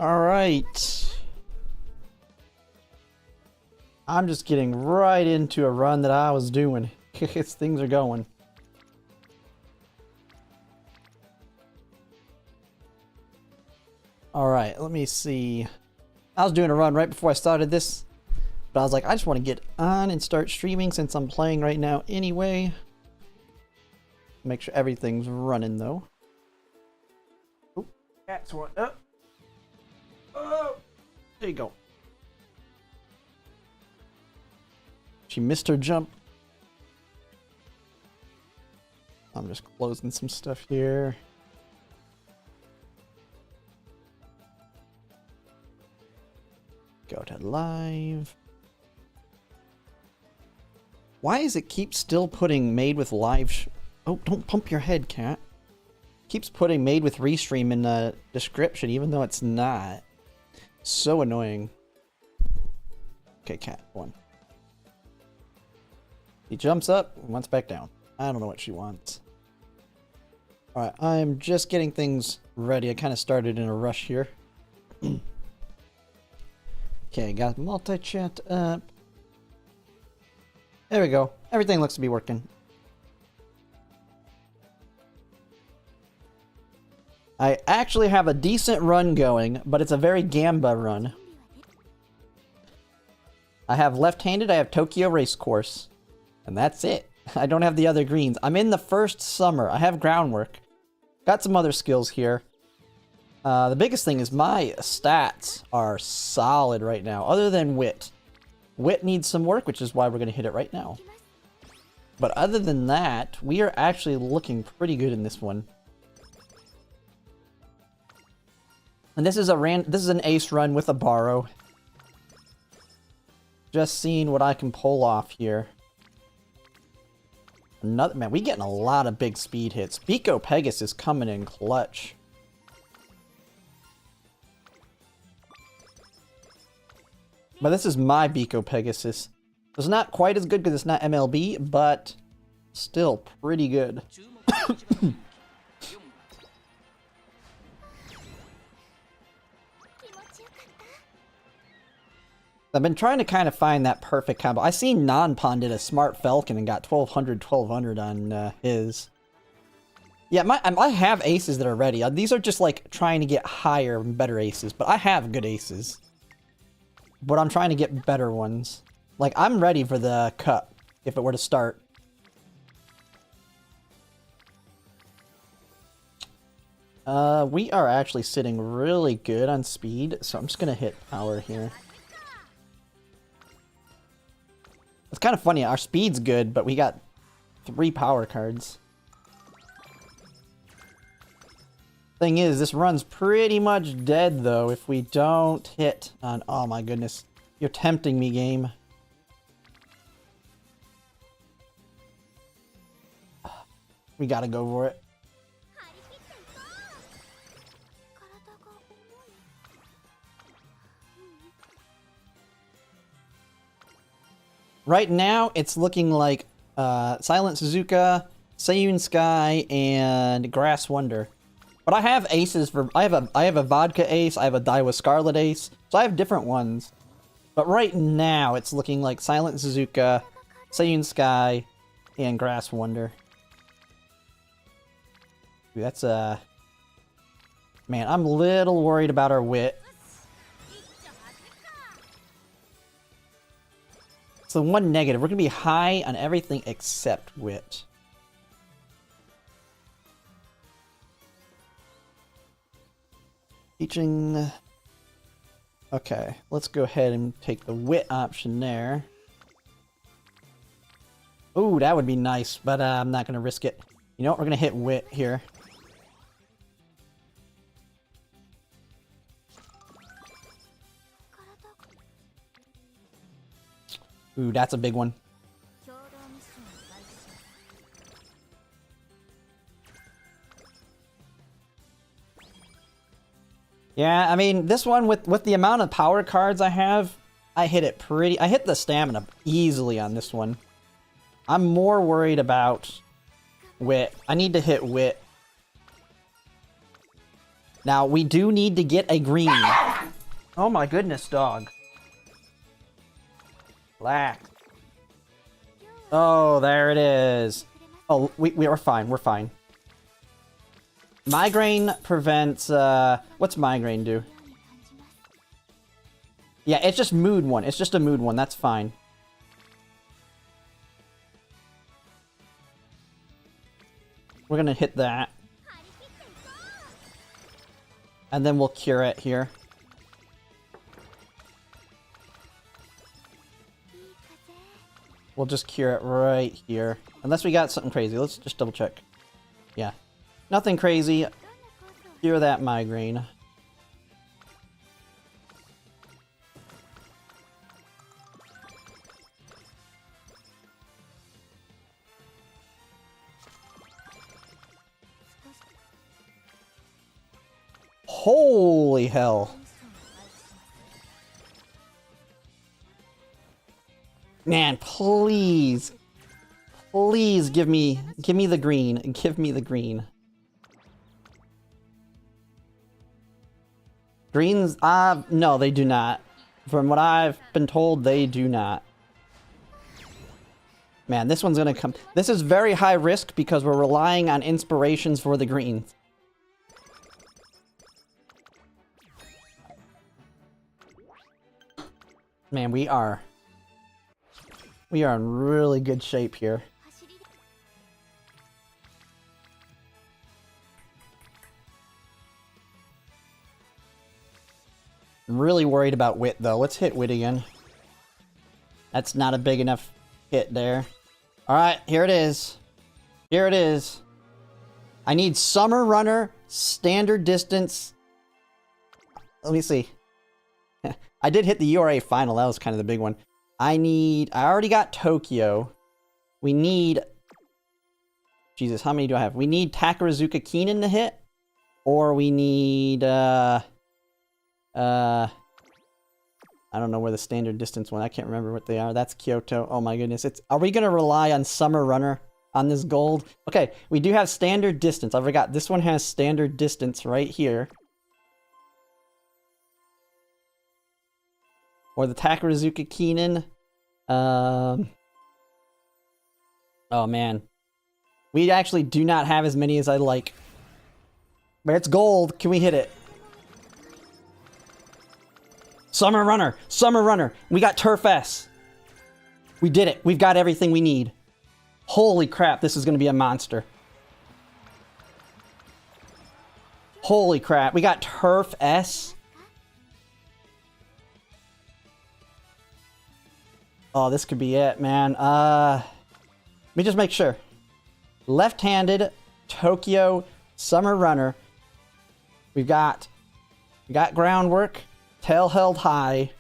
Alright. I'm just getting right into a run that I was doing. Things are going. Alright, let me see. I was doing a run right before I started this, but I was like, I just want to get on and start streaming since I'm playing right now anyway. Make sure everything's running though. Oh, that's one up. Oh, there you go. She missed her jump. I'm just closing some stuff here. Go to live. Why is it keep still putting made with live? Oh, don't pump your head, cat. Keeps putting made with restream in the description, even though it's not. So annoying. Okay, cat, one. He jumps up, wants back down. I don't know what she wants. Alright, I'm just getting things ready. I kind of started in a rush here. Okay, got multi-chat up. There we go. Everything looks to be working. I actually have a decent run going, but it's a very Gamba run. I have left-handed, I have Tokyo Race Course. And that's it. I don't have the other greens. I'm in the first summer. I have groundwork. Got some other skills here. The biggest thing is my stats are solid right now, other than wit. Wit needs some work, which is why we're going to hit it right now. But other than that, we are actually looking pretty good in this one. And this is an ace run with a borrow. Just seeing what I can pull off here. Another man, we getting a lot of big speed hits. Biko Pegasus is coming in clutch. But this is my Biko Pegasus. It's not quite as good because it's not MLB, but still pretty good. I've been trying to kind of find that perfect combo. I seen Nanpon did a Smart Falcon and got 1200 on his. Yeah, I have aces that are ready. These are just like trying to get higher and better aces, but I have good aces. But I'm trying to get better ones. Like, I'm ready for the cup, if it were to start. We are actually sitting really good on speed, so I'm just gonna hit power here. It's kind of funny, our speed's good, but we got 3 power cards. Thing is, this run's pretty much dead, though, if we don't hit on... Oh my goodness. You're tempting me, game. We gotta go for it. Right now, it's looking like Silent Suzuka, Seiyun Sky, and Grass Wonder. But I have aces for... I have a Vodka ace, I have a Daiwa Scarlet ace, so I have different ones. But right now, it's looking like Silent Suzuka, Seiyun Sky, and Grass Wonder. Dude, that's a... Man, I'm a little worried about our wit. So one negative, we're gonna be high on everything except wit. Teaching. Okay, let's go ahead and take the wit option there. Ooh, that would be nice, but I'm not gonna risk it. You know what, we're gonna hit wit here. Ooh, that's a big one. Yeah, I mean, this one, with the amount of power cards I have, I hit it pretty... I hit the stamina easily on this one. I'm more worried about wit. I need to hit wit. Now, we do need to get a green. Oh my goodness, dog. Black. Oh, there it is. Oh, we are fine. We're fine. Migraine prevents, what's migraine do? Yeah, it's just mood one. It's just a mood one. That's fine. We're gonna hit that. And then we'll cure it here. We'll just cure it right here. Unless we got something crazy. Let's just double check. Yeah. Nothing crazy. Cure that migraine. Holy hell. Man, please. Please give me the green. Give me the green. Greens, no, they do not. From what I've been told, they do not. Man, this one's gonna come. This is very high risk because we're relying on inspirations for the greens. Man, we are in really good shape here. I'm really worried about wit though. Let's hit wit again. That's not a big enough hit there. Alright, here it is. Here it is. I need Summer Runner, standard distance. Let me see. I did hit the URA final. That was kind of the big one. I already got Tokyo. We need... Jesus, how many do I have? We need Takarazuka Keenan to hit. Or we need, I don't know where the standard distance one. I can't remember what they are. That's Kyoto. Oh my goodness. Are we gonna rely on Summer Runner on this gold? Okay, we do have standard distance. I forgot. This one has standard distance right here. Or the Takarazuka Keenan. Oh man. We actually do not have as many as I'd like. But it's gold. Can we hit it? Summer Runner! Summer Runner! We got Turf S! We did it! We've got everything we need. Holy crap, this is gonna be a monster. Holy crap, we got Turf S? Oh, this could be it, man. Let me just make sure. Left-handed, Tokyo, Summer Runner. We got groundwork, tail held high,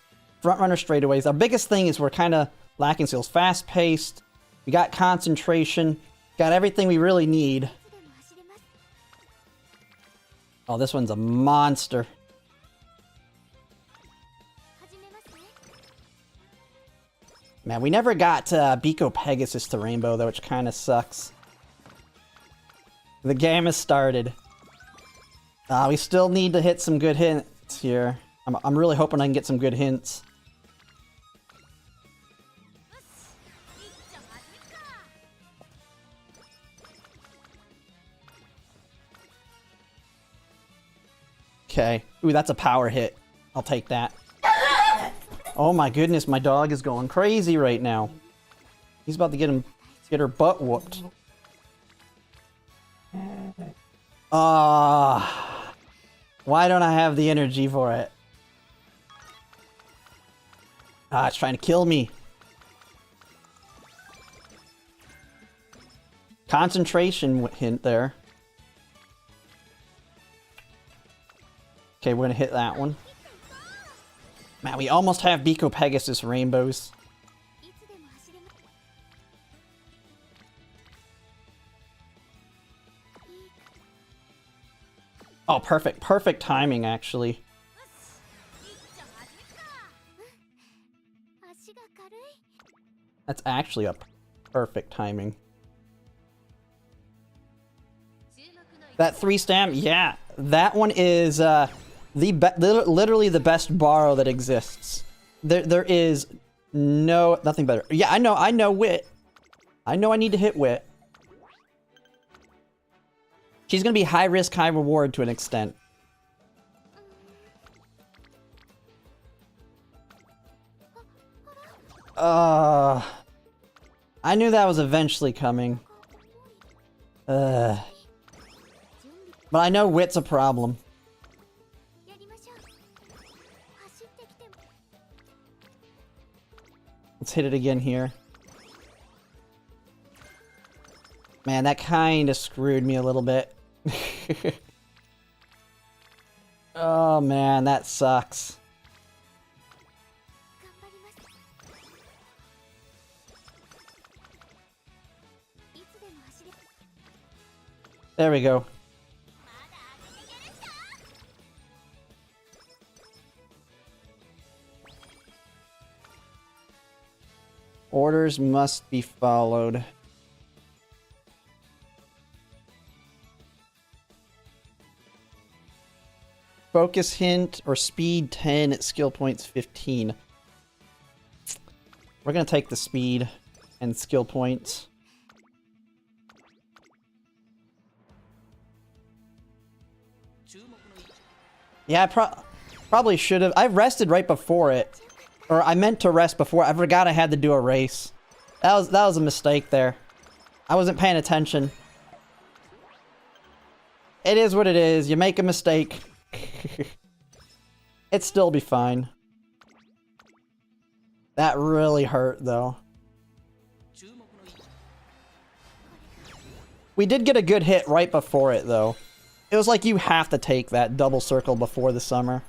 front runner straightaways. Our biggest thing is we're kind of lacking skills. Fast-paced. We got concentration. Got everything we really need. Oh, this one's a monster. Man, we never got Biko Pegasus to Rainbow, though, which kind of sucks. The game has started. We still need to hit some good hints here. I'm really hoping I can get some good hints. Okay. Ooh, that's a power hit. I'll take that. Oh my goodness, my dog is going crazy right now. He's about to get her butt whooped. Why don't I have the energy for it? It's trying to kill me. Concentration hint there. Okay, we're gonna hit that one. Man, we almost have Biko Pegasus rainbows. Oh, perfect. Perfect timing, actually. That's actually a perfect timing. That 3 stamp, yeah. That one is, Literally the best borrow that exists. There is nothing better. Yeah, I know wit. I know I need to hit wit. She's gonna be high risk, high reward to an extent. I knew that was eventually coming. But I know wit's a problem. Let's hit it again here. Man, that kind of screwed me a little bit. Oh man, that sucks. There we go. Orders must be followed. Focus hint or speed 10, skill points 15. We're gonna take the speed and skill points. Yeah, I probably should have. I rested right before it. Or I meant to rest before. I forgot I had to do a race. That was a mistake there. I wasn't paying attention. It is what it is. You make a mistake. It'd still be fine. That really hurt, though. We did get a good hit right before it, though. It was like you have to take that double circle before the summer.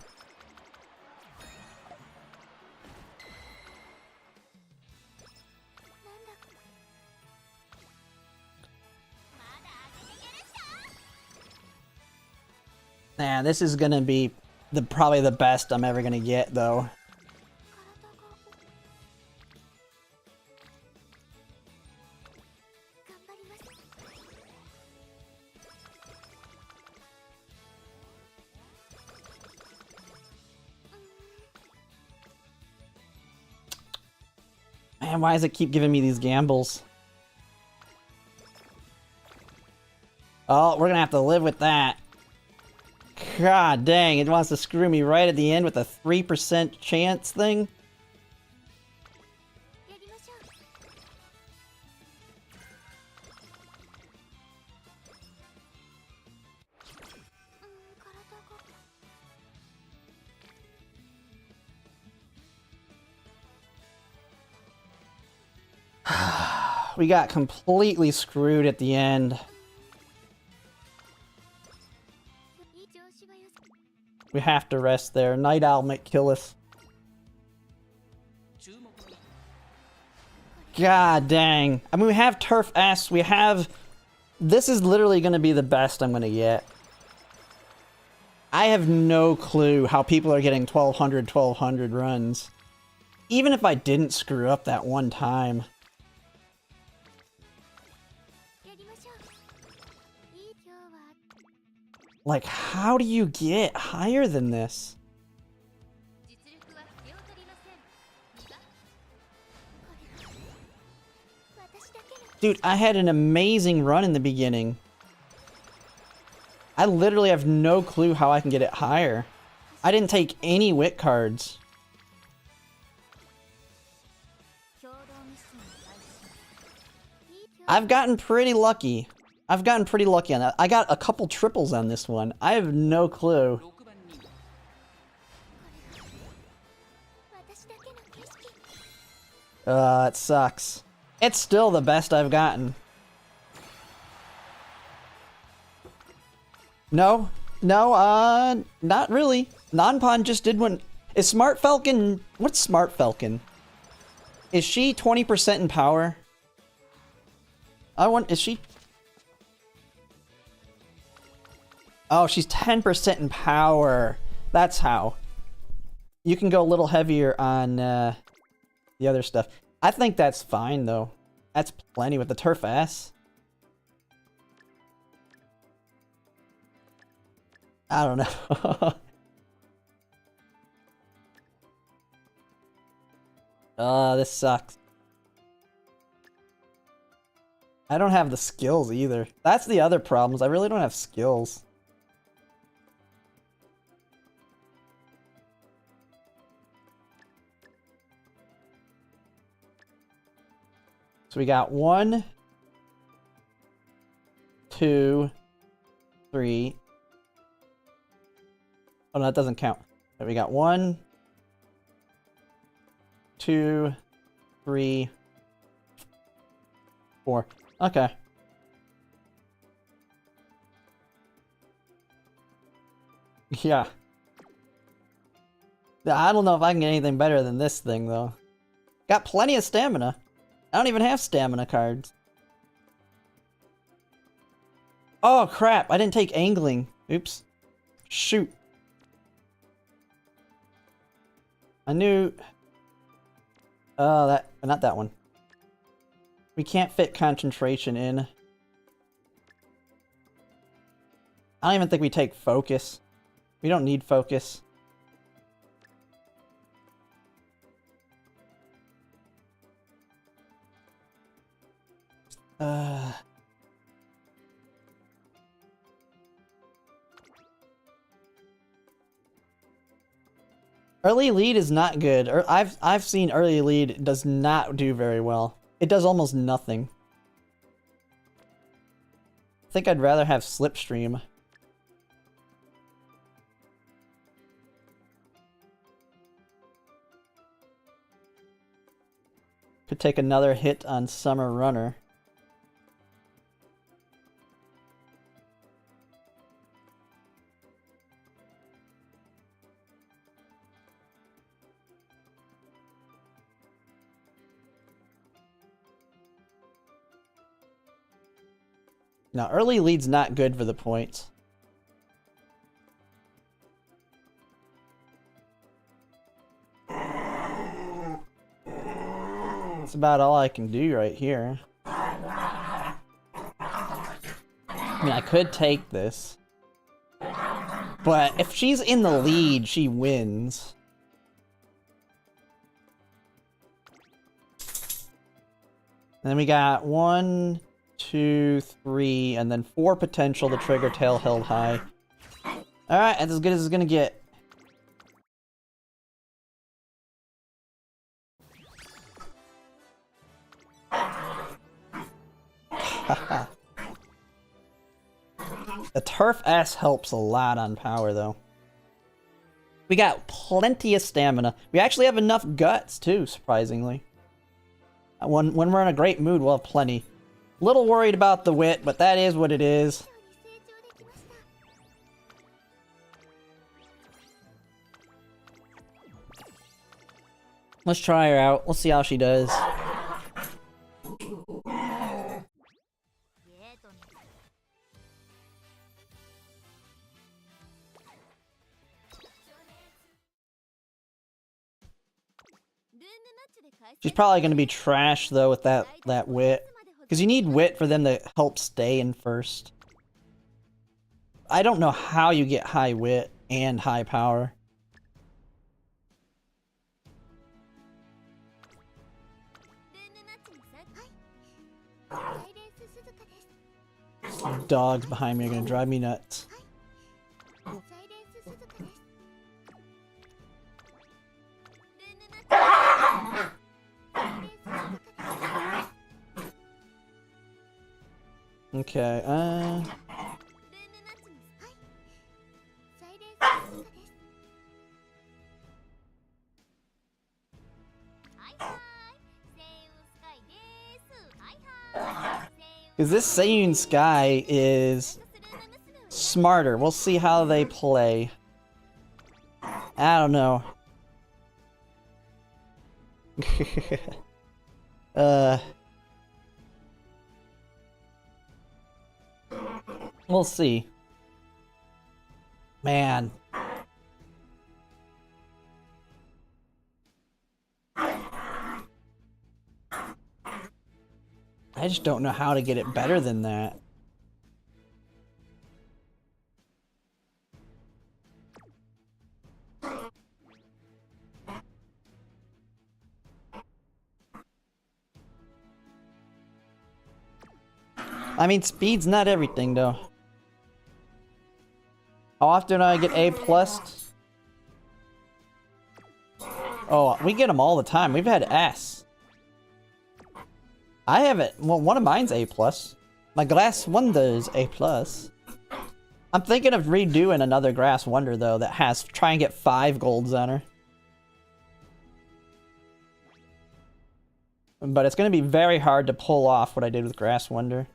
Nah, this is gonna be probably the best I'm ever gonna get, though. Man, why does it keep giving me these gambles? Oh, we're gonna have to live with that. God dang, it wants to screw me right at the end with a 3% chance thing. We got completely screwed at the end. We have to rest there. Night Owl might kill us. God dang. I mean, we have Turf S. We have... This is literally going to be the best I'm going to get. I have no clue how people are getting 1200 runs. Even if I didn't screw up that one time. Like, how do you get higher than this? Dude, I had an amazing run in the beginning. I literally have no clue how I can get it higher. I didn't take any wit cards. I've gotten pretty lucky. I've gotten pretty lucky on that. I got a couple triples on this one. I have no clue. It sucks. It's still the best I've gotten. No, not really. Non-Pawn just did one. Is Smart Falcon... What's Smart Falcon? Is she 20% in power? Is she... Oh, she's 10% in power. That's how. You can go a little heavier on the other stuff. I think that's fine, though. That's plenty with the Turf S. I don't know. This sucks. I don't have the skills either. That's the other problem, is I really don't have skills. So we got 1, 2, 3. Oh, no, that doesn't count. So we got 1, 2, 3, 4. Okay. Yeah. I don't know if I can get anything better than this thing, though. Got plenty of stamina. I don't even have stamina cards. Oh, crap. I didn't take angling. Oops. Shoot. I knew... Oh, not that one. We can't fit concentration in. I don't even think we take focus. We don't need focus. Early lead is not good. I've seen early lead does not do very well. It does almost nothing. I think I'd rather have Slipstream. Could take another hit on Summer Runner. Now, early lead's not good for the points. That's about all I can do right here. I mean, I could take this. But if she's in the lead, she wins. And then we got 1, 2, 3, and then 4 potential to trigger tail held high. Alright, that's as good as it's gonna get. The Turf S helps a lot on power, though. We got plenty of stamina. We actually have enough guts, too, surprisingly. When we're in a great mood, we'll have plenty. Little worried about the wit, but that is what it is. Let's try her out. Let's see how she does. She's probably going to be trash, though, with that wit. Because you need wit for them to help stay in first. I don't know how you get high wit and high power. Dogs behind me are going to drive me nuts. Okay, because this Seiyun Sky is smarter. We'll see how they play. I don't know. We'll see. Man. I just don't know how to get it better than that. I mean, speed's not everything, though. How often do I get A+? Oh, we get them all the time. We've had S. I haven't. Well, one of mine's A+. My Glass Wonder's A+. I'm thinking of redoing another Glass Wonder, though, that has... Try and get 5 golds on her. But it's going to be very hard to pull off what I did with Glass Wonder.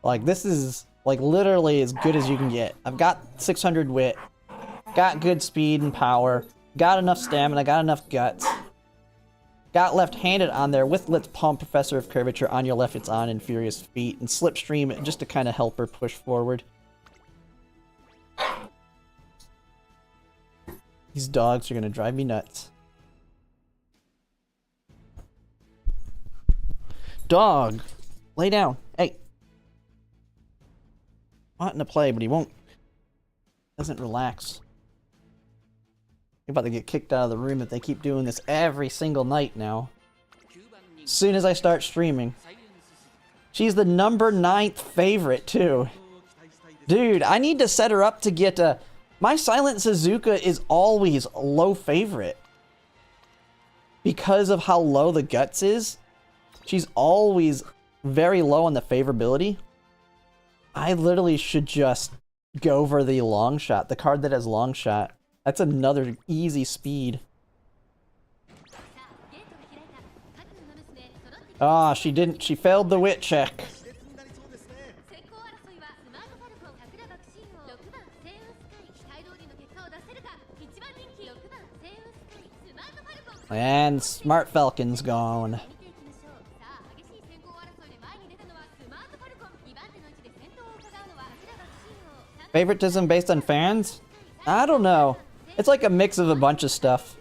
Like, this is, like, literally as good as you can get. I've got 600 wit. Got good speed and power. Got enough stamina. Got enough guts. Got left-handed on there with Let's Pump, Professor of Curvature. On your left, it's on in Furious Feet. And Slipstream just to kind of help her push forward. These dogs are going to drive me nuts. Dog! Lay down. Hey! Wanting to play, but he won't. Doesn't relax. You're about to get kicked out of the room if they keep doing this every single night now. As soon as I start streaming. She's the number 9th favorite, too. Dude, I need to set her up to get a... My Silent Suzuka is always a low favorite. Because of how low the guts is. She's always very low on the favorability. I literally should just go for the long shot. The card that has long shot. That's another easy speed. Ah, she didn't. She failed the wit check. And Smart Falcon's gone. Favoritism based on fans? I don't know. It's like a mix of a bunch of stuff.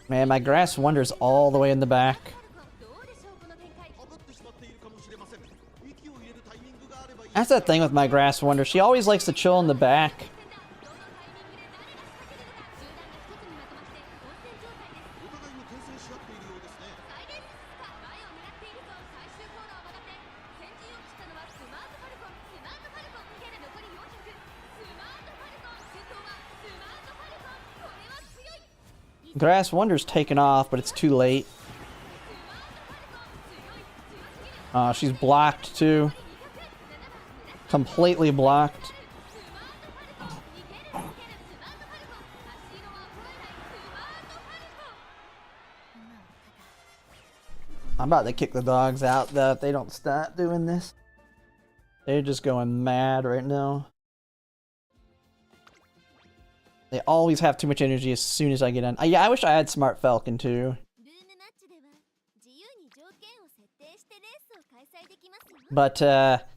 Man, my Grass Wonder's all the way in the back. That's the thing with my Grass Wonder. She always likes to chill in the back. Grass Wonder's taken off, but it's too late. She's blocked too. Completely blocked. I'm about to kick the dogs out though if they don't stop doing this. They're just going mad right now. They always have too much energy as soon as I get in. Yeah, I wish I had Smart Falcon too. But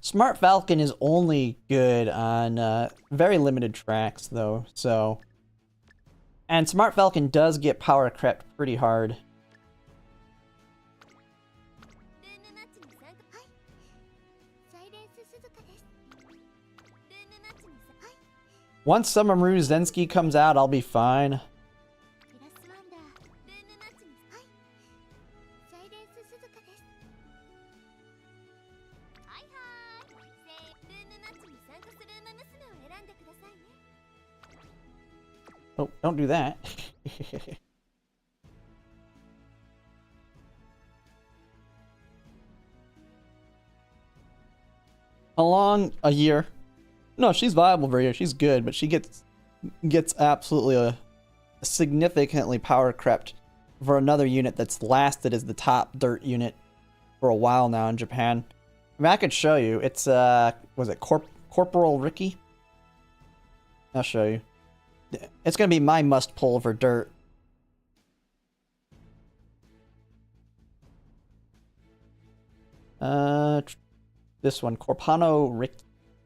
Smart Falcon is only good on very limited tracks though, so... And Smart Falcon does get power crept pretty hard. Once Summermaru Zensky comes out, I'll be fine. Oh, don't do that. How long? A year. No, she's viable for a year. She's good, but she gets absolutely a significantly power crept for another unit that's lasted as the top dirt unit for a while now in Japan. I mean, I could show you. It's was it Corporal Ricky? I'll show you. It's gonna be my must pull for dirt. This one, Corpano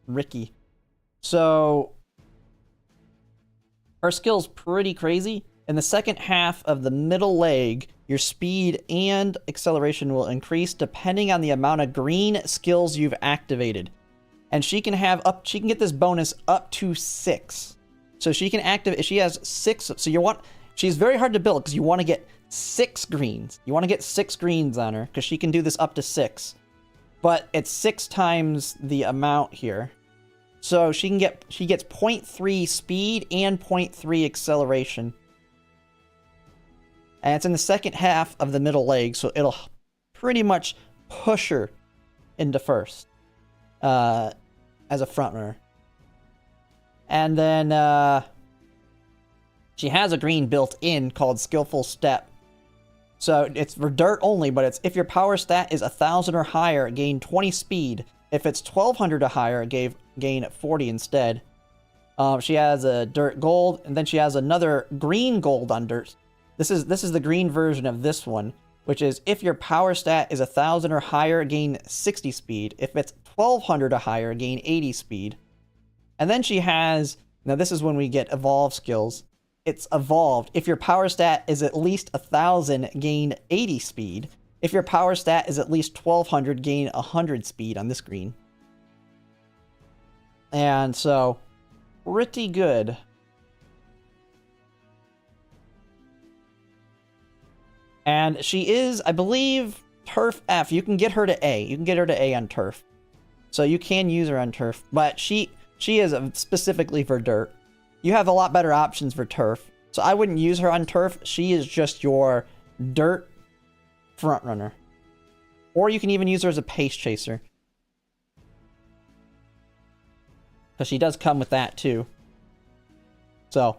Ricky. So her skill's pretty crazy. In the second half of the middle leg, your speed and acceleration will increase depending on the amount of green skills you've activated. And she can get this bonus up to 6. So she can activate, she has 6, so you want, she's very hard to build because you want to get 6 greens. You want to get 6 greens on her because she can do this up to 6. But it's 6 times the amount here. So she gets 0.3 speed and 0.3 acceleration. And it's in the second half of the middle leg, so it'll pretty much push her into first as a front runner. And then she has a green built in called Skillful Step. So it's for dirt only, but it's if your power stat is 1,000 or higher, gain 20 speed. If it's 1,200 or higher, gain 40 instead. She has a dirt gold, and then she has another green gold on dirt. This is the green version of this one, which is if your power stat is 1,000 or higher, gain 60 speed. If it's 1,200 or higher, gain 80 speed. And then she has, now this is when we get evolve skills. It's evolved. If your power stat is at least 1,000, gain 80 speed. If your power stat is at least 1,200, gain 100 speed on this green. And so, pretty good. And she is, I believe, Turf F. You can get her to A. You can get her to A on Turf. So you can use her on Turf. But she is specifically for Dirt. You have a lot better options for Turf. So I wouldn't use her on Turf. She is just your Dirt front runner. Or you can even use her as a pace chaser. Because she does come with that too. So,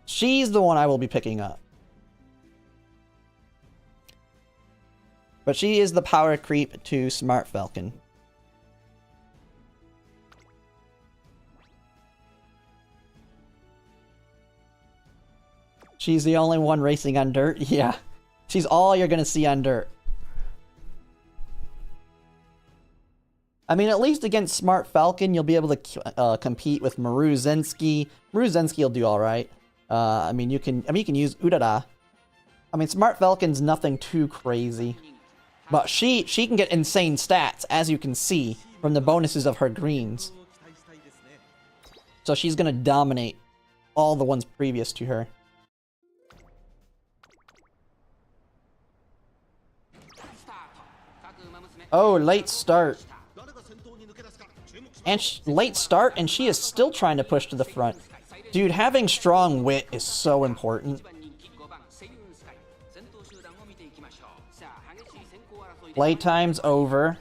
she's the one I will be picking up. But she is the power creep to Smart Falcon. She's the only one racing on dirt? Yeah. She's all you're gonna see on dirt. I mean, at least against Smart Falcon, you'll be able to compete with Maru Zensky. Maru Zensky will do alright. I mean, you can use Urara. I mean, Smart Falcon's nothing too crazy. But she can get insane stats, as you can see, from the bonuses of her greens. So she's gonna dominate all the ones previous to her. Oh, late start. And late start, and she is still trying to push to the front. Dude, having strong wit is so important. Playtime's over.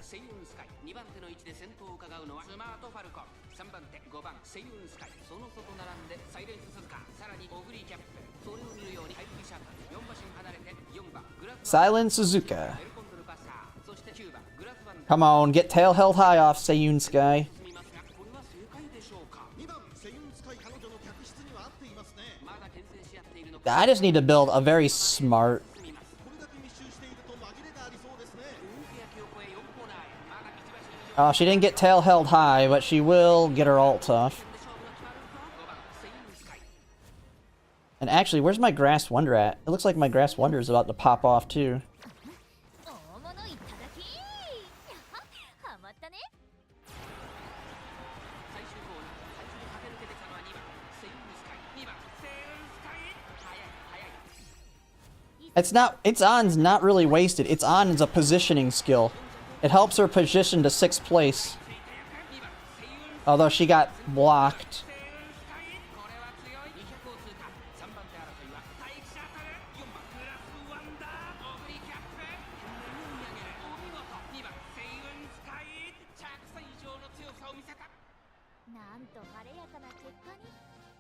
Silent Suzuka. Come on, get tail held high off Seiyun Sky. I just need to build a very smart... Oh, she didn't get tail held high, but she will get her ult off. And actually, where's my Grass Wonder at? It looks like my Grass Wonder is about to pop off too. Its on's not really wasted. Its on is a positioning skill. It helps her position to 6th place. Although she got blocked.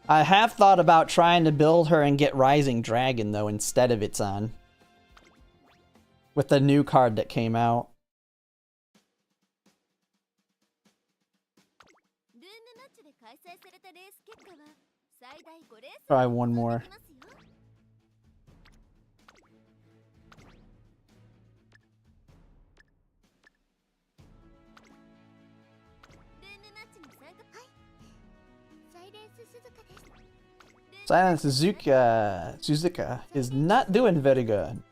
I have thought about trying to build her and get Rising Dragon, though, instead of its on. With the new card that came out. Try one more. Silent Suzuka is not doing very good.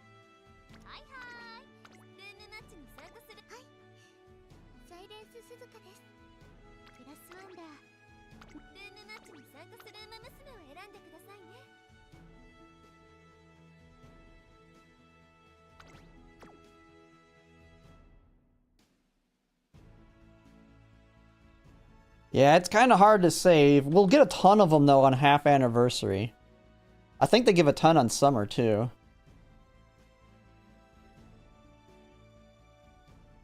Yeah, it's kind of hard to save. We'll get a ton of them, though, on half anniversary. I think they give a ton on summer, too.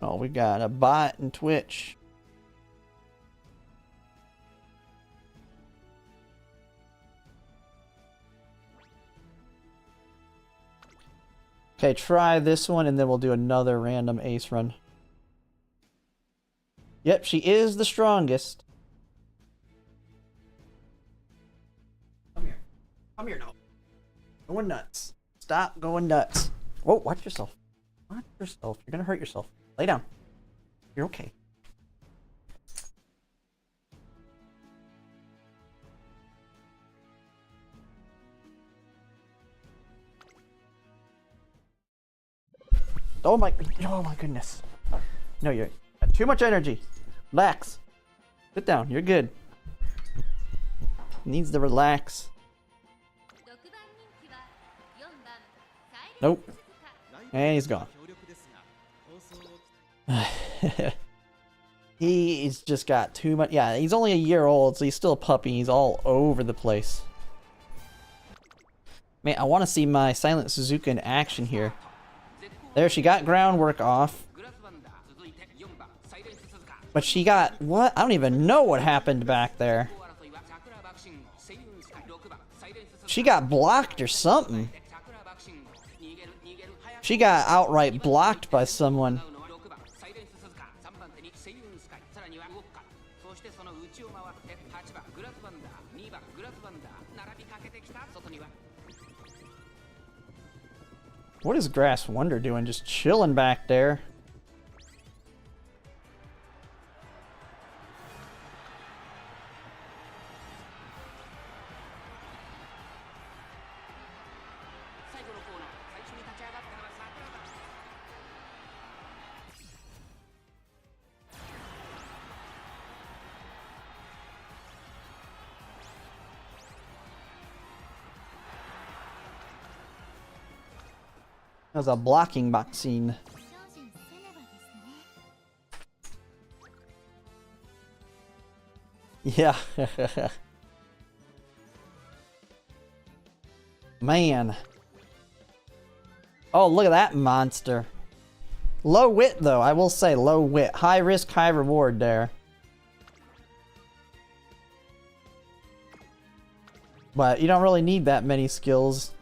Oh, we got a bot and Twitch. Okay, try this one, and then we'll do another random ace run. Yep, she is the strongest. Come here. Come here now. Going nuts. Stop going nuts. Whoa, watch yourself. Watch yourself. You're gonna hurt yourself. Lay down. You're okay. Oh my goodness. No, you're too much energy. Relax. Sit down. You're good. Needs to relax. Nope. And he's gone. He's just got too much. Yeah, he's only a year old, so he's still a puppy. He's all over the place. Man, I want to see my Silent Suzuka in action here. There, she got groundwork off. But she got what? I don't even know what happened back there. She got blocked or something. She got outright blocked by someone. What is Grass Wonder doing? Just chilling back there. That was a blocking box scene. Yeah. Man. Oh, look at that monster. Low wit, though. I will say low wit. High risk, high reward there. But you don't really need that many skills.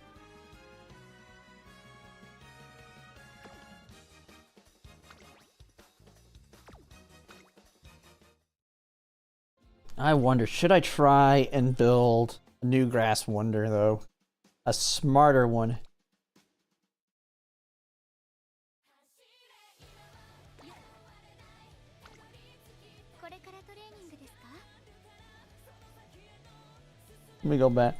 I wonder, should I try and build a new Grass Wonder, though? A smarter one. Let me go back.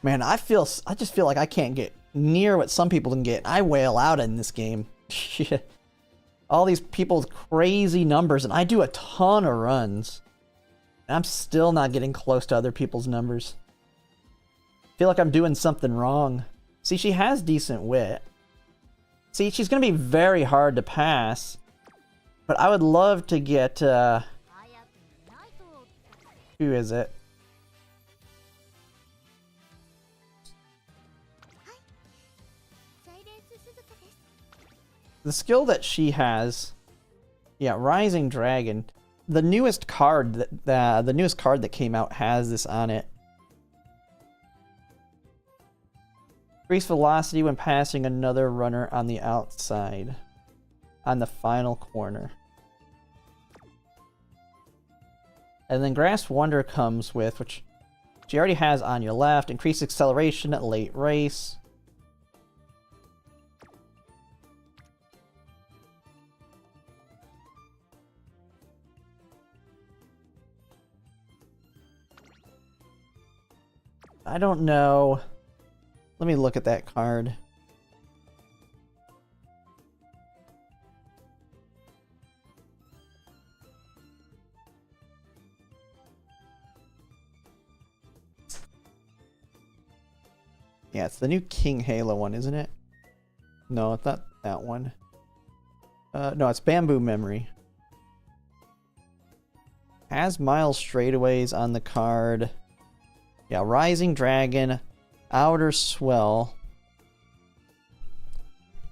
Man, I just feel like I can't get near what some people can get. I wail out in this game. Shit. All these people with crazy numbers, and I do a ton of runs. And I'm still not getting close to other people's numbers. I feel like I'm doing something wrong. See, she has decent wit. See, she's going to be very hard to pass. But I would love to get, who is it? The skill that she has, yeah, Rising Dragon. The newest card that came out has this on it. Increase velocity when passing another runner on the outside, on the final corner. And then Grass Wonder comes with, which she already has on your left, increased acceleration at late race. I don't know. Let me look at that card. Yeah, it's the new King Halo one, isn't it? No, it's not that one. No, it's Bamboo Memory. Has Miles straightaways on the card. Yeah, Rising Dragon, Outer Swell.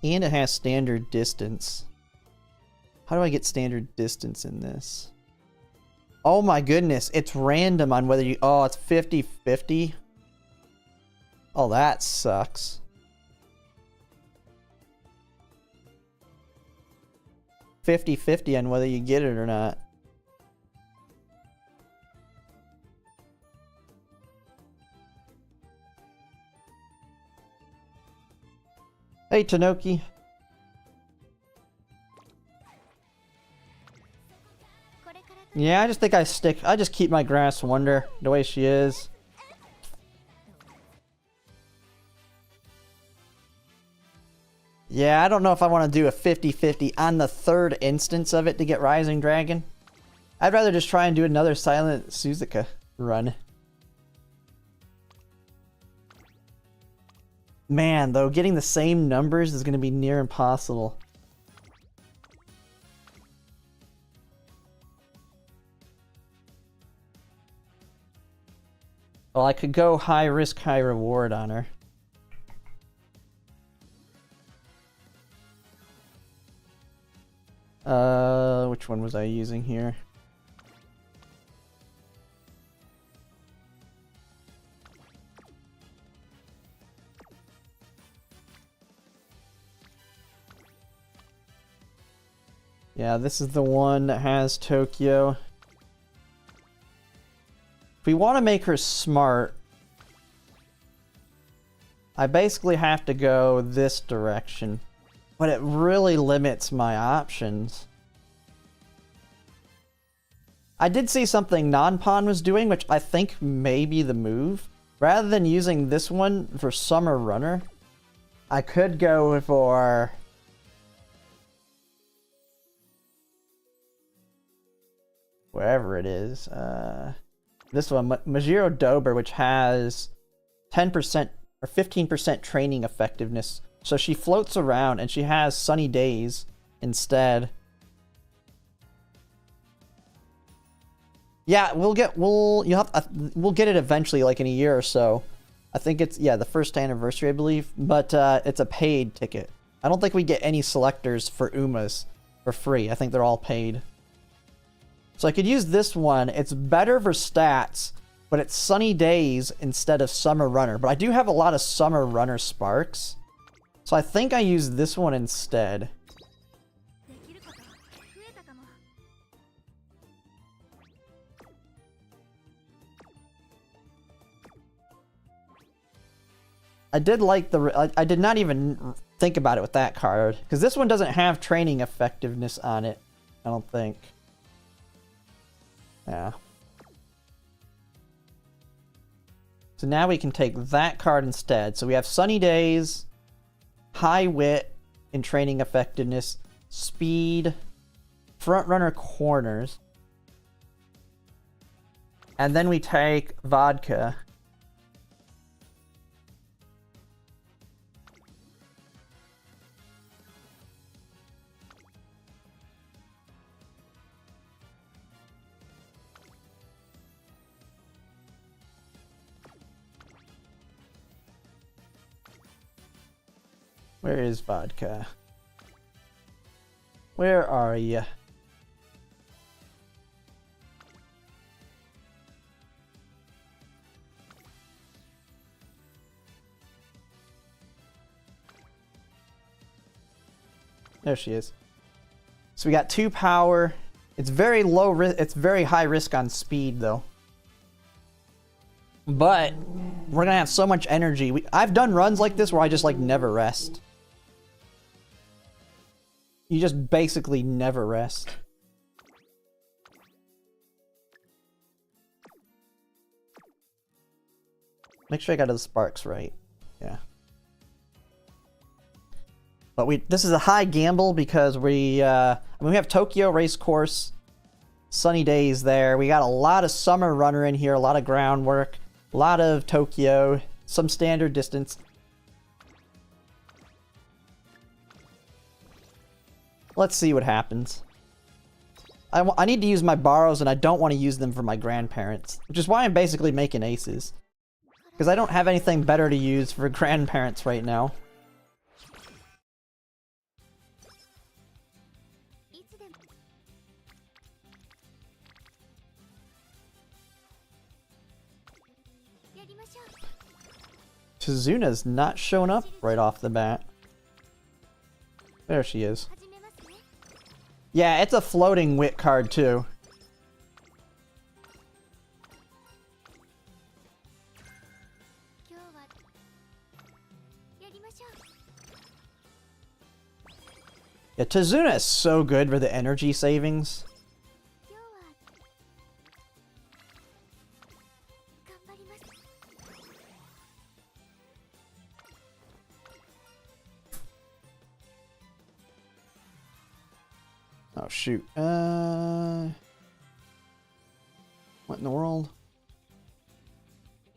And it has standard distance. How do I get standard distance in this? Oh my goodness, it's random on whether you... Oh, it's 50-50? Oh, that sucks. 50-50 on whether you get it or not. Hey, Tanoki. Yeah, I just think I just keep my Grass Wonder the way she is. Yeah, I don't know if I want to do a 50-50 on the third instance of it to get Rising Dragon. I'd rather just try and do another Silent Suzuka run. Man, though, getting the same numbers is going to be near impossible. Well, I could go high risk, high reward on her. Which one was I using here? Yeah, this is the one that has Tokyo. If we want to make her smart, I basically have to go this direction. But it really limits my options. I did see something Non-Pon was doing, which I think may be the move. Rather than using this one for Summer Runner, I could go for... wherever it is. This one, Majiro Dober, which has 10% or 15% training effectiveness. So she floats around and she has Sunny Days instead. Yeah, we'll get it eventually, like in a year or so. I think it's, yeah, the first anniversary, I believe, but it's a paid ticket. I don't think we get any selectors for Umas for free. I think they're all paid. So I could use this one. It's better for stats, but it's Sunny Days instead of Summer Runner. But I do have a lot of Summer Runner sparks. So I think I use this one instead. I did like the... I did not even think about it with that card. Because this one doesn't have training effectiveness on it, I don't think. Yeah. So now we can take that card instead. So we have Sunny Days, High Wit and Training Effectiveness, Speed, Front Runner Corners. And then we take Vodka. Where is Vodka? Where are you? There she is. So we got 2 power. It's very low risk. It's very high risk on speed, though. But we're gonna have so much energy. I've done runs like this where I just like never rest. You just basically never rest. Make sure I got the sparks right. Yeah. But this is a high gamble because we have Tokyo Racecourse, Sunny Days there. We got a lot of Summer Runner in here, a lot of groundwork, a lot of Tokyo, some standard distance. Let's see what happens. I need to use my borrows, and I don't want to use them for my grandparents. Which is why I'm basically making aces. Because I don't have anything better to use for grandparents right now. Tizuna's not showing up right off the bat. There she is. Yeah, it's a floating wit card too. Yeah, Tizuna is so good for the energy savings. Oh shoot. What in the world?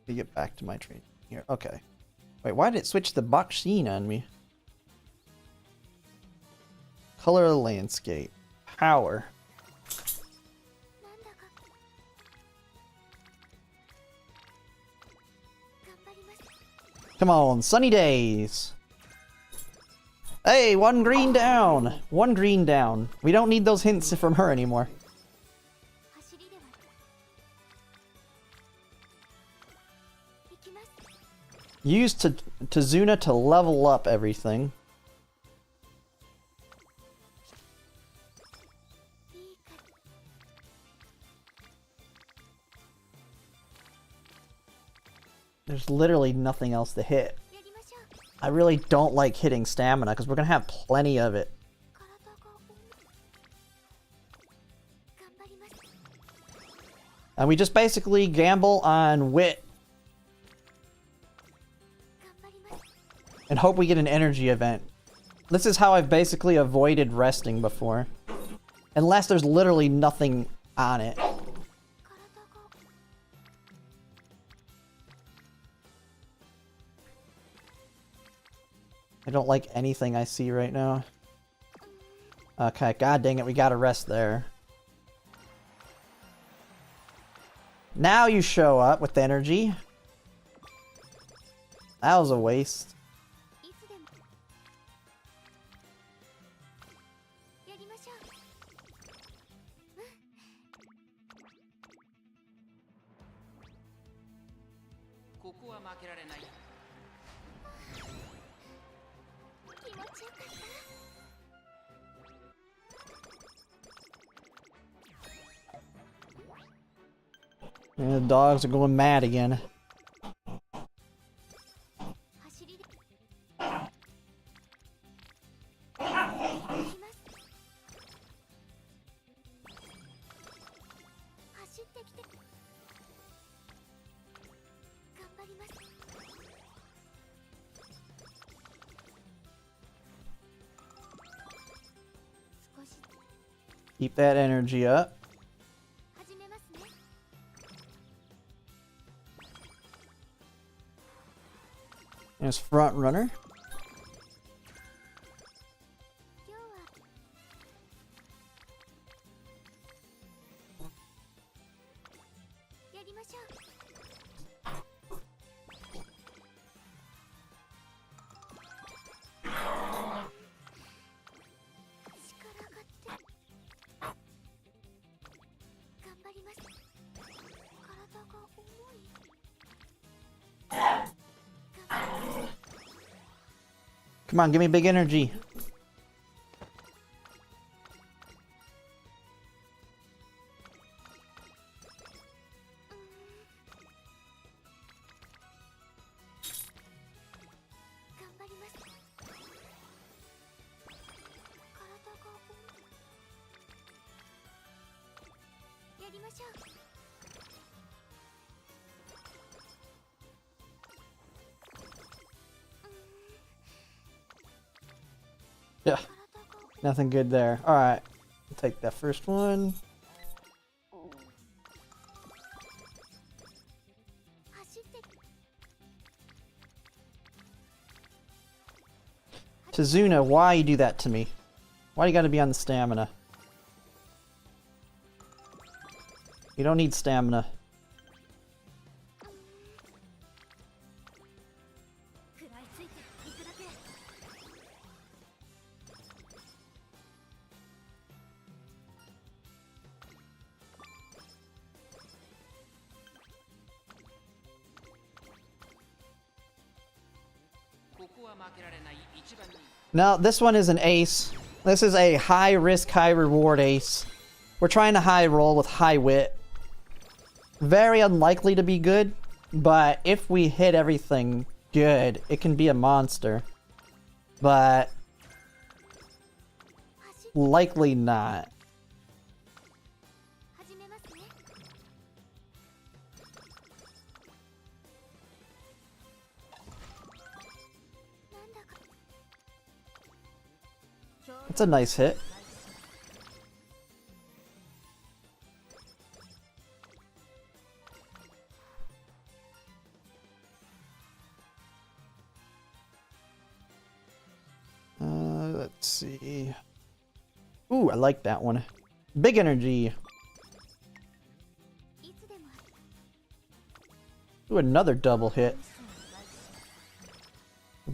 Let me get back to my training here. Okay. Wait, why did it switch the Bakshin on me? Color of the landscape. Power. Come on, sunny days. Hey, one green down! One green down. We don't need those hints from her anymore. Use Tizuna to level up everything. There's literally nothing else to hit. I really don't like hitting stamina because we're going to have plenty of it. And we just basically gamble on wit. And hope we get an energy event. This is how I've basically avoided resting before. Unless there's literally nothing on it. I don't like anything I see right now. Okay, god dang it, we gotta rest there. Now you show up with energy. That was a waste. And the dogs are going mad again. Keep that energy up. There's front runner. Come on, give me big energy. Yeah, nothing good there. Alright, take that first one. Tizuna, why you do that to me? Why do you gotta be on the stamina? You don't need stamina. Now, this one is an ace. This is a high risk, high reward ace. We're trying to high roll with high wit. Very unlikely to be good, but if we hit everything good, it can be a monster. But likely not. It's a nice hit. Let's see. Ooh, I like that one. Big energy. Ooh, another double hit.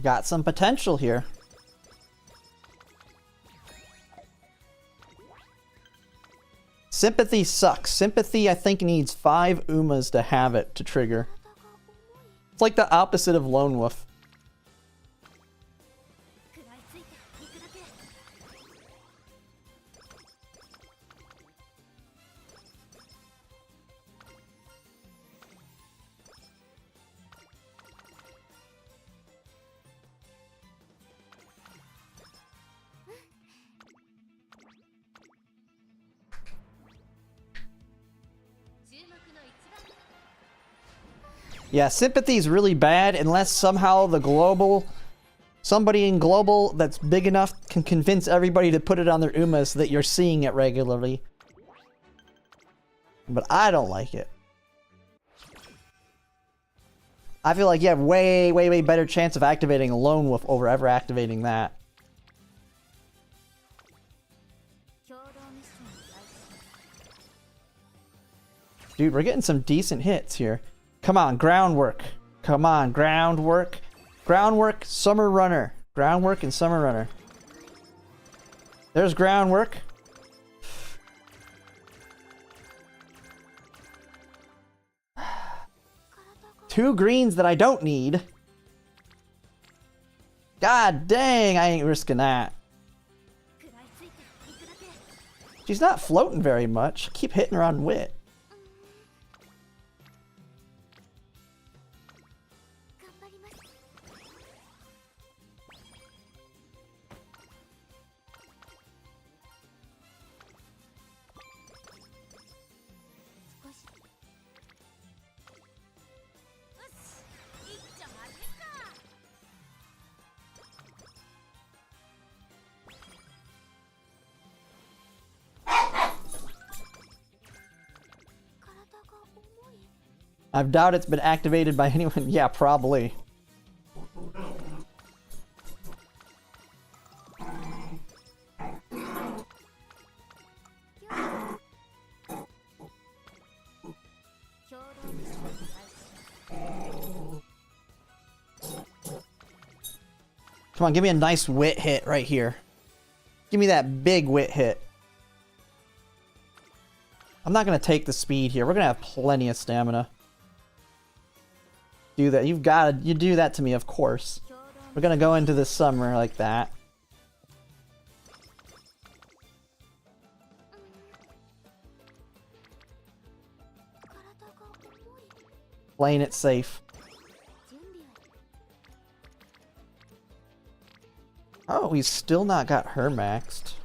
Got some potential here. Sympathy sucks. Sympathy, I think, needs 5 Umas to have it to trigger. It's like the opposite of Lone Wolf. Yeah, sympathy is really bad unless somehow the global... Somebody in global that's big enough can convince everybody to put it on their Umas so that you're seeing it regularly. But I don't like it. I feel like you have way, way, way better chance of activating a Lone Wolf over ever activating that. Dude, we're getting some decent hits here. Come on, groundwork. Come on, groundwork. Groundwork, summer runner. Groundwork and summer runner. There's groundwork. Two greens that I don't need. God dang, I ain't risking that. She's not floating very much. Keep hitting her on wit. I doubt it's been activated by anyone. Yeah, probably. Come on, give me a nice wit hit right here. Give me that big wit hit. I'm not going to take the speed here. We're going to have plenty of stamina. Do that. You've got to... You do that to me, of course. We're going to go into the summer like that. Playing it safe. Oh, he's still not got her maxed.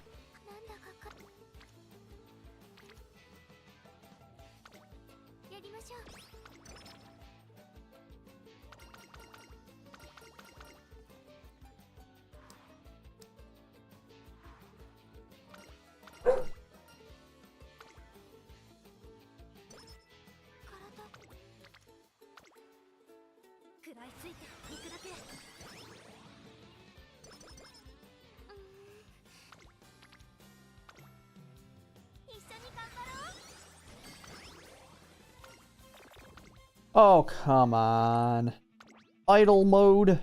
Oh, come on. Idle mode.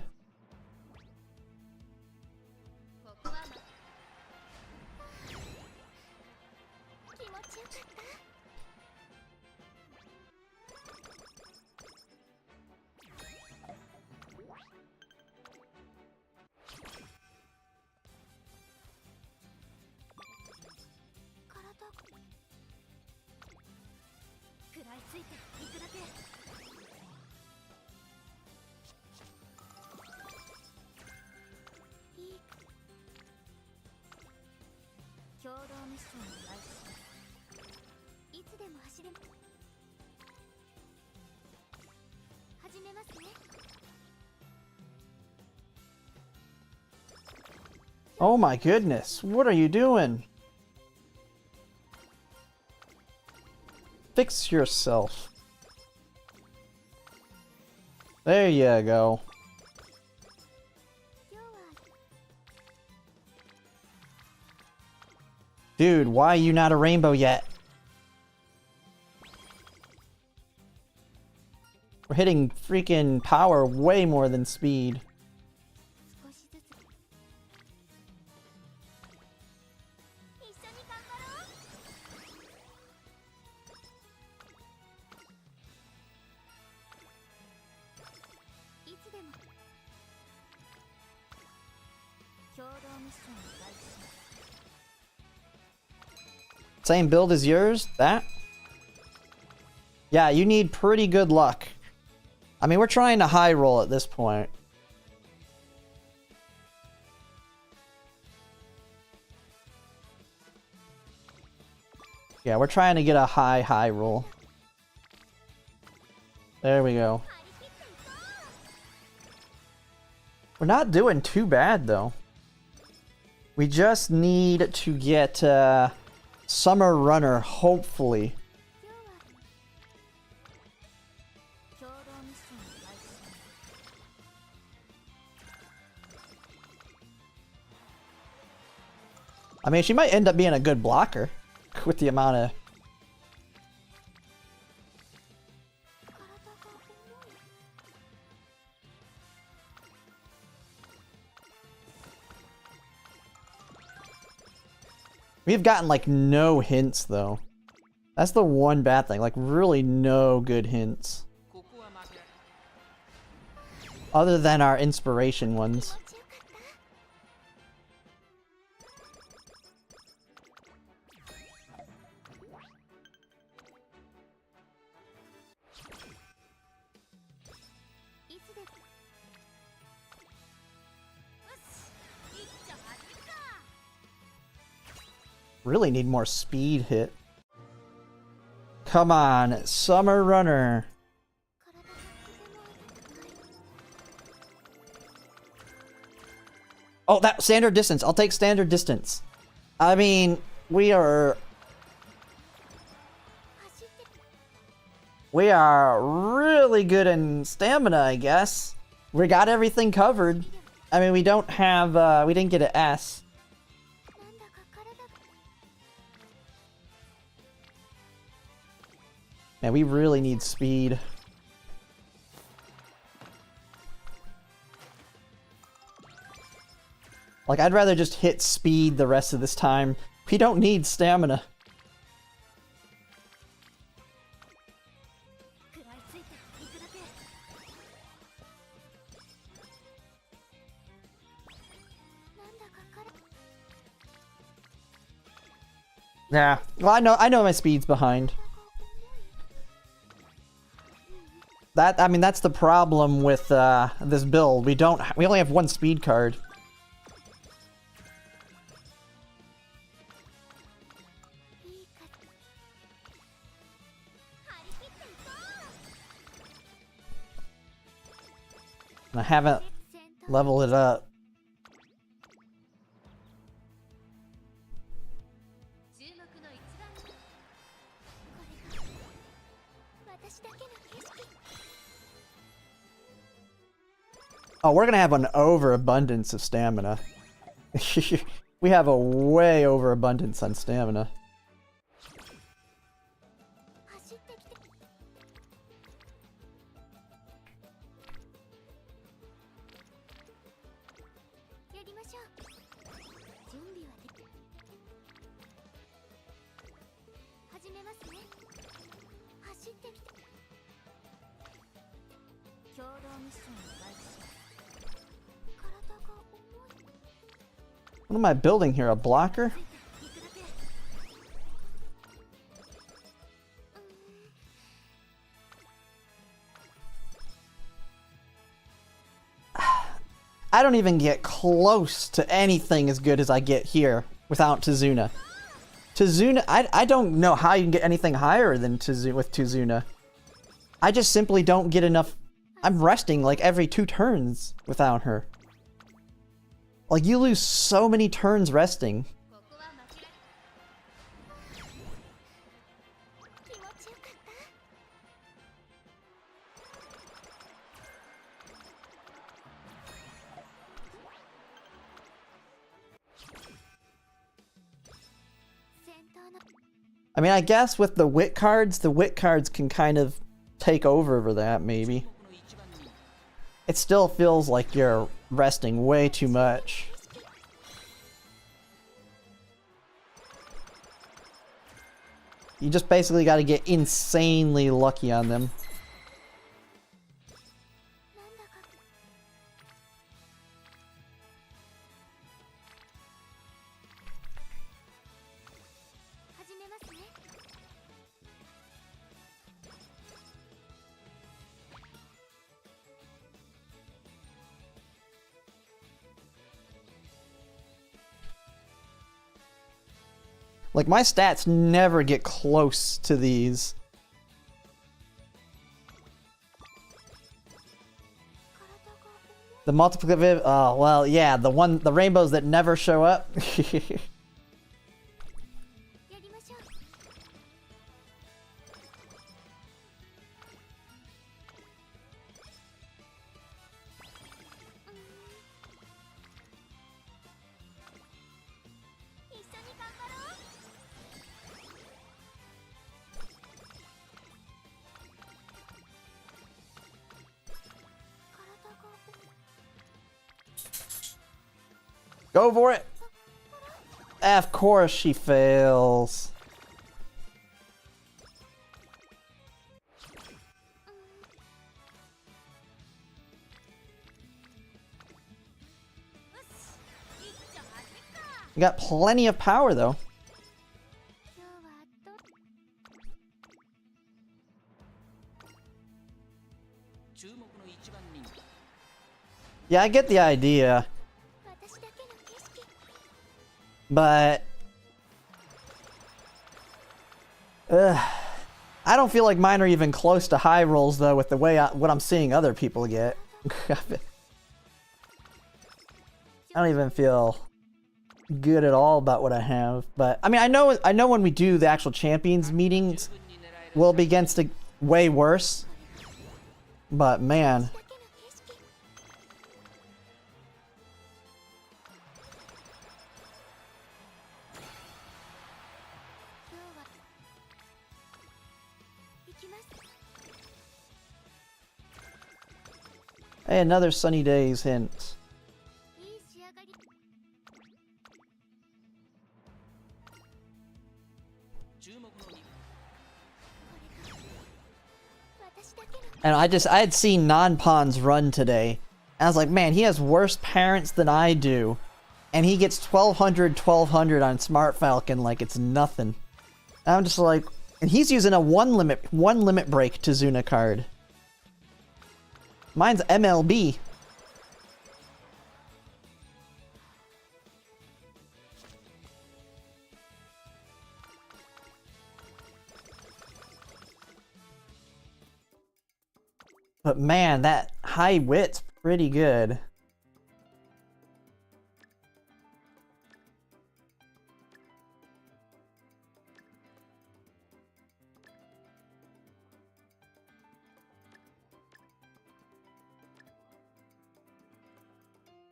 Oh my goodness, what are you doing? Fix yourself. There you go. Dude, why are you not a rainbow yet? We're hitting freaking power way more than speed. Same build as yours? That? Yeah, you need pretty good luck. I mean, we're trying to high roll at this point. Yeah, we're trying to get a high roll. There we go. We're not doing too bad, though. We just need to get Summer Runner, hopefully. I mean, she might end up being a good blocker with the amount of... We've gotten, like, no hints, though. That's the one bad thing. Like, really no good hints. Other than our inspiration ones. Really need more speed hit. Come on, Summer Runner. Oh, that standard distance. I'll take standard distance. I mean, we are really good in stamina, I guess. We got everything covered. I mean, we don't have, we didn't get an S. Man, we really need speed. Like, I'd rather just hit speed the rest of this time. We don't need stamina. Yeah, well, I know my speed's behind. I mean, that's the problem with this build. We only have one speed card. And I haven't leveled it up. Oh, we're gonna have an overabundance of stamina. We have a way overabundance on stamina. What am I building here? A blocker? I don't even get close to anything as good as I get here without Tizuna. Tizuna, I don't know how you can get anything higher than with Tizuna. I just simply don't get enough. I'm resting like every 2 turns without her. Like, you lose so many turns resting. I mean, I guess with the wit cards can kind of take over that, maybe. It still feels like you're resting way too much. You just basically got to get insanely lucky on them. Like, my stats never get close to these. The multiplicative, oh, well, yeah, the rainbows that never show up. Go for it! Of course she fails. You got plenty of power though. Yeah, I get the idea. But I don't feel like mine are even close to high rolls though, with the way what I'm seeing other people get. I don't even feel good at all about what I have. But I mean, I know when we do the actual champions meetings, we'll be against a way worse. But man. Hey, another sunny days hint. And I had seen non-pawns run today. And I was like, man, he has worse parents than I do. And he gets 1200 on Smart Falcon like it's nothing. And I'm just like, and he's using a one limit break Tizuna card. Mine's MLB. But man, that high wit's pretty good.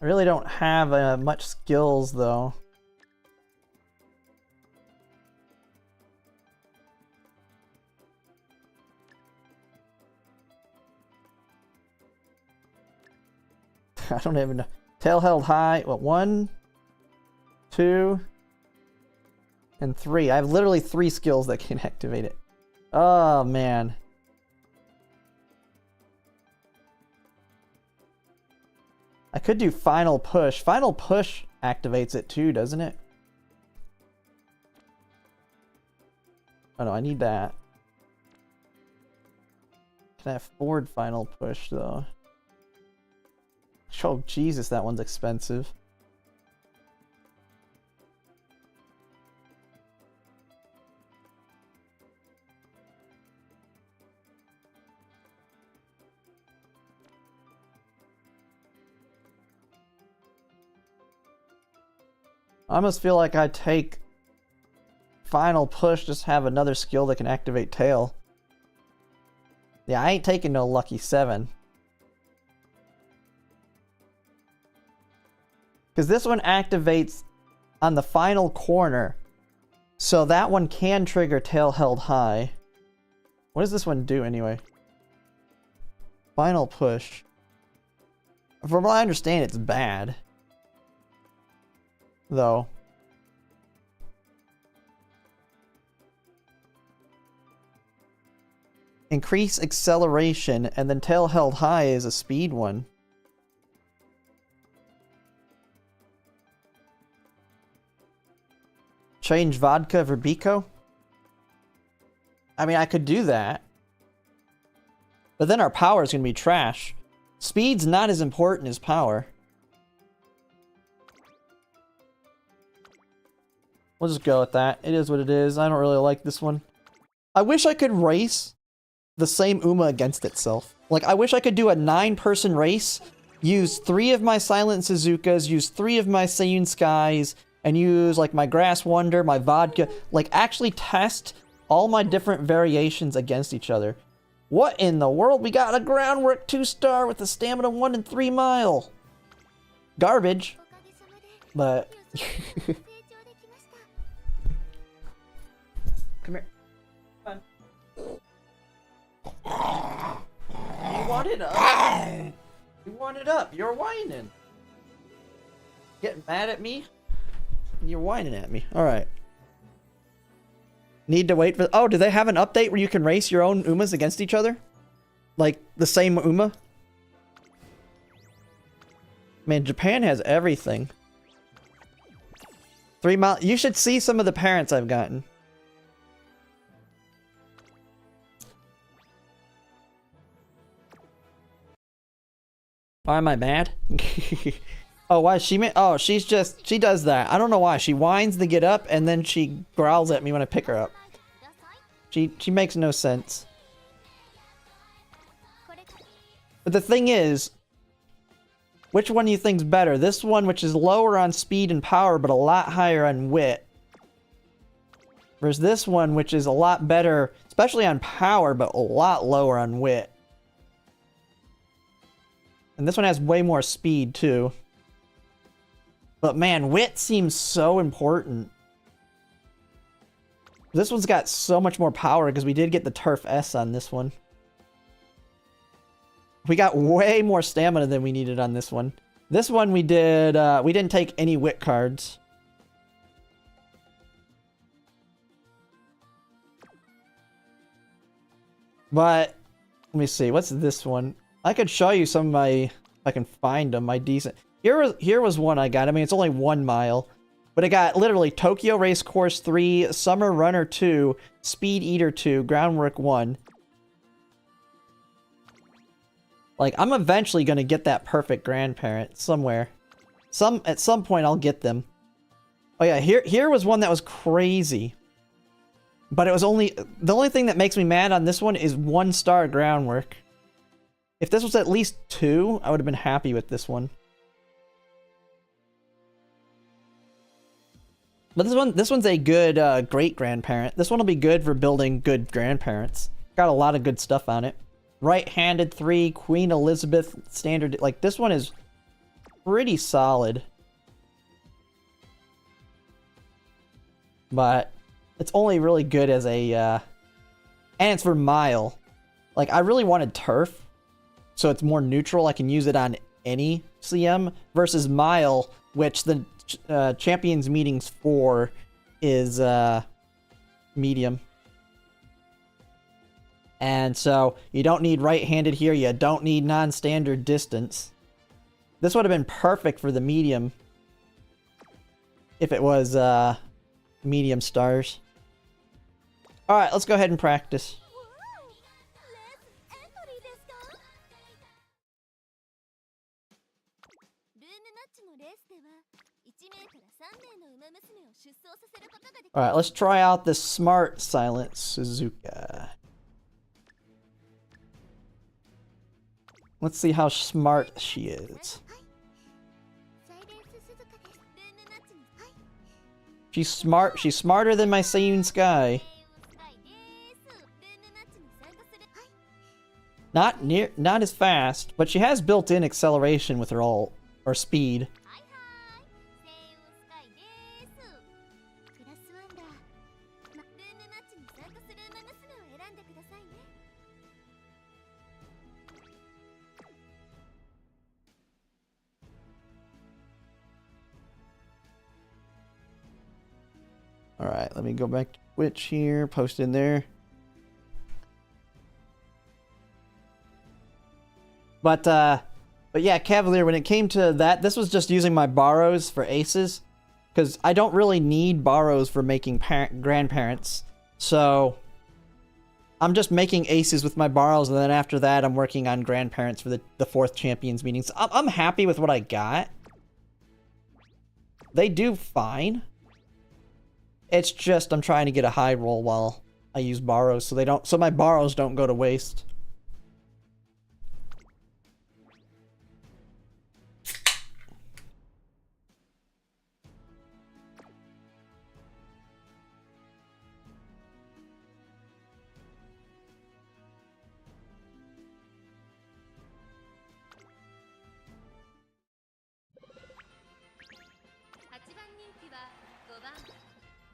I really don't have much skills though. I don't even know. Tail held high. What, 1, 2, and 3. I have literally 3 skills that can activate it. Oh man. I could do final push. Final push activates it too, doesn't it? Oh no, I need that. Can I afford final push though? Oh Jesus, that one's expensive. I almost feel like I take final push, just have another skill that can activate tail. Yeah, I ain't taking no lucky 7. Because this one activates on the final corner. So that one can trigger tail held high. What does this one do anyway? Final push. From what I understand, it's bad. Though. Increase acceleration, and then tail held high is a speed one. Change vodka for Biko? I mean, I could do that. But then our power is going to be trash. Speed's not as important as power. We'll just go with that. It is what it is. I don't really like this one. I wish I could race the same Uma against itself. Like, I wish I could do a 9-person race, use 3 of my Silent Suzukas, use 3 of my Seiyun Skies, and use, like, my Grass Wonder, my Vodka. Like, actually test all my different variations against each other. What in the world? We got a Groundwork 2-star with a Stamina 1 and 3 mile. Garbage. But... Come here. Come on. You want it up? You want it up? You're whining. Getting mad at me? You're whining at me. Alright. Need to wait for... Oh, do they have an update where you can race your own Umas against each other? Like, the same Uma? Man, Japan has everything. 3 mile... You should see some of the parents I've gotten. Why am I mad? Oh, why is she mad? Oh, she's just... She does that. I don't know why. She whines to get up, and then she growls at me when I pick her up. She makes no sense. But the thing is... Which one do you think's better? This one, which is lower on speed and power, but a lot higher on wit. Versus this one, which is a lot better, especially on power, but a lot lower on wit. And this one has way more speed, too. But man, wit seems so important. This one's got so much more power because we did get the Turf S on this one. We got way more stamina than we needed on this one. This one we didn't take any wit cards. But, let me see, what's this one? I could show you some of my, if I can find them, my decent... Here was one I got. I mean, it's only 1 mile. But it got literally Tokyo Race Course 3, Summer Runner 2, Speed Eater 2, Groundwork 1. Like, I'm eventually going to get that perfect grandparent somewhere. At some point, I'll get them. Oh yeah, here was one that was crazy. But it was only... The only thing that makes me mad on this one is 1-star Groundwork. If this was at least 2, I would have been happy with this one. But this one's a good great-grandparent. This one will be good for building good grandparents. Got a lot of good stuff on it. Right-handed 3, Queen Elizabeth standard. Like, this one is pretty solid. But it's only really good as a... and it's for mile. Like, I really wanted turf. So it's more neutral. I can use it on any CM. Versus mile, which the... Champions Meetings 4 is medium. And so you don't need right-handed here, you don't need non-standard distance. This would have been perfect for the medium. If it was, medium stars. Alright, let's go ahead and practice. Alright, let's try out this smart Silent Suzuka. Let's see how smart she is. She's smart. She's smarter than my Sayun Sky. Not as fast, but she has built-in acceleration with her ult, or speed. Alright, let me go back to Twitch here, post in there. But yeah, Cavalier, when it came to that, this was just using my borrows for aces. Because I don't really need borrows for making grandparents. So, I'm just making aces with my borrows, and then after that, I'm working on grandparents for the 4th Champions meetings. I'm happy with what I got. They do fine. It's just I'm trying to get a high roll while I use borrows, so my borrows don't go to waste.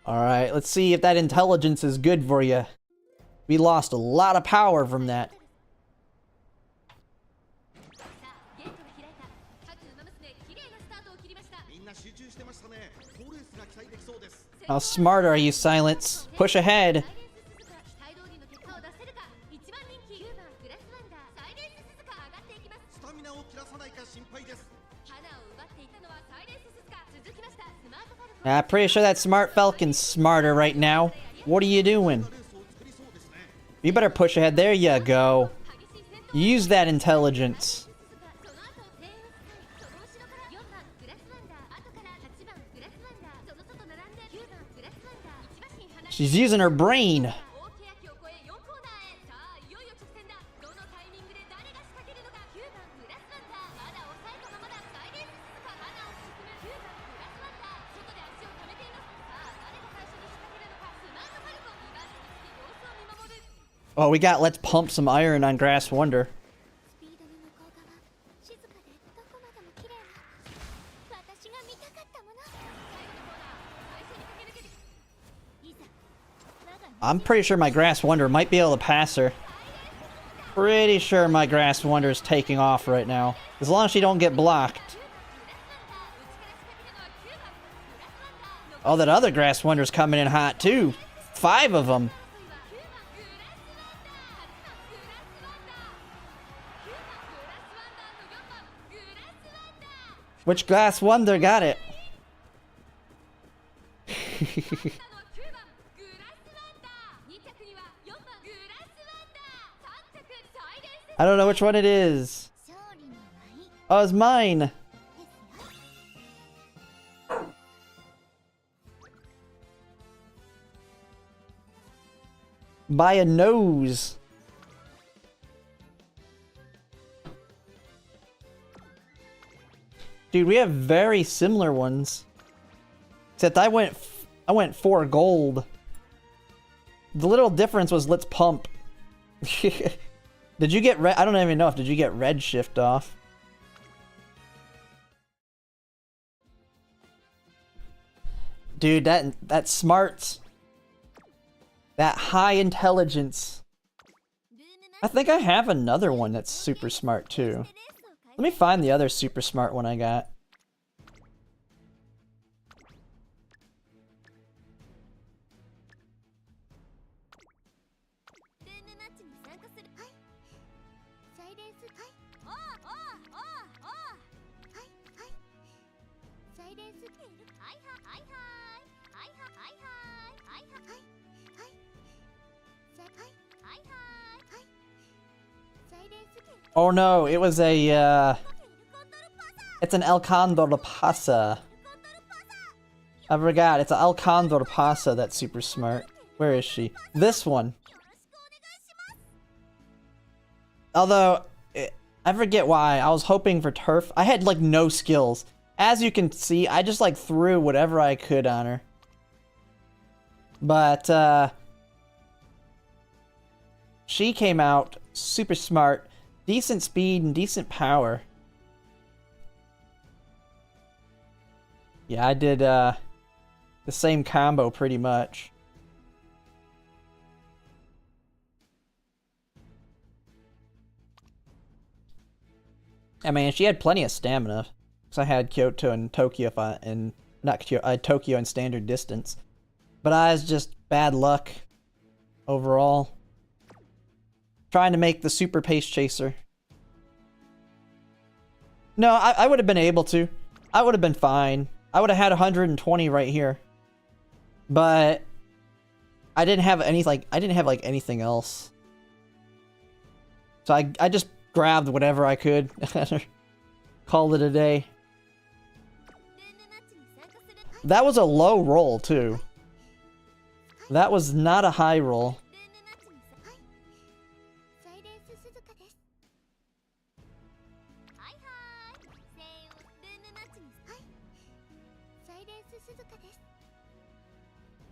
Alright, let's see if that intelligence is good for you. We lost a lot of power from that. How smart are you, Silence? Push ahead. I'm pretty sure that Smart Falcon's smarter right now. What are you doing? You better push ahead. There you go. Use that intelligence. She's using her brain. Oh, we got Let's Pump Some Iron on Grass Wonder. I'm pretty sure my Grass Wonder might be able to pass her. Pretty sure my Grass Wonder is taking off right now. As long as she don't get blocked. Oh, that other Grass Wonder's coming in hot too. 5 of them. Which Grass Wonder got it? I don't know which one it is. Oh, it's mine. By a nose. Dude, we have very similar ones. Except I went 4 gold. The little difference was Let's Pump. Did you get red? I don't even know if did you get red shift off. Dude, that smarts. That high intelligence. I think I have another one that's super smart too. Let me find the other super smart one I got. Oh no, it was a, it's an El Condor Pasa. I forgot, it's an El Condor Pasa that's super smart. Where is she? This one. Although, I forget why. I was hoping for turf. I had, like, no skills. As you can see, I just, like, threw whatever I could on her. But, she came out super smart. Decent speed and decent power. Yeah, I did, the same combo pretty much. I mean, she had plenty of stamina. Because I had Kyoto and Tokyo, and not Kyoto, I had Tokyo in standard distance. But I was just bad luck overall. Trying to make the super pace chaser. No, I would have been able to. I would have been fine. I would have had 120 right here. But I didn't have any, like, anything else. So I just grabbed whatever I could. Called it a day. That was a low roll, too. That was not a high roll.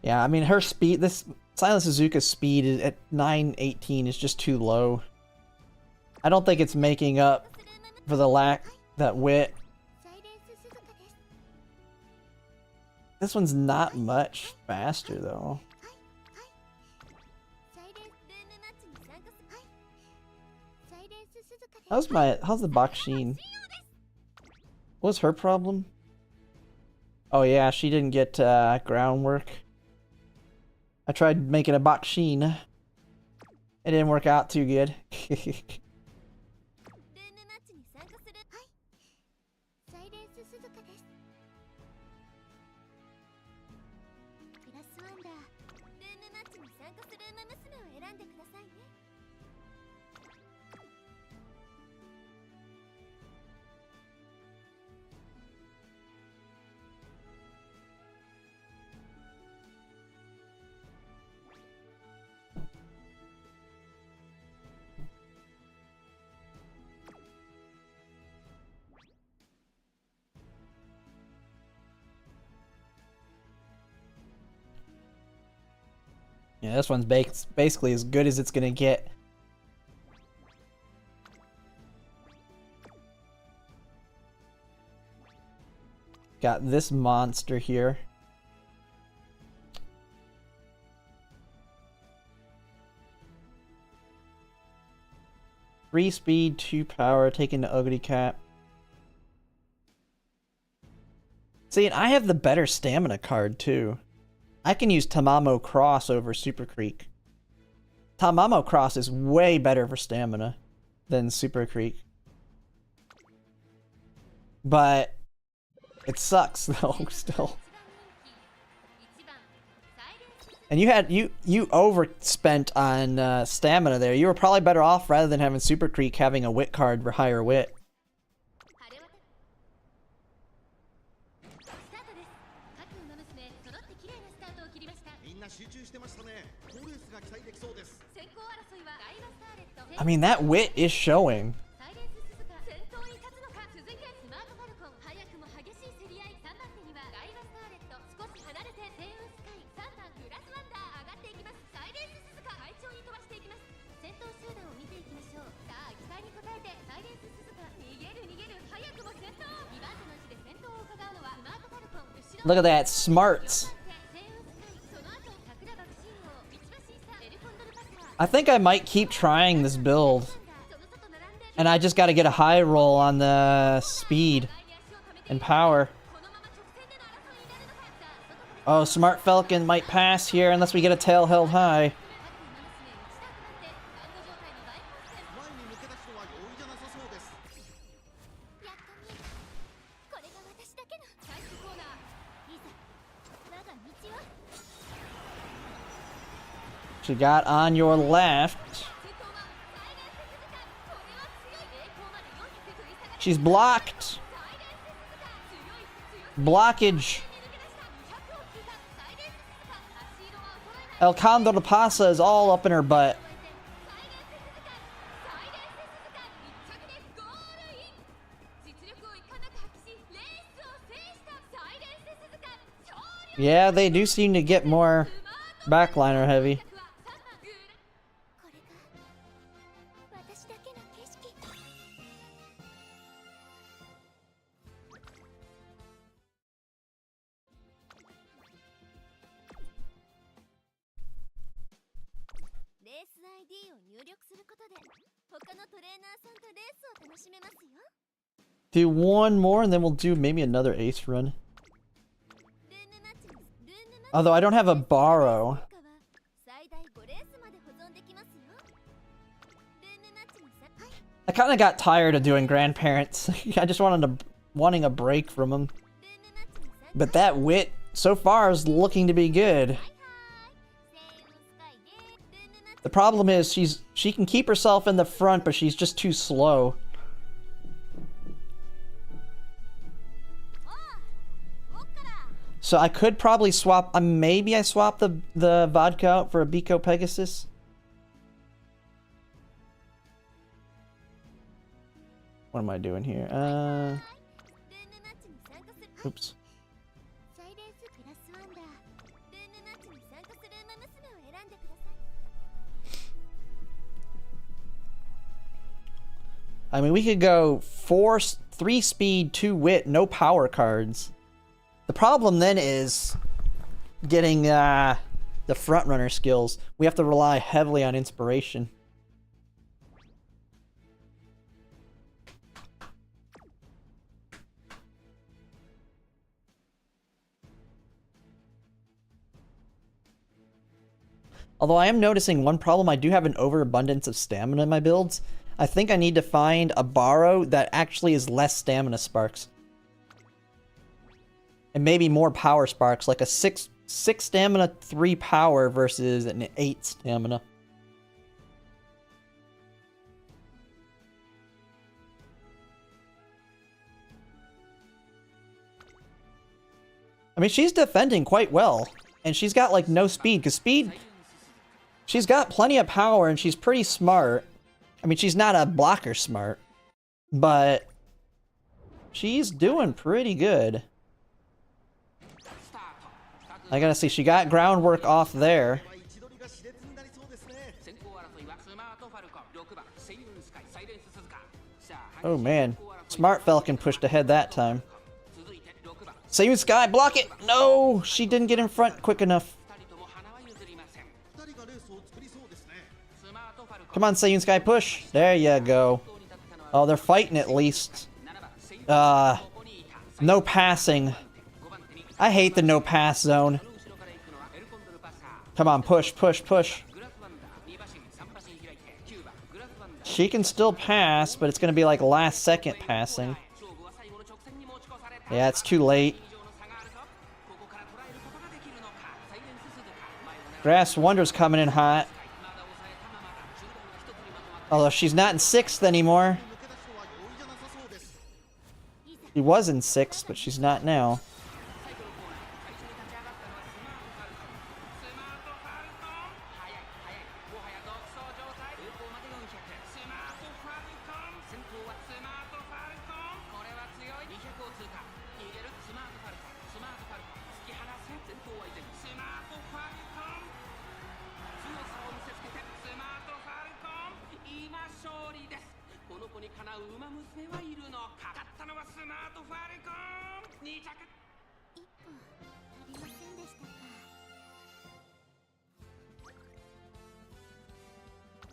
Yeah, I mean, her speed, this Silent Suzuka's speed is at 918 is just too low. I don't think it's making up for the lack, that wit. This one's not much faster, though. How's the Bakushin? What's her problem? Oh yeah, she didn't get groundwork. I tried making a Bakushin. It didn't work out too good. Yeah, this one's basically as good as it's gonna get. Got this monster here. Three speed, 2 power, taking the ugly cap. See, and I have the better stamina card too. I can use Tamamo Cross over Super Creek. Tamamo Cross is way better for stamina than Super Creek. But it sucks though, still. And you overspent on stamina there. You were probably better off rather than having Super Creek having a wit card for higher wit. I mean, that wit is showing. Look at that, smarts. I think I might keep trying this build. And I just gotta get a high roll on the speed and power. Oh, Smart Falcon might pass here unless we get a tail held high. She got on your left. She's blocked. Blockage. El Condor Pasa is all up in her butt. Yeah, they do seem to get more backliner heavy. Do one more and then we'll do maybe another ace run. Although I don't have a borrow. I kind of got tired of doing grandparents. I just wanting a break from them. But that wit so far is looking to be good. The problem is she can keep herself in the front, but she's just too slow. So I could probably swap, maybe I swap the vodka out for a Biko Pegasus. What am I doing here? Oops. I mean, we could go 3 speed, 2 wit, no power cards. The problem then is getting the front runner skills. We have to rely heavily on inspiration. Although I am noticing one problem, I do have an overabundance of stamina in my builds. I think I need to find a borrow that actually is less stamina sparks. And maybe more power sparks, like a 6 stamina, 3 power versus an 8 stamina. I mean, she's defending quite well. And she's got, like, no speed, because speed... She's got plenty of power, and she's pretty smart. I mean, she's not a blocker smart. But... she's doing pretty good. I gotta see, she got groundwork off there. Oh man, Smart Falcon pushed ahead that time. Seiyun Sky, block it! No! She didn't get in front quick enough. Come on, Seiyun Sky, push! There you go. Oh, they're fighting at least. No passing. I hate the no pass zone. Come on, push, push, push. She can still pass, but it's going to be like last second passing. Yeah, it's too late. Grass Wonder's coming in hot. Although she's not in 6th anymore. She was in 6th, but she's not now.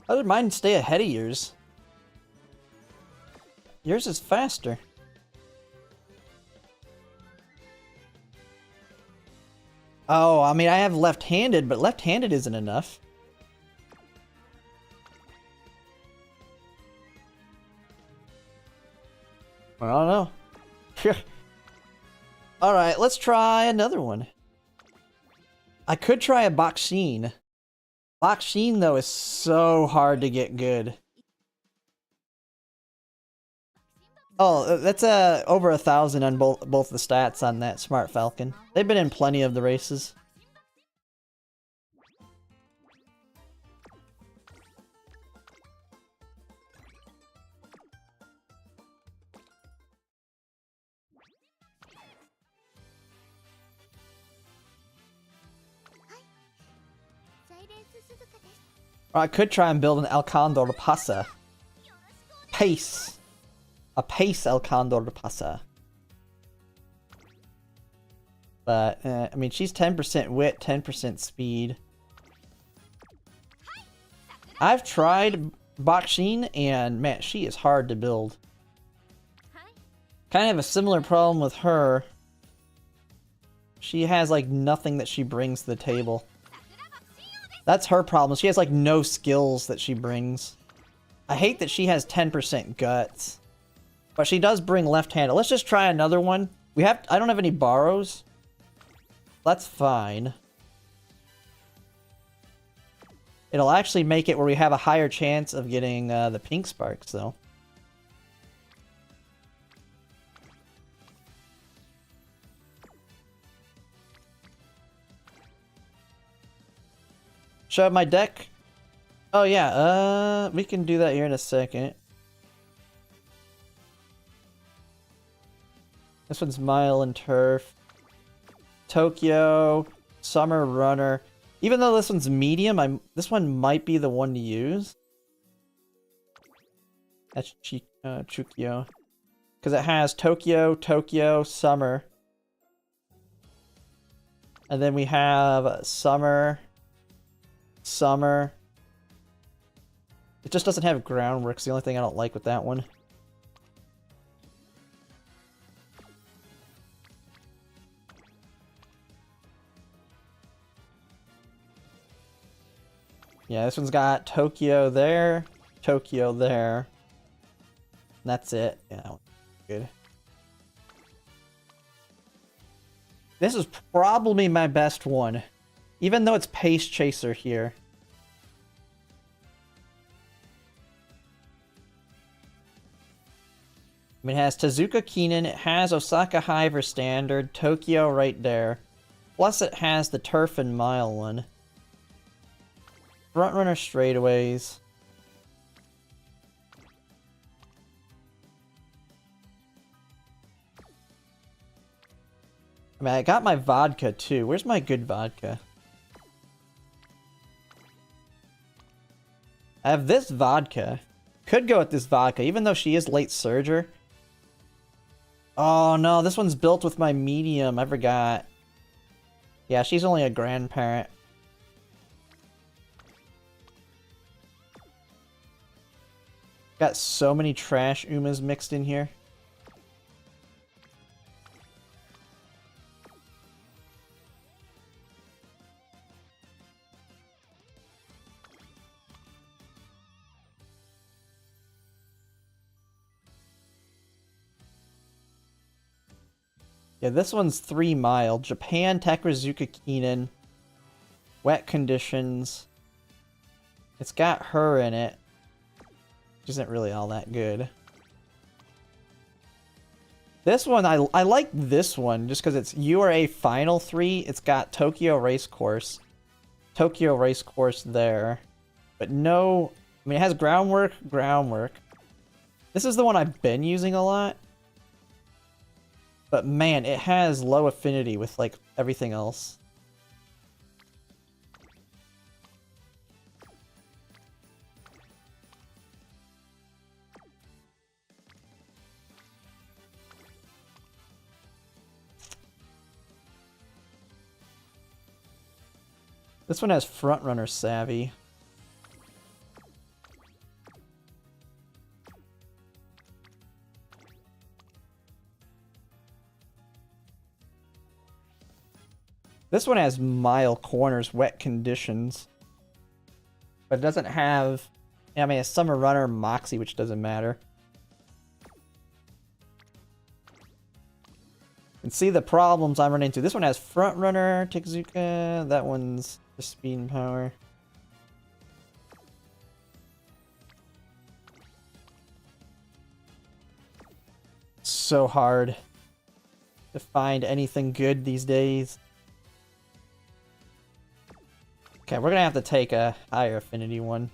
How did mine stay ahead of yours? Yours is faster. Oh, I mean, I have left-handed, but left-handed isn't enough. I don't know. Alright, let's try another one. I could try a Boxine. Baksheen, though, is so hard to get good. Oh, that's over 1,000 on both the stats on that Smart Falcon. They've been in plenty of the races. Or I could try and build an El Condor de Pasa. Pace. A Pace El Condor de Pasa. But, I mean, she's 10% wit, 10% speed. I've tried Baksheen, and man, she is hard to build. Kind of a similar problem with her. She has, like, nothing that she brings to the table. That's her problem. She has, like, no skills that she brings. I hate that she has 10% guts. But she does bring left-handed. Let's just try another one. I don't have any borrows. That's fine. It'll actually make it where we have a higher chance of getting the pink sparks, though. Show my deck? Oh yeah, we can do that here in a second. This one's Mile and Turf. Tokyo, Summer Runner. Even though this one's medium, this one might be the one to use. That's Chukyo. Because it has Tokyo, Tokyo, Summer. And then we have Summer. Summer. It just doesn't have groundwork. It's the only thing I don't like with that one. Yeah, this one's got Tokyo there, Tokyo there. And that's it. Yeah, that one's good. This is probably my best one. Even though it's Pace Chaser here. I mean, it has Tezuka Keenan, it has Osaka Hiver Standard, Tokyo right there. Plus it has the Turf and Mile one. Frontrunner straightaways. I mean, I got my vodka too. Where's my good vodka? I have this vodka. Could go with this vodka, even though she is late surger. Oh no, this one's built with my medium. I forgot. Yeah, she's only a grandparent. Got so many trash Umas mixed in here. Yeah, this one's 3 Mile. Japan, Tekrizuka Keenan. Wet conditions. It's got her in it. Which isn't really all that good. This one, I like this one just because it's URA Final 3. It's got Tokyo Racecourse. Tokyo Racecourse there. But no... I mean, it has groundwork, groundwork. This is the one I've been using a lot. But man, it has low affinity with, like, everything else. This one has Frontrunner Savvy. This one has Mile Corners, Wet Conditions. But it doesn't have... I mean, a Summer Runner, Moxie, which doesn't matter. And see the problems I'm running into. This one has Frontrunner, Tezuka. That one's the speed and power. so hard to find anything good these days. Okay, we're gonna have to take a higher affinity one.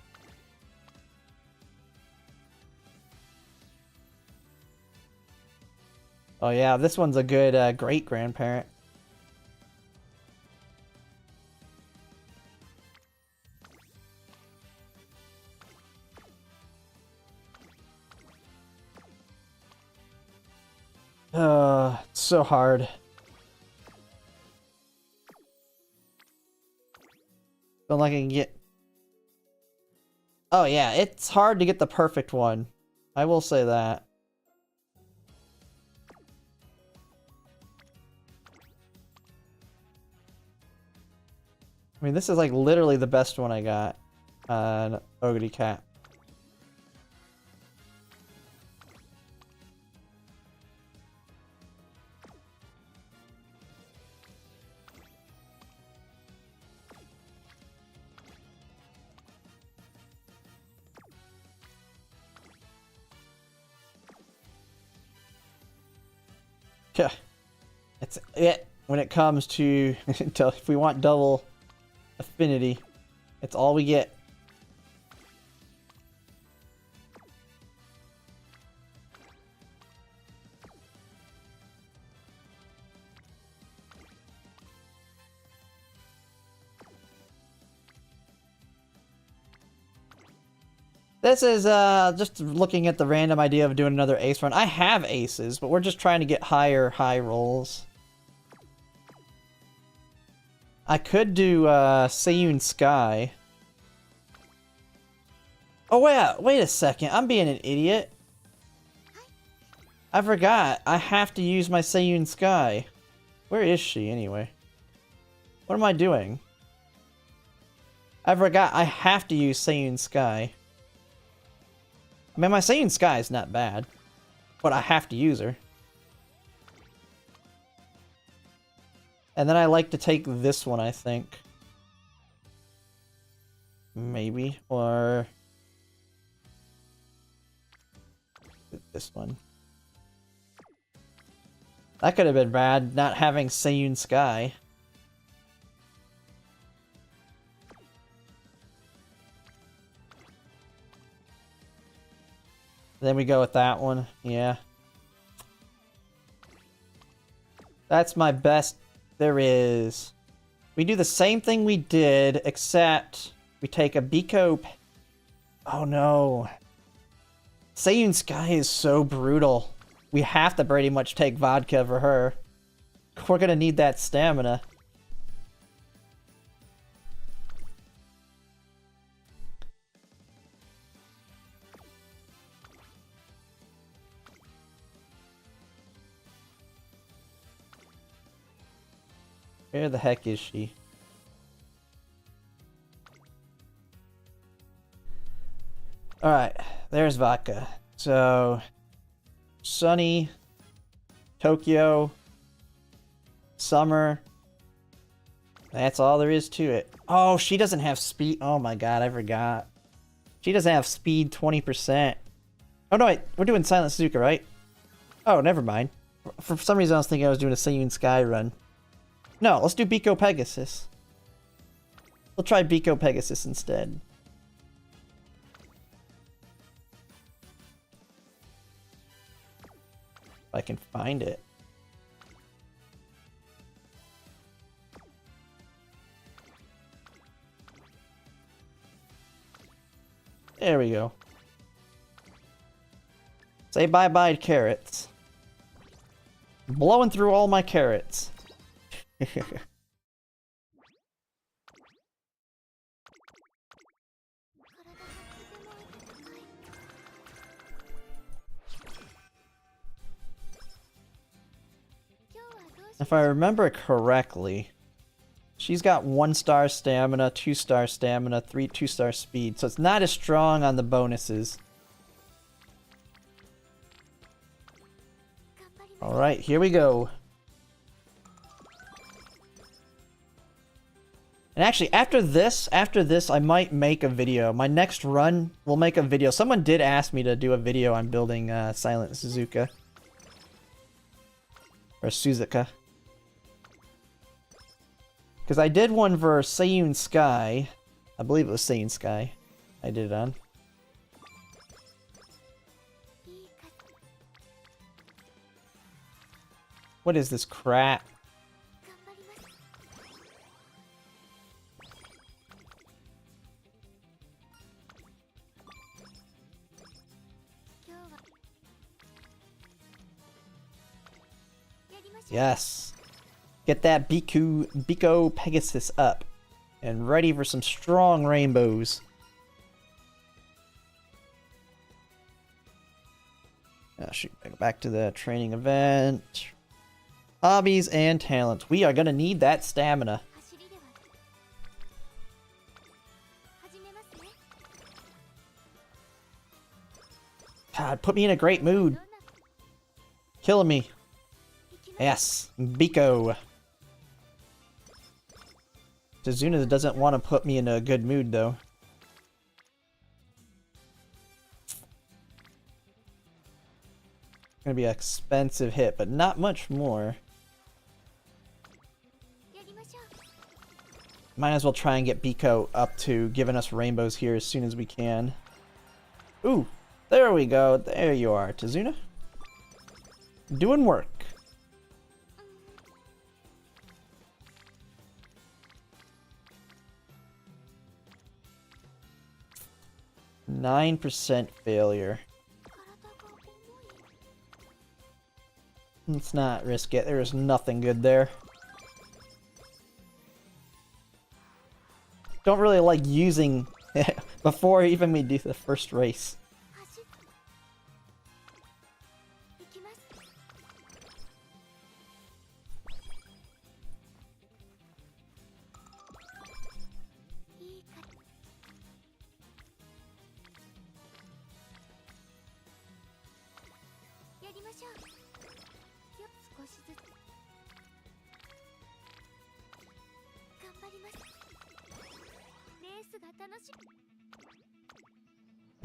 Oh yeah, this one's a good great-grandparent. It's so hard. Don't like I can get... Oh yeah, it's hard to get the perfect one. I will say that. I mean, this is like literally the best one I got. An Ogre Cat. Yeah, it's it when it comes to if we want double affinity, it's all we get. This is just looking at the random idea of doing another ace run. I have aces, but we're just trying to get higher high rolls. I could do Seiyun Sky. Oh wait a second. I'm being an idiot. I forgot. I have to use my Seiyun Sky. Where is she anyway? What am I doing? I forgot I have to use Seiyun Sky. I mean, my Seiyun Sky is not bad, but I have to use her. And then I like to take this one, I think. Maybe, or... this one. That could have been bad, not having Seiyun Sky. Then we go with that one, yeah. That's my best there is. We do the same thing we did, except we take a Biko... Oh no. Seiyun Sky is so brutal. We have to pretty much take vodka for her. We're gonna need that stamina. Where the heck is she? Alright, there's vodka. So, Sunny, Tokyo, Summer. That's all there is to it. Oh, she doesn't have speed. Oh my god, I forgot. She doesn't have speed 20%. Oh no, wait, we're doing Silent Suzuka, right? Oh, never mind. For some reason I was thinking I was doing a Seiyun Sky run. No, let's do Biko Pegasus. We'll try Biko Pegasus instead. If I can find it. There we go. Say bye-bye to carrots. Blowing through all my carrots. If I remember correctly, she's got 1-star stamina, 2-star stamina, 2-star speed, so it's not as strong on the bonuses. Alright, here we go. And actually, after this, I might make a video. My next run, we'll make a video. Someone did ask me to do a video on building Silent Suzuka. Or Suzuka. Because I did one for Seiyun Sky. I believe it was Seiyun Sky. I did it on. What is this crap? Yes. Get that Biko Pegasus up. And ready for some strong rainbows. Oh, shoot. Back to the training event. Hobbies and talents. We are going to need that stamina. God, put me in a great mood. Killing me. Yes, Biko. Tazuna doesn't want to put me in a good mood, though. Gonna be an expensive hit, but not much more. Might as well try and get Biko up to giving us rainbows here as soon as we can. Ooh, there we go. There you are, Tazuna. Doing work. %9 failure. Let's not risk it. There is nothing good there. Don't really like using before even we do the first race.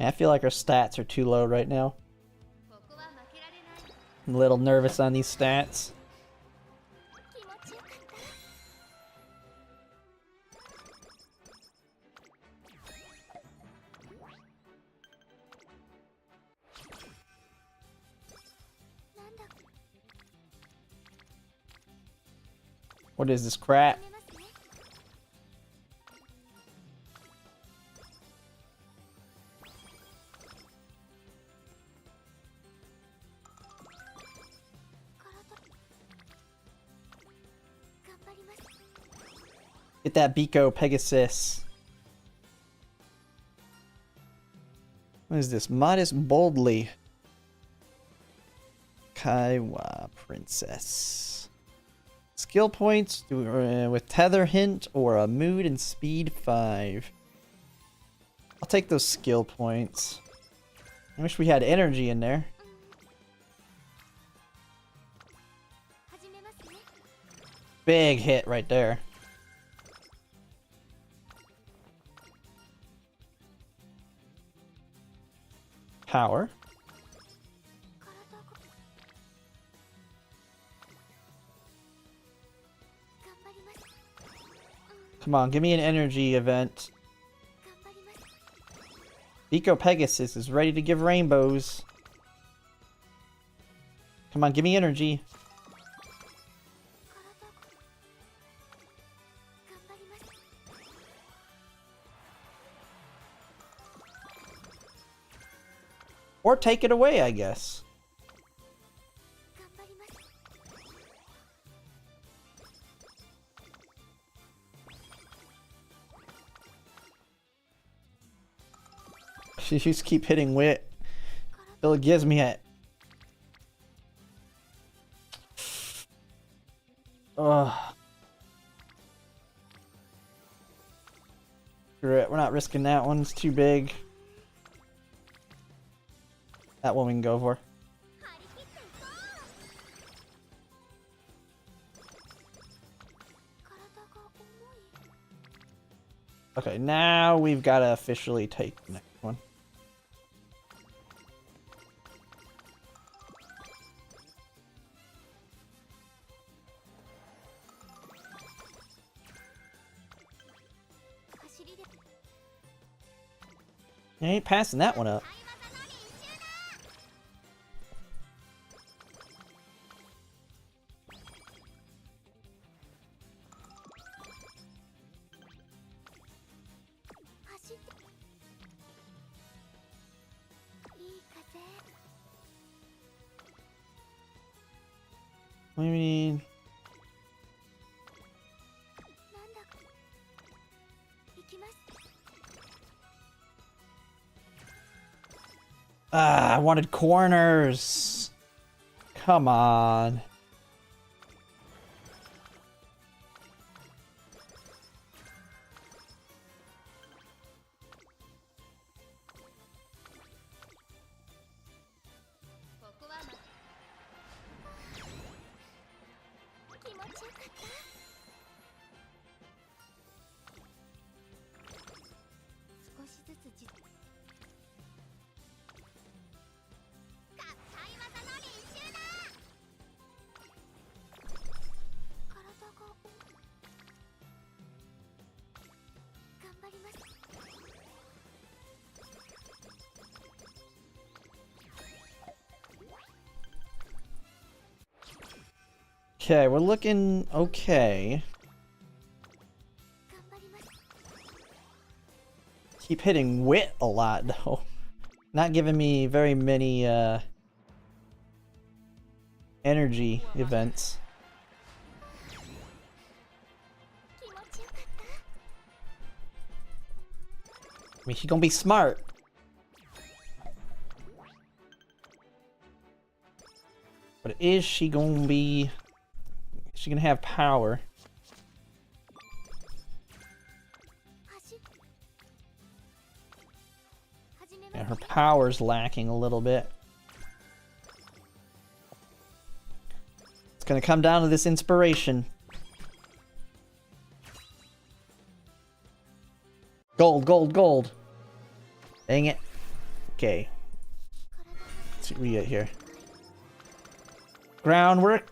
I feel like our stats are too low right now. I'm a little nervous on these stats. What is this crap? Get that Biko Pegasus. What is this? Modest Boldly. Kaiwa Princess. Skill points with Tether Hint or a Mood and Speed 5. I'll take those skill points. I wish we had energy in there. Big hit right there. Power. Come on, give me an energy event. Biko Pegasus is ready to give rainbows. Come on, give me energy. Or take it away, I guess. She just keep hitting wit. Till it gives me a... Ugh. Screw it, we're not risking that one, it's too big. That one we can go for. Okay, now we've got to officially take the next one. I ain't passing that one up. I mean... I wanted corners. Come on. Okay, we're looking okay. Keep hitting wit a lot though. Not giving me very many energy events. I mean, she's gonna be smart. But is she gonna be... Is she gonna have power? Yeah, her power's lacking a little bit. It's gonna come down to this inspiration. Gold, gold, gold. Dang it. Okay. Let's see what we get here. Groundwork.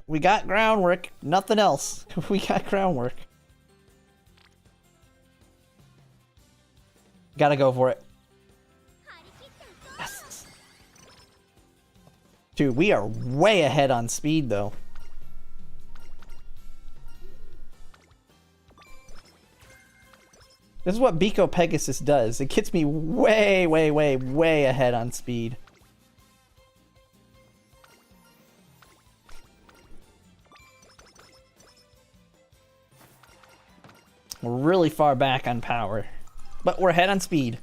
We got groundwork. Nothing else. We got groundwork. Gotta go for it. Yes. Dude, we are way ahead on speed though. This is what Biko Pegasus does. It gets me way, way, way, way ahead on speed. We're really far back on power, but we're ahead on speed.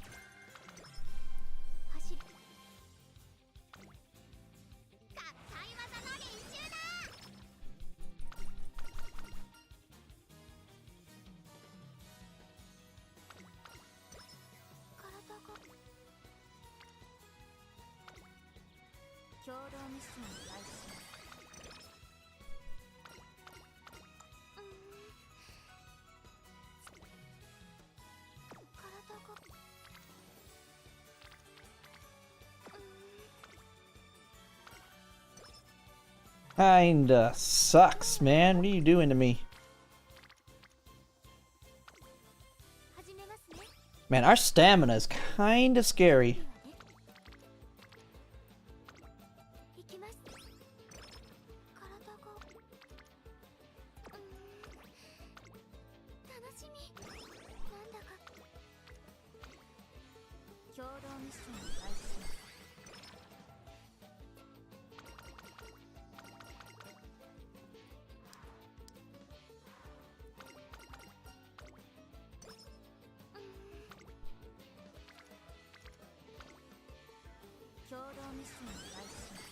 Kinda sucks, man. What are you doing to me? Man, our stamina is kind of scary.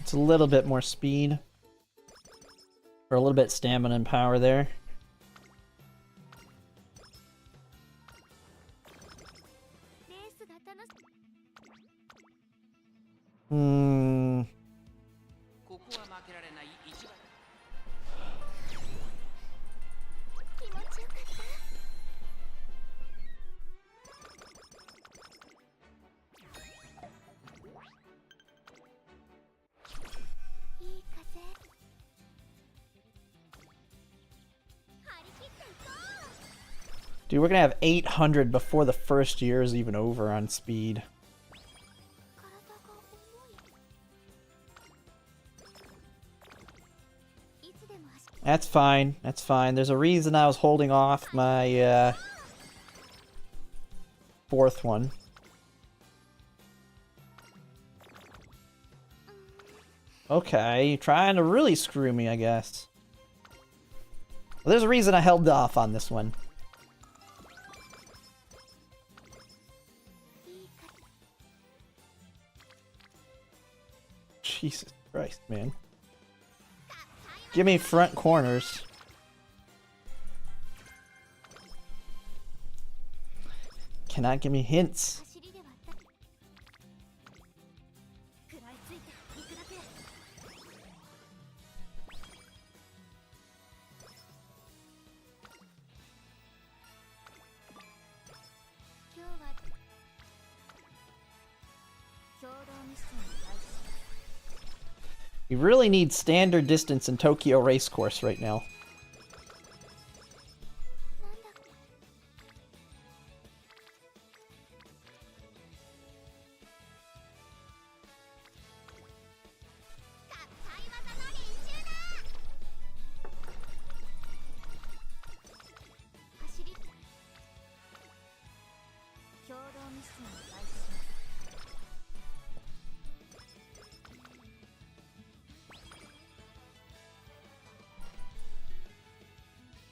It's a little bit more speed. Or a little bit stamina and power there. Dude, we're gonna have 800 before the first year is even over on speed. That's fine. That's fine. There's a reason I was holding off my fourth one. Okay, you're trying to really screw me, I guess. Well, there's a reason I held off on this one. Jesus Christ, man. Give me front corners. Cannot give me hints. We really need standard distance in Tokyo Racecourse right now.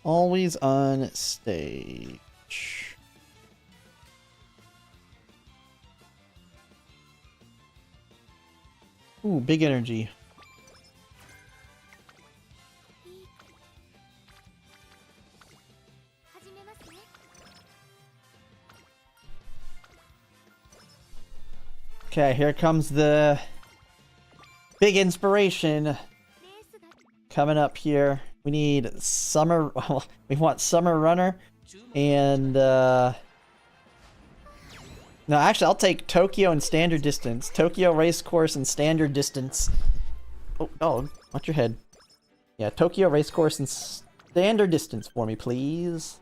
Always on stage. Ooh, big energy. Okay, here comes the big inspiration coming up here. We need summer. Well, we want summer runner, and no, actually, I'll take Tokyo and standard distance. Tokyo Racecourse and standard distance. Oh, dog, watch your head. Yeah, Tokyo Racecourse and standard distance for me, please.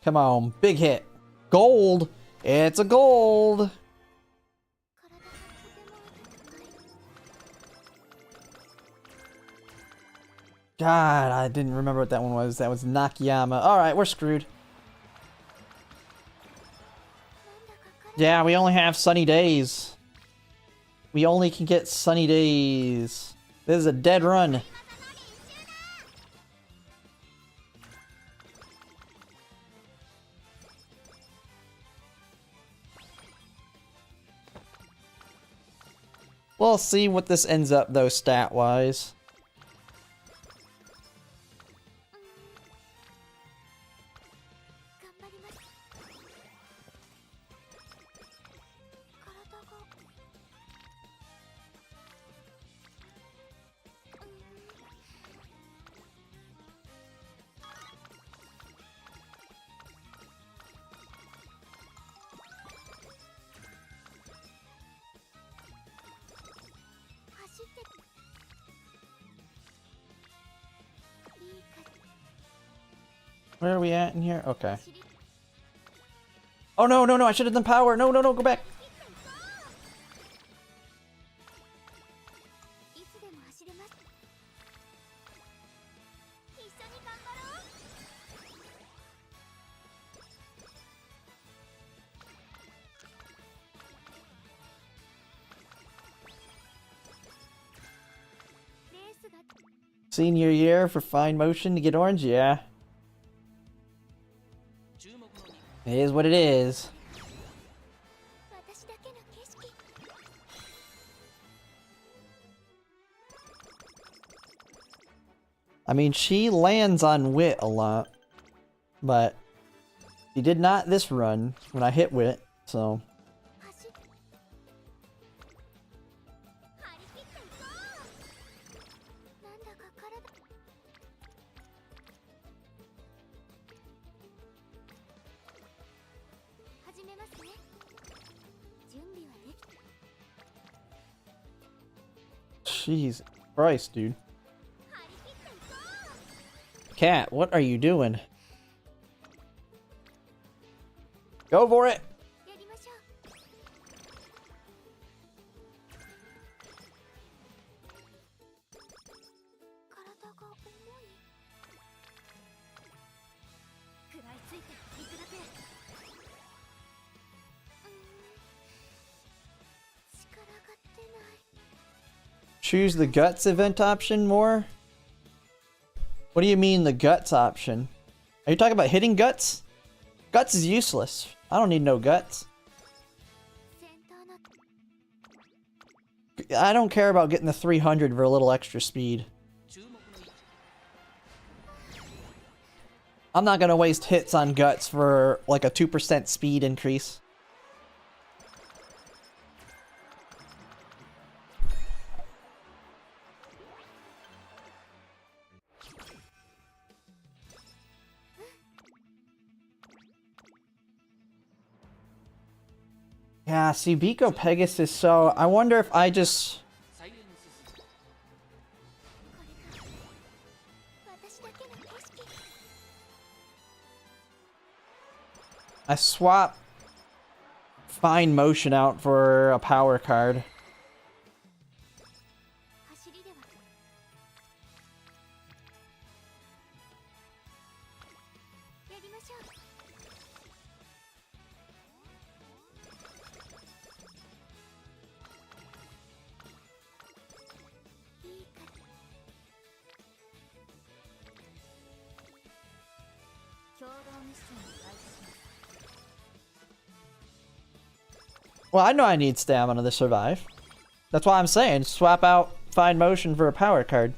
Come on, big hit. Gold! It's a gold! God, I didn't remember what that one was. That was Nakayama. Alright, we're screwed. Yeah, we only have sunny days. We only can get sunny days. This is a dead run. We'll see what this ends up, though, stat-wise. Where are we at in here? Okay. Oh, no, no, no, I should have done power. No, no, no, go back. Senior year for fine motion to get orange? Yeah. It is what it is. I mean, she lands on wit a lot, but she did not this run when I hit wit, so. Jeez Christ, dude. Cat, what are you doing? Go for it! Choose the guts event option more? What do you mean the guts option? Are you talking about hitting guts? Guts is useless. I don't need no guts. I don't care about getting the 300 for a little extra speed. I'm not gonna waste hits on guts for like a 2% speed increase. Yeah, see, Biko Pegasus, so I wonder if I just... I swap Fine Motion out for a power card. Well, I know I need stamina to survive. That's why I'm saying swap out Fine Motion for a power card.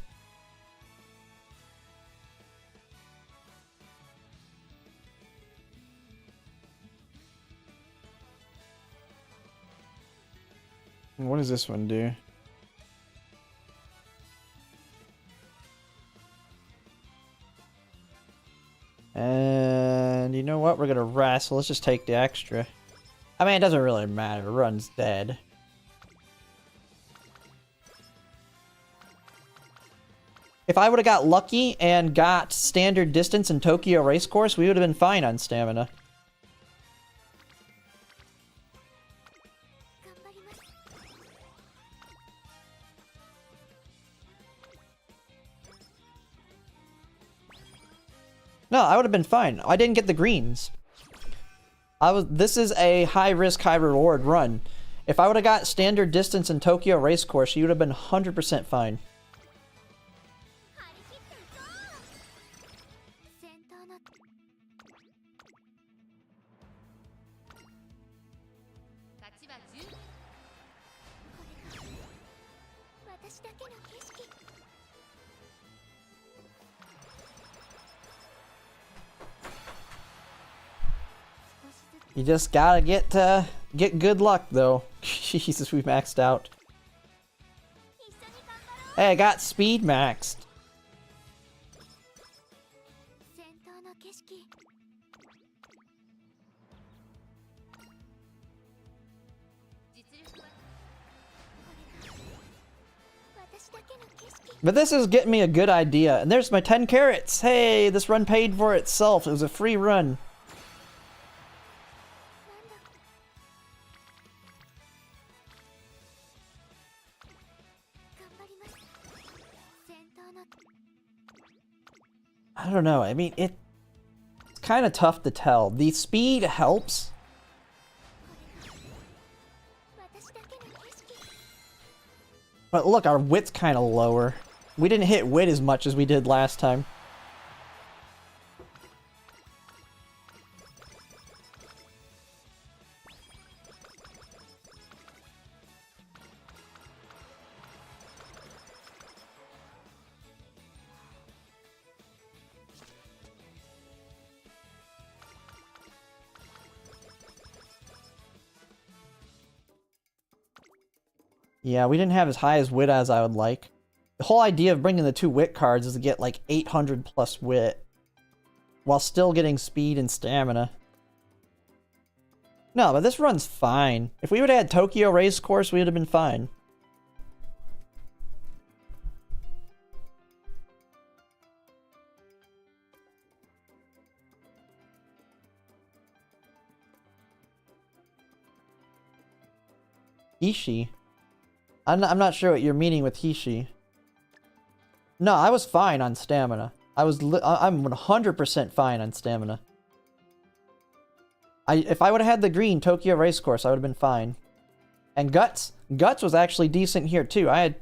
What does this one do? And you know what? We're gonna rest, so let's just take the extra. I mean, it doesn't really matter. Run's dead. If I would have got lucky and got standard distance in Tokyo Racecourse, we would have been fine on stamina. No, I would have been fine. I didn't get the greens. This is a high risk, high reward run. If I would have got standard distance in Tokyo Racecourse, you would have been 100% fine. You just gotta get good luck, though. Jesus, we maxed out. Hey, I got speed maxed. But this is getting me a good idea. And there's my 10 carats. Hey, this run paid for itself. It was a free run. I don't know. I mean, it's kind of tough to tell. The speed helps. But look, our wit's kind of lower. We didn't hit wit as much as we did last time. Yeah, we didn't have as high as wit as I would like. The whole idea of bringing the 2 wit cards is to get like 800 plus wit, while still getting speed and stamina. No, but this run's fine. If we would have had Tokyo Racecourse, we would have been fine. Hishi. I'm not sure what you're meaning with Hishi. No, I was fine on stamina. I'm 100% fine on stamina. If I would have had the green Tokyo Racecourse, I would have been fine. And Guts was actually decent here too. I had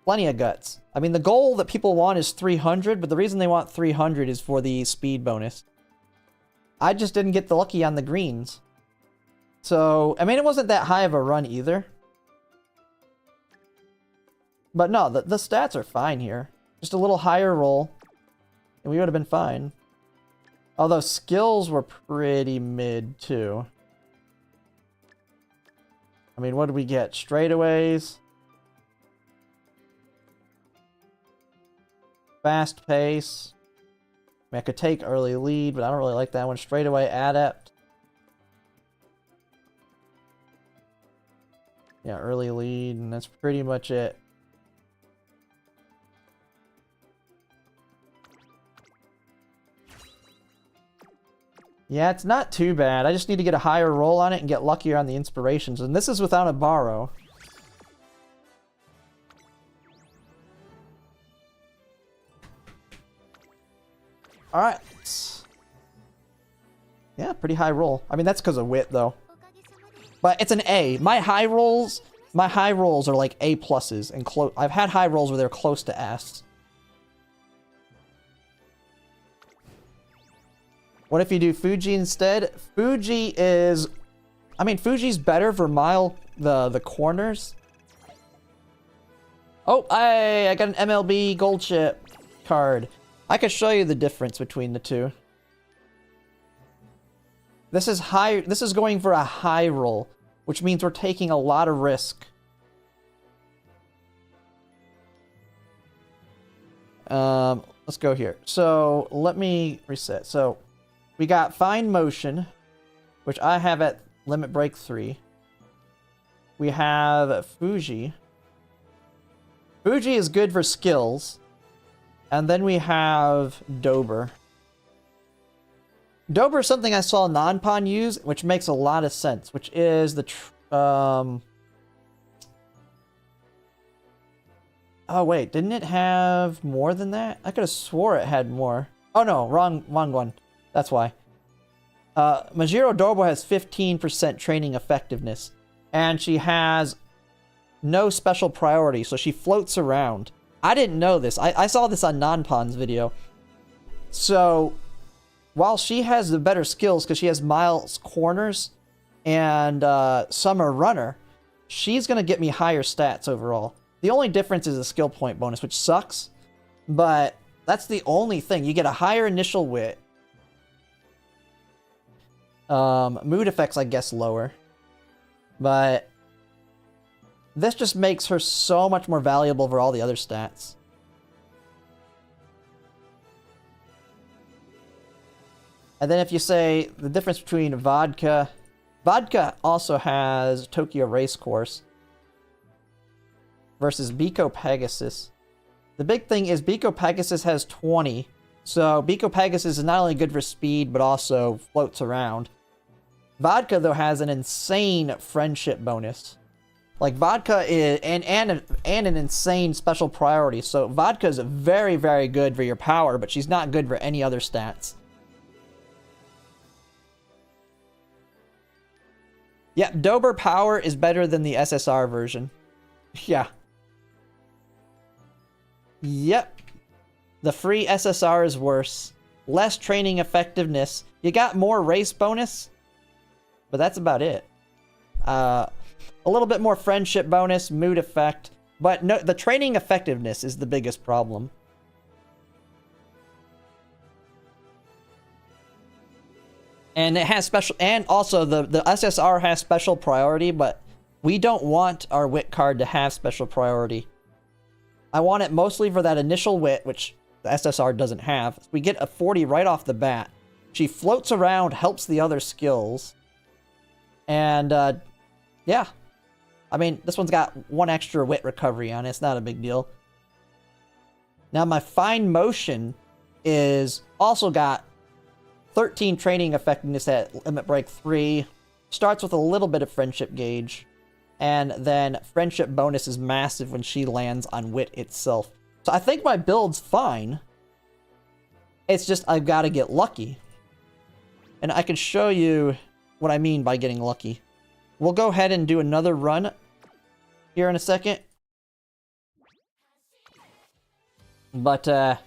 plenty of Guts. I mean, the goal that people want is 300, but the reason they want 300 is for the speed bonus. I just didn't get the lucky on the greens. So, I mean, it wasn't that high of a run either. But no, the stats are fine here. Just a little higher roll, and we would have been fine. Although skills were pretty mid too. I mean, what did we get? Straightaways. Fast pace. I mean, I could take early lead, but I don't really like that one. Straightaway adept. Yeah, early lead, and that's pretty much it. Yeah, it's not too bad. I just need to get a higher roll on it and get luckier on the inspirations. And this is without a borrow. Alright. Yeah, pretty high roll. I mean, that's because of wit, though. But it's an A. My high rolls are like A pluses. And I've had high rolls where they're close to S. What if you do Fuji instead? Fuji is... I mean, Fuji's better for the corners. Oh, I got an MLB gold chip card. I could show you the difference between the two. This is high. This is going for a high roll, which means we're taking a lot of risk. Let's go here. So let me reset. So we got Fine Motion, which I have at Limit Break 3. We have Fuji. Fuji is good for skills. And then we have Dober. Dober is something I saw Non-Pon use, which makes a lot of sense, which is the... Oh, wait. Didn't it have more than that? I could have swore it had more. Oh, no. Wrong one. That's why. Majiro Dorbo has 15% training effectiveness. And she has no special priority, so she floats around. I didn't know this. I saw this on Non-Pon's video. So, while she has the better skills, because she has Miles Corners and Summer Runner, she's going to get me higher stats overall. The only difference is a skill point bonus, which sucks. But that's the only thing. You get a higher initial wit. Mood effects, I guess, lower. But this just makes her so much more valuable over all the other stats. And then if you say the difference between Vodka... Vodka also has Tokyo Racecourse versus Biko Pegasus. The big thing is Biko Pegasus has 20. So Biko Pegasus is not only good for speed, but also floats around. Vodka, though, has an insane friendship bonus. Like, Vodka is... And an insane special priority. So Vodka is very, very good for your power, but she's not good for any other stats. Yeah, Dober power is better than the SSR version. Yeah. Yep. The free SSR is worse. Less training effectiveness. You got more race bonus, but that's about it. A little bit more friendship bonus, mood effect, but no, the training effectiveness is the biggest problem. And it has special, and also the SSR has special priority, but we don't want our wit card to have special priority. I want it mostly for that initial wit, which the SSR doesn't have. We get a 40 right off the bat. She floats around, helps the other skills. And, yeah. I mean, this one's got one extra wit recovery on it. It's not a big deal. Now, my Fine Motion is also got 13 training effectiveness at Limit Break 3. Starts with a little bit of friendship gauge. And then friendship bonus is massive when she lands on wit itself. So I think my build's fine. It's just I've got to get lucky. And I can show you what I mean by getting lucky. We'll go ahead and do another run here in a second. But I'm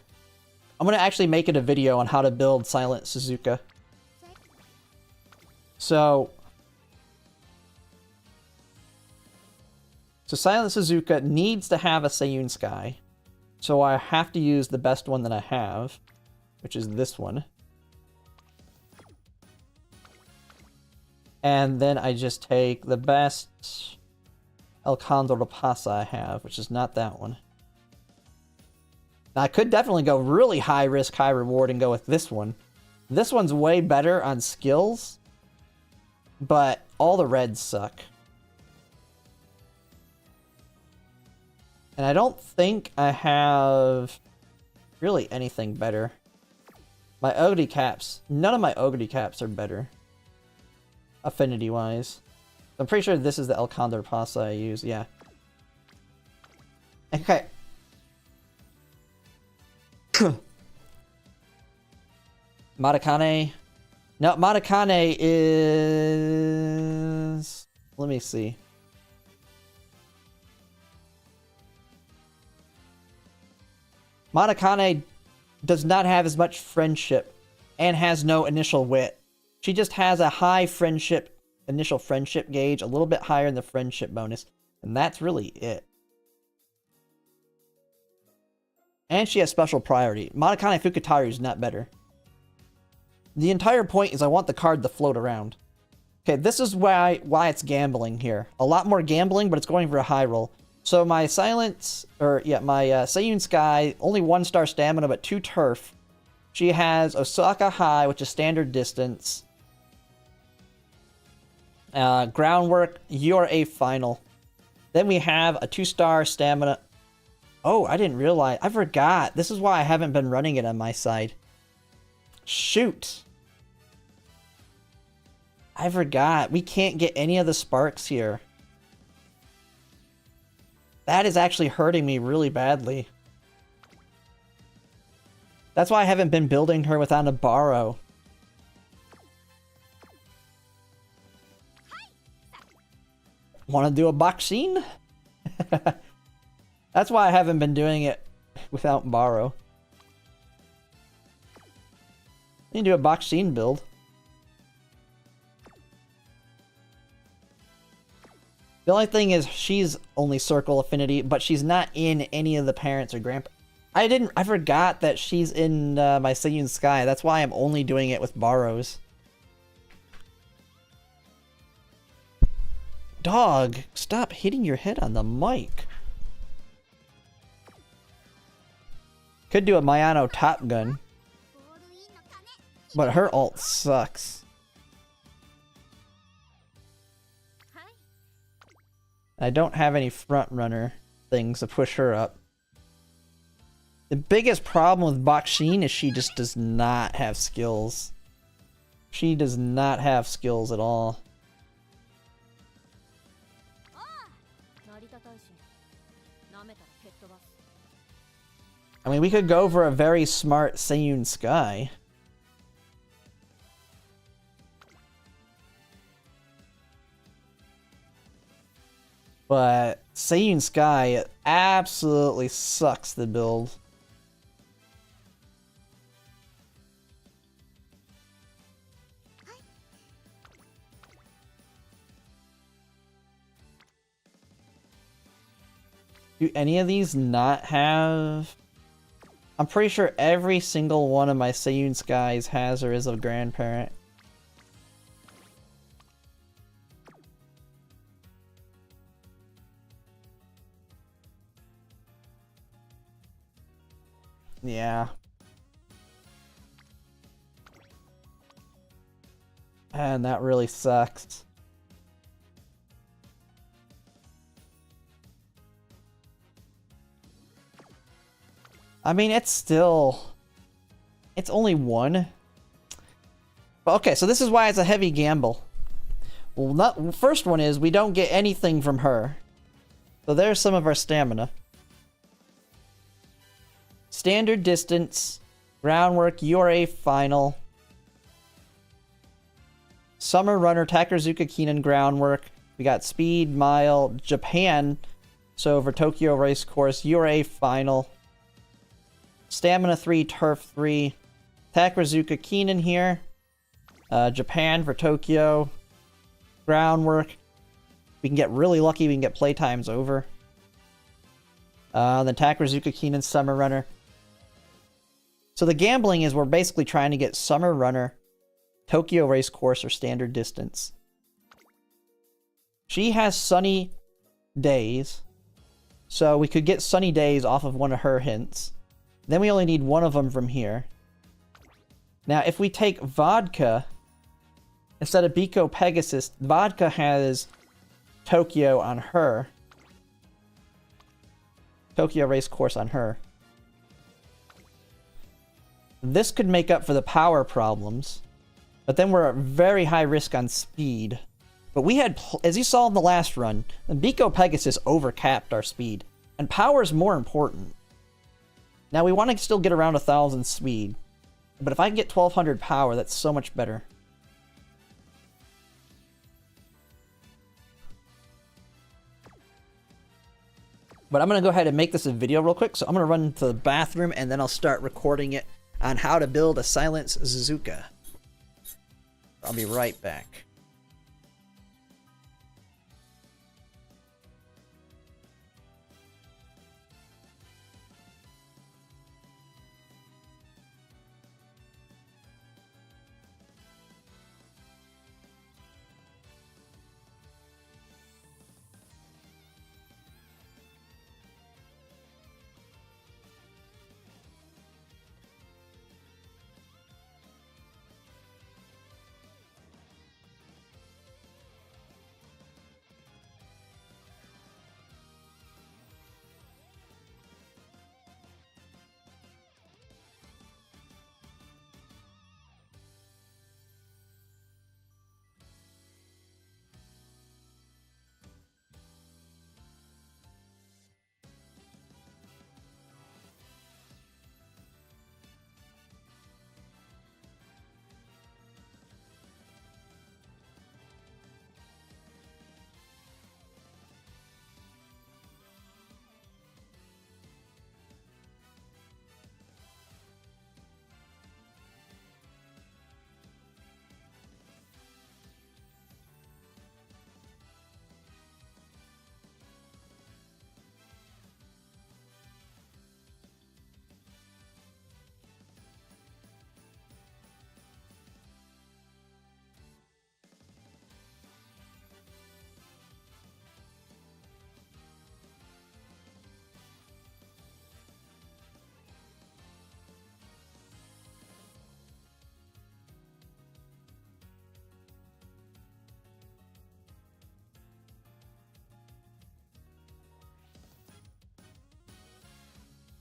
going to actually make it a video on how to build Silent Suzuka. So Silent Suzuka needs to have a Seiyun Sky. So I have to use the best one that I have, which is this one. And then I just take the best El Condor de Pasa I have, which is not that one. Now, I could definitely go really high risk, high reward and go with this one. This one's way better on skills, but all the reds suck. And I don't think I have really anything better. My Ogre caps, none of my Ogre caps are better. Affinity-wise. I'm pretty sure this is the El Condor Pasa I use, yeah. Okay. Matakane. No, Matakane is... Let me see. Matakane does not have as much friendship and has no initial wit. She just has a high friendship, initial friendship gauge, a little bit higher in the friendship bonus, and that's really it. And she has special priority. Matakane Fukutaru is not better. The entire point is I want the card to float around. Okay, this is why it's gambling here. A lot more gambling, but it's going for a high roll. So my Silence, or yeah, my Seiyun Sky, only 1-star stamina, but 2 turf. She has Osaka High, which is standard distance. Groundwork, you're a final. Then we have a 2-star stamina. Oh, I didn't realize. I forgot. This is why I haven't been running it on my side. Shoot. I forgot. We can't get any of the sparks here. That is actually hurting me really badly. That's why I haven't been building her without a borrow. Want to do a boxing? That's why I haven't been doing it without borrow. You can do a boxing build. The only thing is she's only circle affinity, but she's not in any of the parents or grandpa. I forgot that she's in my Seiyun Sky. That's why I'm only doing it with borrows. Dog, stop hitting your head on the mic. Could do a Mayano Top Gun. But her ult sucks. I don't have any front runner things to push her up. The biggest problem with Bakshin is she just does not have skills. She does not have skills at all. I mean, we could go for a very smart Seiyun Sky. But Seiyun Sky absolutely sucks the build. Do any of these not have... I'm pretty sure every single one of my Seiyun Skies has or is a grandparent. Yeah. And that really sucks. I mean, it's still... It's only one. But okay, so this is why it's a heavy gamble. Well, not first one is we don't get anything from her. So there's some of our stamina. Standard distance, groundwork, URA final. Summer runner, Takarazuka Keenan groundwork. We got speed, mile, Japan. So for Tokyo race course, URA final. Stamina 3, turf 3. Takarazuka Keenan here. Japan for Tokyo. Groundwork. We can get really lucky. We can get playtimes over. Then Takarazuka Keenan Summer Runner. So the gambling is we're basically trying to get Summer Runner, Tokyo Race Course, or Standard Distance. She has sunny days. So we could get sunny days off of one of her hints. Then we only need one of them from here. Now, if we take Vodka instead of Biko Pegasus, Vodka has Tokyo on her. Tokyo Race Course on her. This could make up for the power problems. But then we're at very high risk on speed. But we had, as you saw in the last run, Biko Pegasus overcapped our speed. And power is more important. Now we want to still get around 1,000 speed. But if I can get 1,200 power, that's so much better. But I'm going to go ahead and make this a video real quick. So I'm going to run to the bathroom and then I'll start recording it on how to build a Silence Zuzuka. I'll be right back.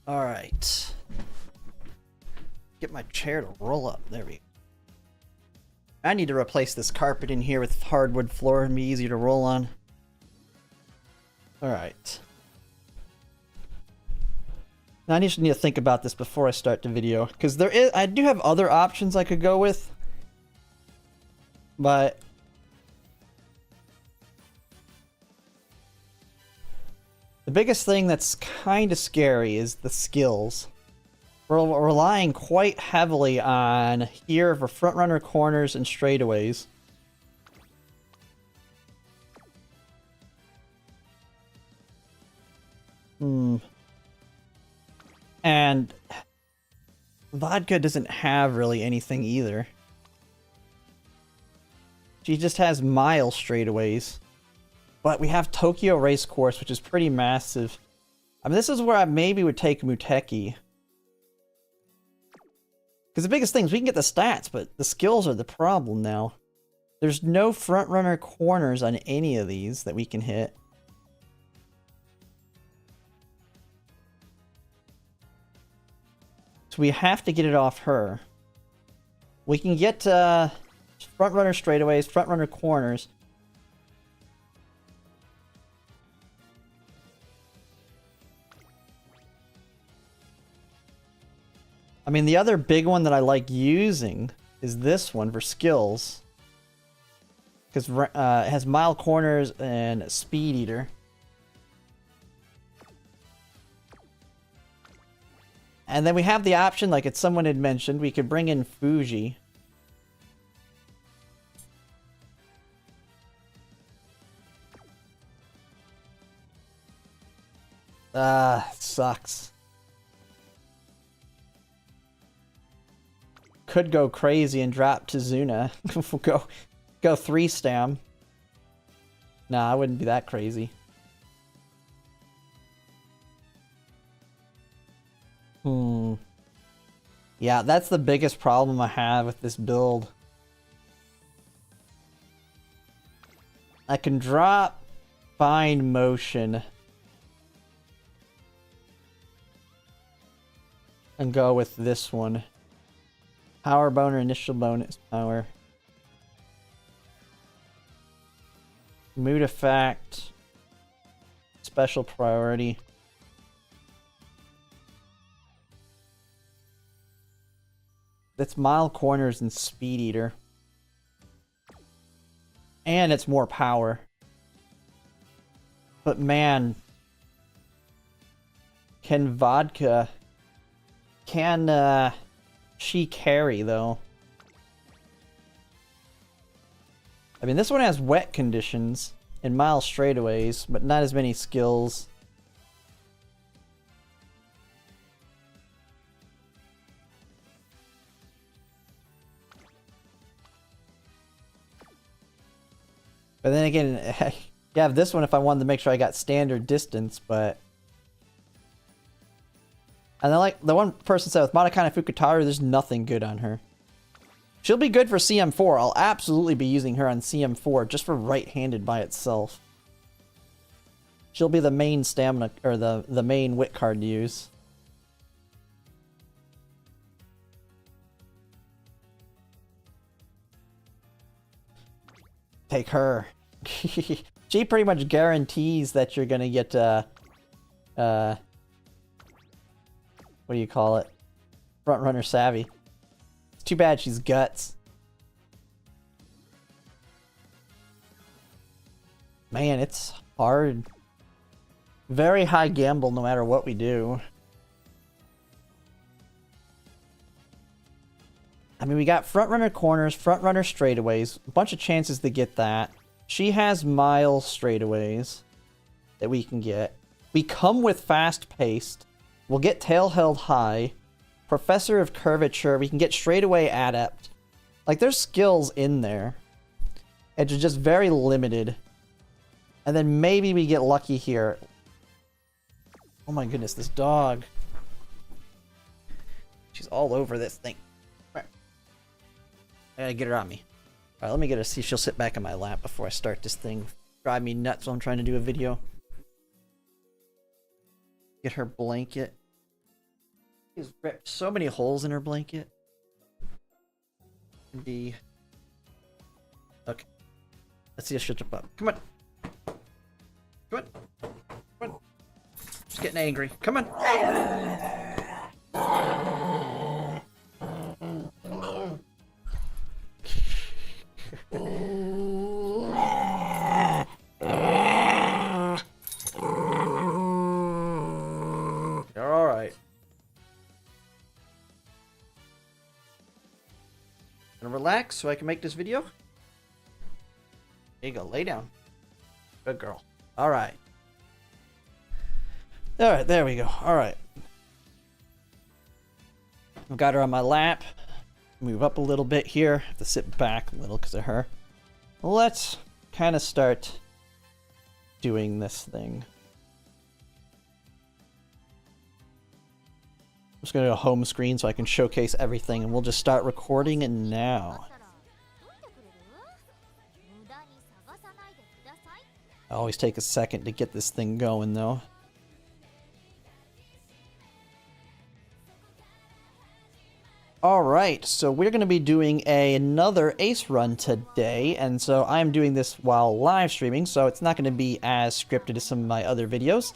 All right. Get my chair to roll up. There we go. I need to replace this carpet in here with hardwood floor and be easier to roll on. All right. Now I just need to think about this before I start the video, because I do have other options I could go with, but the biggest thing that's kind of scary is the skills. We're relying quite heavily on here for front runner corners and straightaways. And Vodka doesn't have really anything either. She just has mile straightaways. But we have Tokyo Race Course, which is pretty massive. I mean, this is where I maybe would take Muteki. Because the biggest thing is we can get the stats, but the skills are the problem now. There's no front runner corners on any of these that we can hit. So we have to get it off her. We can get front runner straightaways, front runner corners. I mean, the other big one that I like using is this one for skills. Because it has Mile Corners and Speed Eater. And then we have the option, like someone had mentioned, we could bring in Fuji. Sucks. Could go crazy and drop Tizuna. Go 3 stam. Nah, I wouldn't be that crazy. Yeah, that's the biggest problem I have with this build. I can drop Fine Motion and go with this one. Power Boner, initial bonus power. Mood effect. Special priority. It's Mile Corners and Speed Eater. And it's more power. But man, can Vodka... Can she carry, though? I mean, this one has wet conditions and mile straightaways, but not as many skills. But then again, you have this one if I wanted to make sure I got standard distance, but... And then, like, the one person said with Matakana Fukutaru, there's nothing good on her. She'll be good for CM4. I'll absolutely be using her on CM4 just for right-handed by itself. She'll be the main stamina, or the main wit card to use. Take her. She pretty much guarantees that you're gonna get, what do you call it? Front runner savvy. It's too bad she's guts. Man, it's hard. Very high gamble no matter what we do. I mean, we got front runner corners, front runner straightaways, a bunch of chances to get that. She has mile straightaways that we can get. We come with fast paced. We'll get tail held high. Professor of curvature. We can get straightaway adept. Like, there's skills in there. It's just very limited. And then maybe we get lucky here. Oh my goodness, this dog. She's all over this thing. I gotta get her on me. Alright, let me get her, see if she'll sit back in my lap before I start this thing. Drive me nuts while I'm trying to do a video. Get her blanket. She's ripped so many holes in her blanket. Okay. Let's see if she'll jump up. Come on. Come on. Come on. She's getting angry. Come on. You're alright. Gonna relax so I can make this video. There you go, lay down. Good girl. Alright. Alright, there we go. Alright. I've got her on my lap. Move up a little bit here. Have to sit back a little because of her. Let's kind of start doing this thing. I'm just going to go home screen so I can showcase everything, and we'll just start recording it now. I always take a second to get this thing going, though. Alright, so we're going to be doing another Ace run today, and so I'm doing this while live streaming, so it's not going to be as scripted as some of my other videos.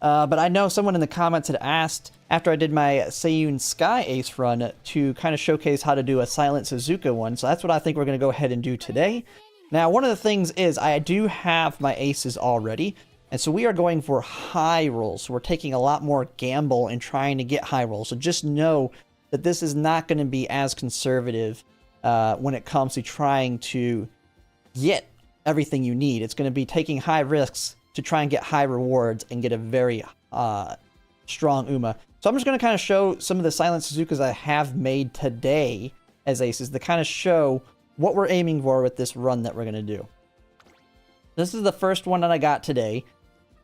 But I know someone in the comments had asked, after I did my Seiyun Sky Ace run, to kind of showcase how to do a Silent Suzuka one, so that's what I think we're going to go ahead and do today. Now, one of the things is, I do have my aces already, and so we are going for high rolls. So we're taking a lot more gamble and trying to get high rolls, so just know that this is not going to be as conservative when it comes to trying to get everything you need. It's going to be taking high risks to try and get high rewards and get a very strong Uma. So I'm just going to kind of show some of the Silent Suzukas I have made today as aces to kind of show what we're aiming for with this run that we're going to do. This is the first one that I got today.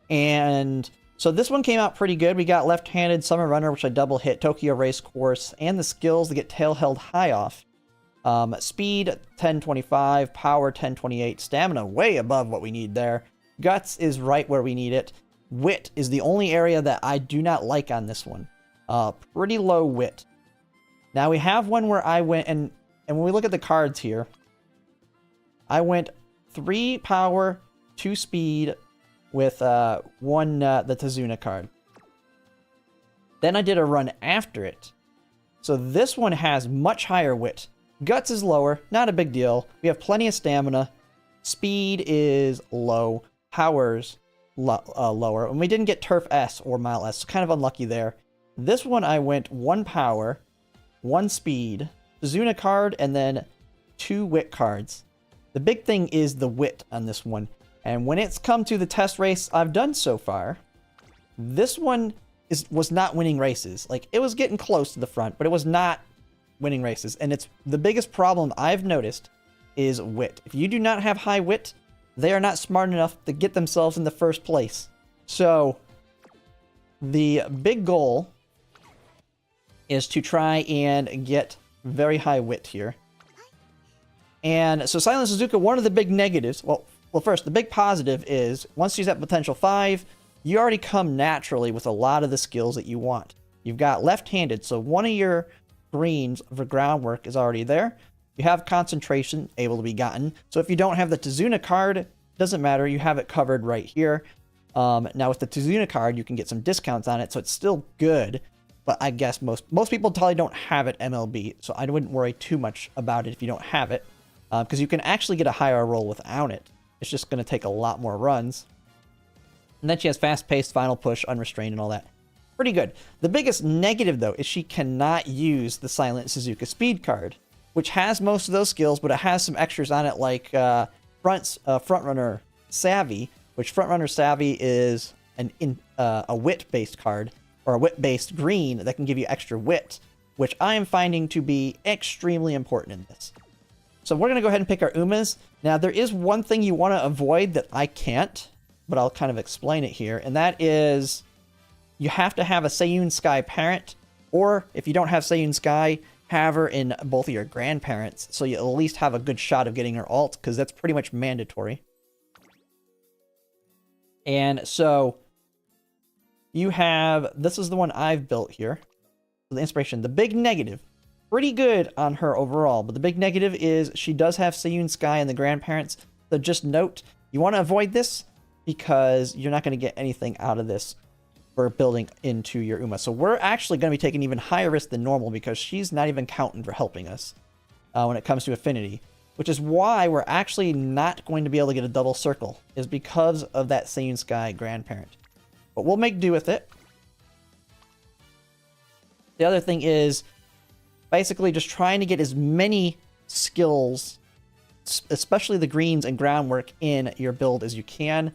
And so this one came out pretty good. We got Left-Handed Summer Runner, which I double hit, Tokyo Race Course, and the skills to get Tail Held High off. Speed 1025, Power 1028, Stamina way above what we need there. Guts is right where we need it. Wit is the only area that I do not like on this one. Pretty low wit. Now we have one where I went, and when we look at the cards here, I went 3 power, 2 speed with 1 the Tazuna card. Then I did a run after it. So this one has much higher wit. Guts is lower, not a big deal. We have plenty of stamina. Speed is low. Power's lower. And we didn't get Turf S or Mile S, so kind of unlucky there. This one I went 1 power, 1 speed, Tazuna card, and then 2 wit cards. The big thing is the wit on this one. And when it's come to the test race I've done so far, this one was not winning races. Like, it was getting close to the front, but it was not winning races. And it's the biggest problem I've noticed is wit. If you do not have high wit, they are not smart enough to get themselves in the first place. So the big goal is to try and get very high wit here. And so Silent Suzuka, one of the big negatives, well, first, the big positive is once you set potential 5, you already come naturally with a lot of the skills that you want. You've got left-handed, so one of your greens for groundwork is already there. You have concentration able to be gotten. So if you don't have the Tazuna card, doesn't matter. You have it covered right here. Now with the Tazuna card, you can get some discounts on it, so it's still good. But I guess most people probably don't have it MLB, so I wouldn't worry too much about it if you don't have it. Because you can actually get a higher roll without it. It's just going to take a lot more runs. And then she has fast-paced, final push, unrestrained, and all that. Pretty good. The biggest negative, though, is she cannot use the Silent Suzuka speed card, which has most of those skills, but it has some extras on it, like Frontrunner Savvy, which Frontrunner Savvy is a wit-based card, or a wit-based green that can give you extra wit, which I am finding to be extremely important in this. So we're going to go ahead and pick our Umas. Now, there is one thing you want to avoid that I can't, but I'll kind of explain it here, and that is you have to have a Seiyun Sky parent, or if you don't have Seiyun Sky, have her in both of your grandparents, so you at least have a good shot of getting her ult, because that's pretty much mandatory. And so you have, this is the one I've built here, the inspiration. The big negative, pretty good on her overall, but the big negative is she does have Seiyun Sky and the grandparents, so just note, you want to avoid this, because you're not going to get anything out of this for building into your Uma. So we're actually going to be taking even higher risk than normal, because she's not even counting for helping us when it comes to affinity, which is why we're actually not going to be able to get a double circle, is because of that Seiyun Sky grandparent. But we'll make do with it. The other thing is basically just trying to get as many skills, especially the greens and groundwork, in your build as you can.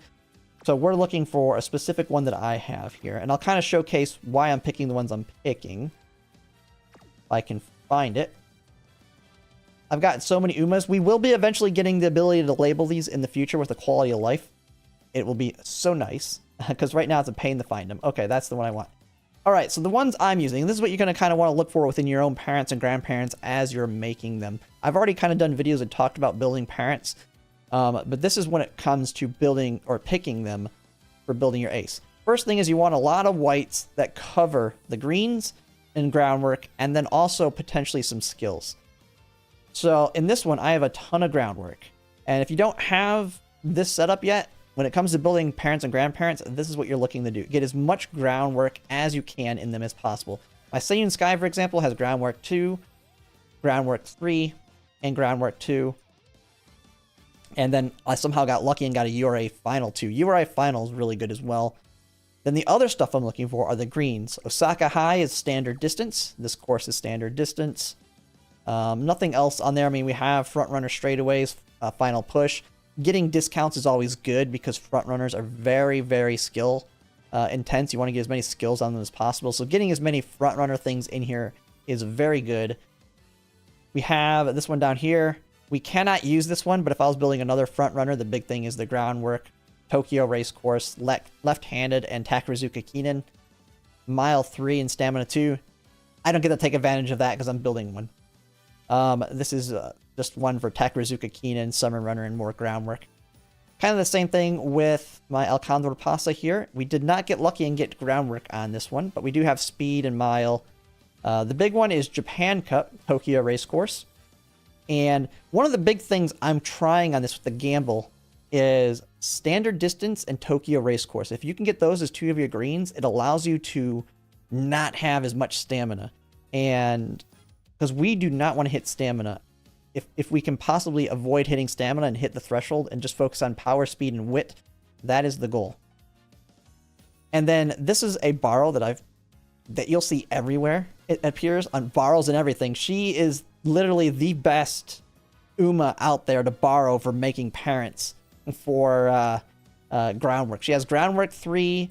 So we're looking for a specific one that I have here, and I'll kind of showcase why I'm picking the ones I'm picking, if I can find it. I've got so many Umas. We will be eventually getting the ability to label these in the future with the quality of life. It will be so nice, because right now it's a pain to find them. Okay, that's the one I want. All right, so the ones I'm using, this is what you're going to kind of want to look for within your own parents and grandparents as you're making them. I've already kind of done videos and talked about building parents, but this is when it comes to building or picking them for building your ace. First thing is you want a lot of whites that cover the greens and groundwork, and then also potentially some skills. So in this one, I have a ton of groundwork. And if you don't have this set up yet, when it comes to building parents and grandparents, this is what you're looking to do. Get as much groundwork as you can in them as possible. My Seiyun Sky, for example, has groundwork 2, groundwork 3, and groundwork 2. And then I somehow got lucky and got a URA Final 2. URA Final is really good as well. Then the other stuff I'm looking for are the greens. Osaka High is standard distance. This course is standard distance. Nothing else on there. I mean, we have front runner straightaways, final push. Getting discounts is always good because front runners are very, very skill intense. You want to get as many skills on them as possible. So getting as many front runner things in here is very good. We have this one down here. We cannot use this one, but if I was building another front runner, the big thing is the groundwork. Tokyo Race Course, left-handed, and Takarazuka Kinen. Mile 3 and Stamina 2. I don't get to take advantage of that because I'm building one. This is just one for Takarazuka Kinen, Summer Runner, and more groundwork. Kind of the same thing with my El Condor Pasa here. We did not get lucky and get groundwork on this one, but we do have speed and mile. The big one is Japan Cup, Tokyo Race Course. And one of the big things I'm trying on this with the gamble is standard distance and Tokyo Race Course. If you can get those as 2 of your greens, it allows you to not have as much stamina. And because we do not want to hit stamina. If we can possibly avoid hitting stamina and hit the threshold and just focus on power, speed, and wit, that is the goal. And then this is a borrow that you'll see everywhere. It appears on borrows and everything. She is literally the best Uma out there to borrow for making parents for groundwork. She has groundwork 3.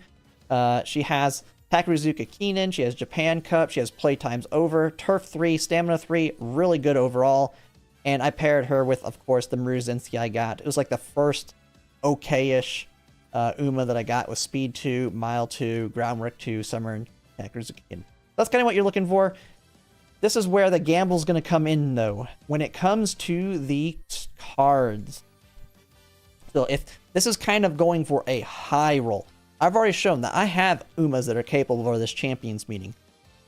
She has Takarazuka Kinen. She has Japan Cup. She has playtimes over. Turf 3, Stamina 3. Really good overall. And I paired her with, of course, the Muruzinski I got. It was like the first okay-ish Uma that I got with Speed 2, Mile 2, Groundwork 2, Summer, and Takarazuka Kinen. That's kind of what you're looking for. This is where the gamble's going to come in, though. When it comes to the cards. So if this is kind of going for a high roll. I've already shown that I have Umas that are capable of this champions meeting.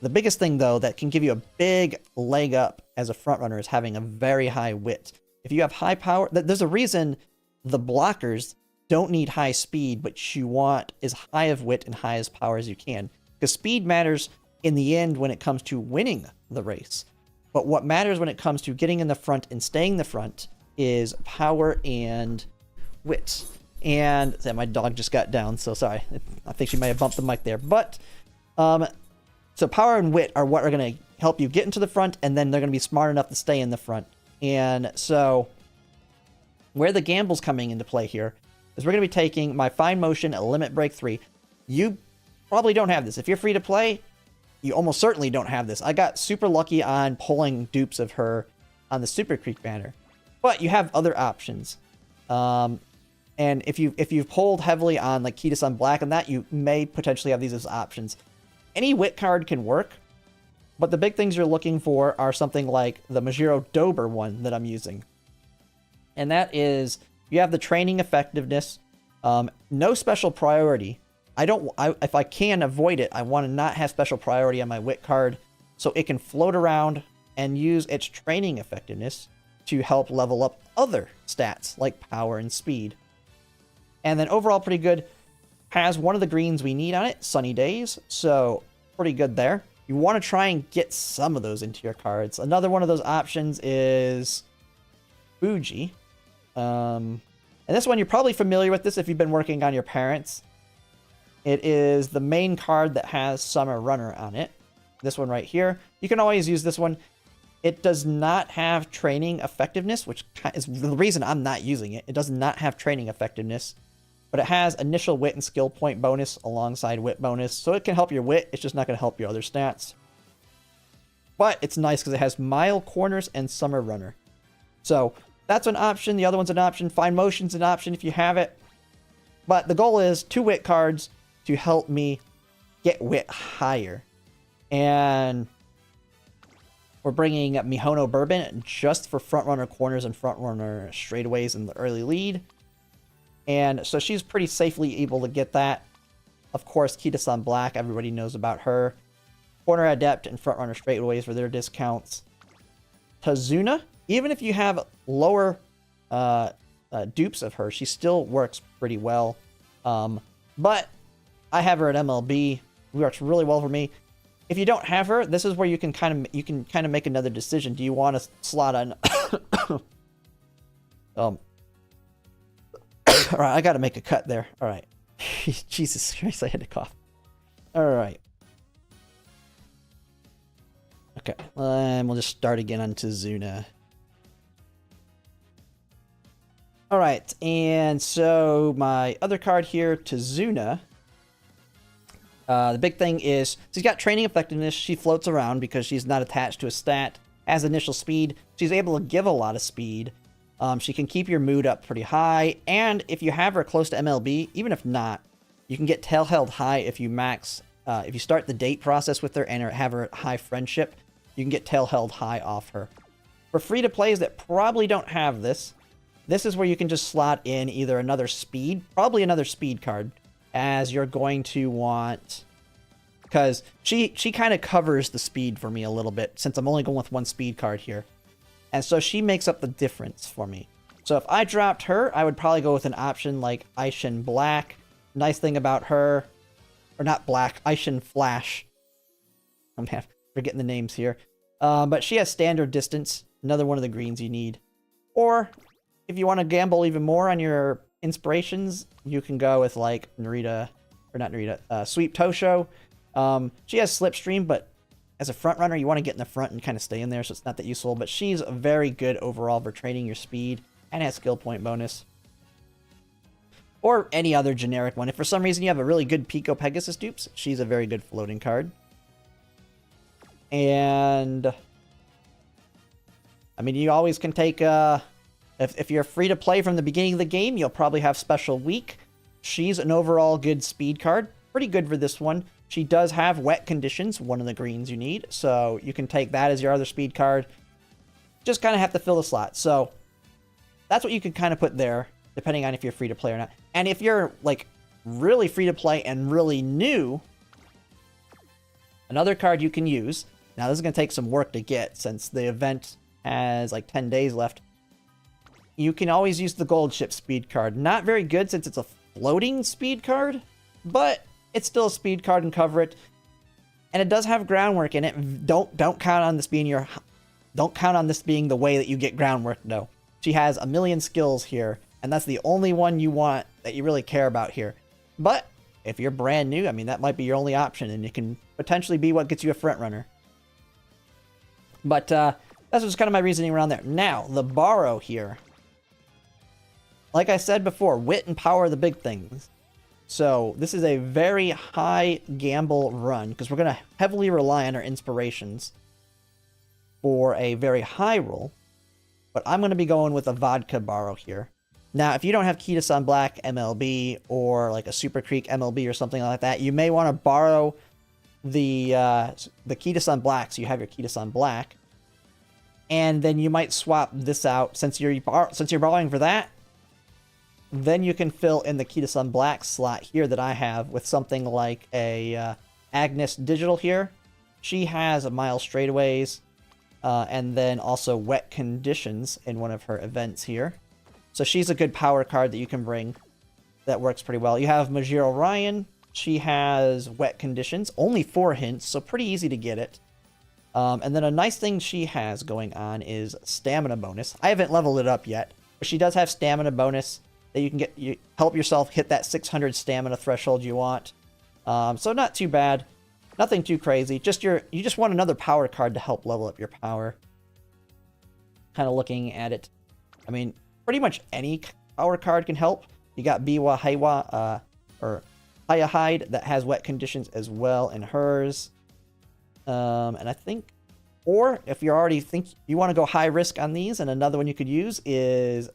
The biggest thing, though, that can give you a big leg up as a frontrunner is having a very high wit. If you have high power, there's a reason the blockers don't need high speed, but you want as high of wit and high as power as you can. Because speed matters in the end when it comes to winning the race. But what matters when it comes to getting in the front and staying in the front is power and wit. And my dog just got down, so sorry. I think she may have bumped the mic there. But, so power and wit are what are going to help you get into the front, and then they're going to be smart enough to stay in the front. And so, where the gamble's coming into play here is we're going to be taking my Fine Motion at Limit Break 3. You probably don't have this. If you're free to play, you almost certainly don't have this. I got super lucky on pulling dupes of her on the Super Creek banner. But you have other options. And if you've pulled heavily on like Kita-san Black and that, you may potentially have these as options. Any wit card can work, but the big things you're looking for are something like the Majiro Dober one that I'm using. And that is, you have the training effectiveness, no special priority. If I can avoid it, I want to not have special priority on my wit card, so it can float around and use its training effectiveness to help level up other stats like power and speed. And then overall pretty good. Has one of the greens we need on it, Sunny Days, so pretty good there. You want to try and get some of those into your cards. Another one of those options is Fuji. And this one, you're probably familiar with this if you've been working on your parents. It is the main card that has Summer Runner on it. This one right here. You can always use this one. It does not have training effectiveness, which is the reason I'm not using it. It does not have training effectiveness. But it has initial wit and skill point bonus alongside wit bonus. So it can help your wit. It's just not going to help your other stats. But it's nice because it has mile corners and Summer Runner. So that's an option. The other one's an option. Fine Motion's an option if you have it. But the goal is 2 wit cards to help me get wit higher. And we're bringing Mihono Bourbon just for front runner corners and front runner straightaways in the early lead. And so she's pretty safely able to get that. Of course, Kita-san Black, everybody knows about her. Corner Adept and front runner straightaways for their discounts. Tazuna, even if you have lower dupes of her, she still works pretty well. But I have her at MLB. It works really well for me. If you don't have her, this is where you can kind of make another decision. Do you want to slot on? All right, I got to make a cut there. All right, Jesus Christ, I had to cough. All right. Okay, and we'll just start again on Tizuna. All right, and so my other card here, Tizuna. The big thing is she's got training effectiveness. She floats around because she's not attached to a stat. Has initial speed. She's able to give a lot of speed. She can keep your mood up pretty high. And if you have her close to MLB, even if not, you can get tail held high if you max. If you start the date process with her and have her at high friendship, you can get tail held high off her. For free-to-plays that probably don't have this, this is where you can just slot in either another speed, probably another speed card, as you're going to want, because she kind of covers the speed for me a little bit, since I'm only going with one speed card here. And so she makes up the difference for me. So if I dropped her, I would probably go with an option like Aishin Black. Nice thing about her, or not Black, Aishin Flash. I'm forgetting the names here. But she has standard distance, another one of the greens you need. Or if you want to gamble even more on your inspirations, you can go with like Narita, or not Narita, Sweep Tosho. She has Slipstream, but as a front runner, you want to get in the front and kind of stay in there, so it's not that useful. But she's very good overall for training your speed and has skill point bonus. Or any other generic one. If for some reason you have a really good Pico Pegasus dupes, she's a very good floating card. And I mean, you always can take if you're free to play from the beginning of the game, you'll probably have Special Week. She's an overall good speed card. Pretty good for this one. She does have Wet Conditions, one of the greens you need. So you can take that as your other speed card. Just kind of have to fill the slot. So that's what you can kind of put there, depending on if you're free to play or not. And if you're like really free to play and really new, another card you can use. Now this is going to take some work to get since the event has like 10 days left. You can always use the Gold Ship speed card. Not very good since it's a floating speed card, but it's still a speed card and cover it. And it does have groundwork in it. Don't count on this being the way that you get groundwork though. She has a million skills here, and that's the only one you want that you really care about here. But if you're brand new, I mean, that might be your only option, and it can potentially be what gets you a front runner. But that's just kind of my reasoning around there. Now, the borrow here. Like I said before, wit and power are the big things. So this is a very high gamble run, because we're going to heavily rely on our inspirations for a very high roll. But I'm going to be going with a vodka borrow here. Now, if you don't have Kita-san Black MLB or like a Super Creek MLB or something like that, you may want to borrow the Kita-san Black, so you have your Kita-san Black. And then you might swap this out since you're borrowing for that. Then you can fill in the Kita-san Black slot here that I have with something like a Agnes Digital here. She has a mile straightaways and then also Wet Conditions in one of her events here. So she's a good power card that you can bring that works pretty well. You have Majiro Ryan. She has Wet Conditions, only 4 hints, so pretty easy to get it. And then a nice thing she has going on is Stamina bonus. I haven't leveled it up yet, but she does have Stamina bonus that you can help yourself hit that 600 stamina threshold you want. So not too bad. Nothing too crazy. You just want another power card to help level up your power. Kind of looking at it. I mean, pretty much any power card can help. You got Biwa Haiwa, or Hayahide that has Wet Conditions as well in hers. And I think, or if you already think you want to go high risk on these, and another one you could use is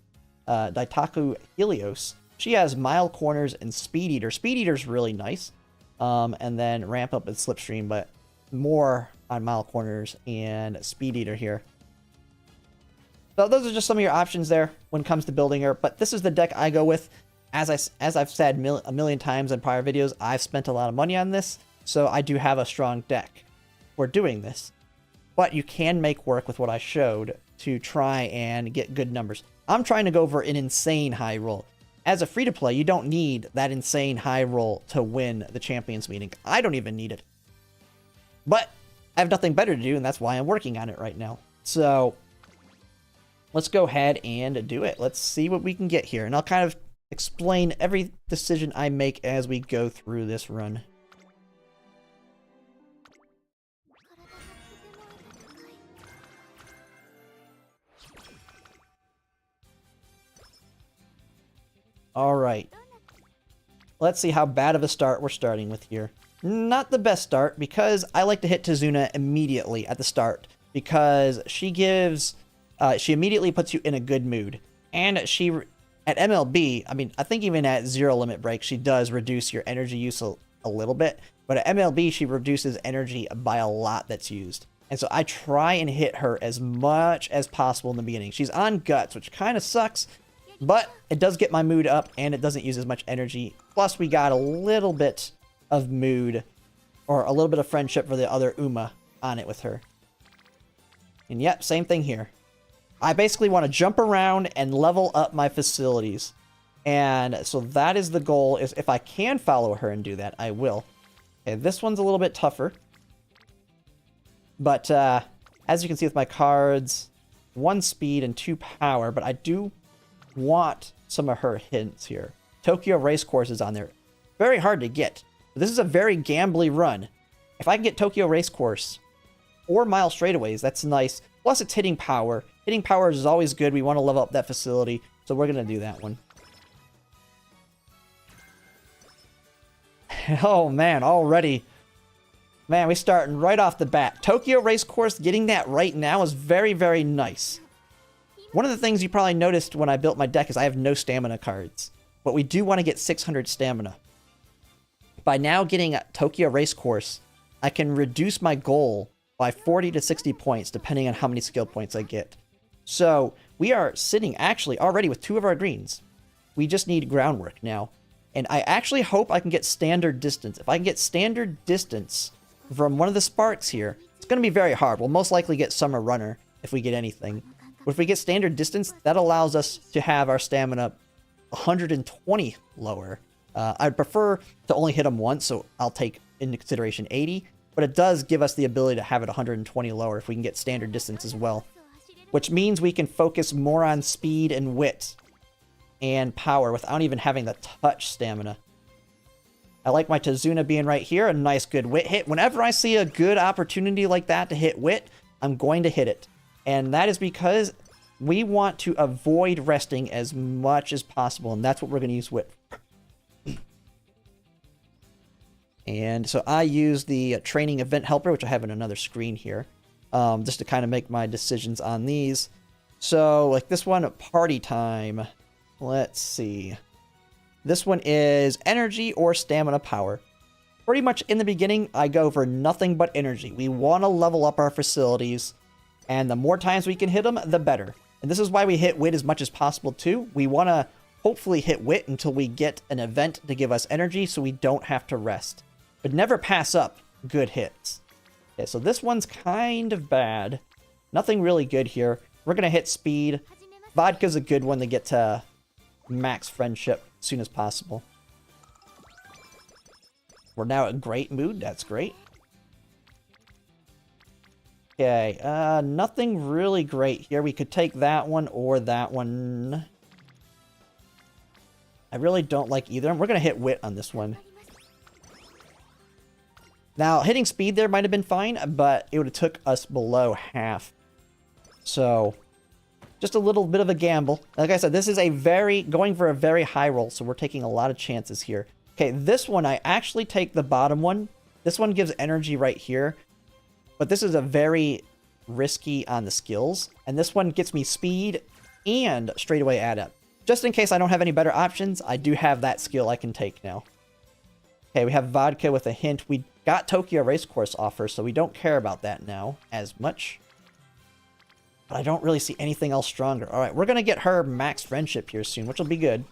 Daitaku Helios. She has Mile Corners and Speed Eater. Speed Eater's really nice. And then Ramp Up and Slipstream, but more on Mile Corners and Speed Eater here. So those are just some of your options there when it comes to building her. But this is the deck I go with. As I've said a million times in prior videos, I've spent a lot of money on this, so I do have a strong deck for doing this. But you can make work with what I showed to try and get good numbers. I'm trying to go for an insane high roll. As a free-to-play, you don't need that insane high roll to win the Champions meeting. I don't even need it. But I have nothing better to do, and that's why I'm working on it right now. So let's go ahead and do it. Let's see what we can get here. And I'll kind of explain every decision I make as we go through this run. Alright. Let's see how bad of a start we're starting with here. Not the best start, because I like to hit Tazuna immediately at the start. Because she gives... she immediately puts you in a good mood. And she... At MLB, I mean, I think even at Zero Limit Break, she does reduce your energy use a little bit. But at MLB, she reduces energy by a lot that's used. And so I try and hit her as much as possible in the beginning. She's on Guts, which kind of sucks. But it does get my mood up, and it doesn't use as much energy. Plus, we got a little bit of mood, or a little bit of friendship for the other Uma on it with her. And yep, same thing here. I basically want to jump around and level up my facilities. And so that is the goal, is if I can follow her and do that, I will. Okay, this one's a little bit tougher. But as you can see with my cards, 1 speed and 2 power, but I do want some of her hints here. Tokyo Racecourse is on there. Very hard to get. This is a very gambly run. If I can get Tokyo Racecourse or Mile Straightaways, that's nice. Plus it's hitting power. Hitting power is always good. We want to level up that facility, so we're going to do that one. Oh man, already. Man, we're starting right off the bat. Tokyo Racecourse, getting that right now is very, very nice. One of the things you probably noticed when I built my deck is I have no stamina cards. But we do want to get 600 stamina. By now getting Tokyo Racecourse, I can reduce my goal by 40 to 60 points, depending on how many skill points I get. So we are sitting actually already with 2 of our greens. We just need groundwork now. And I actually hope I can get standard distance. If I can get standard distance from one of the sparks here, it's going to be very hard. We'll most likely get Summer Runner if we get anything. But if we get standard distance, that allows us to have our stamina 120 lower. I'd prefer to only hit them once, so I'll take into consideration 80. But it does give us the ability to have it 120 lower if we can get standard distance as well. Which means we can focus more on speed and wit and power without even having the touch stamina. I like my Tazuna being right here, a nice good wit hit. Whenever I see a good opportunity like that to hit wit, I'm going to hit it. And that is because we want to avoid resting as much as possible, and that's what we're going to use wit. And so I use the training event helper, which I have in another screen here, just to kind of make my decisions on these. So like this one, party time. Let's see. This one is energy or stamina power. Pretty much in the beginning, I go for nothing but energy. We want to level up our facilities, and the more times we can hit them, the better. And this is why we hit wit as much as possible too. We want to hopefully hit wit until we get an event to give us energy so we don't have to rest. But never pass up good hits. Okay, so this one's kind of bad. Nothing really good here. We're going to hit speed. Vodka's a good one to get to max friendship as soon as possible. We're now in great mood. That's great. Okay, nothing really great here. We could take that one or that one. I really don't like either. We're going to hit wit on this one. Now, hitting speed there might have been fine, but it would have took us below half. So, just a little bit of a gamble. Like I said, this is going for a very high roll, so we're taking a lot of chances here. Okay, this one, I actually take the bottom one. This one gives energy right here. But this is a very risky on the skills. And this one gets me speed and straightaway adept. Just in case I don't have any better options, I do have that skill I can take now. Okay, we have Vodka with a hint. We got Tokyo Racecourse offer, so we don't care about that now as much. But I don't really see anything else stronger. Alright, we're going to get her max friendship here soon, which will be good.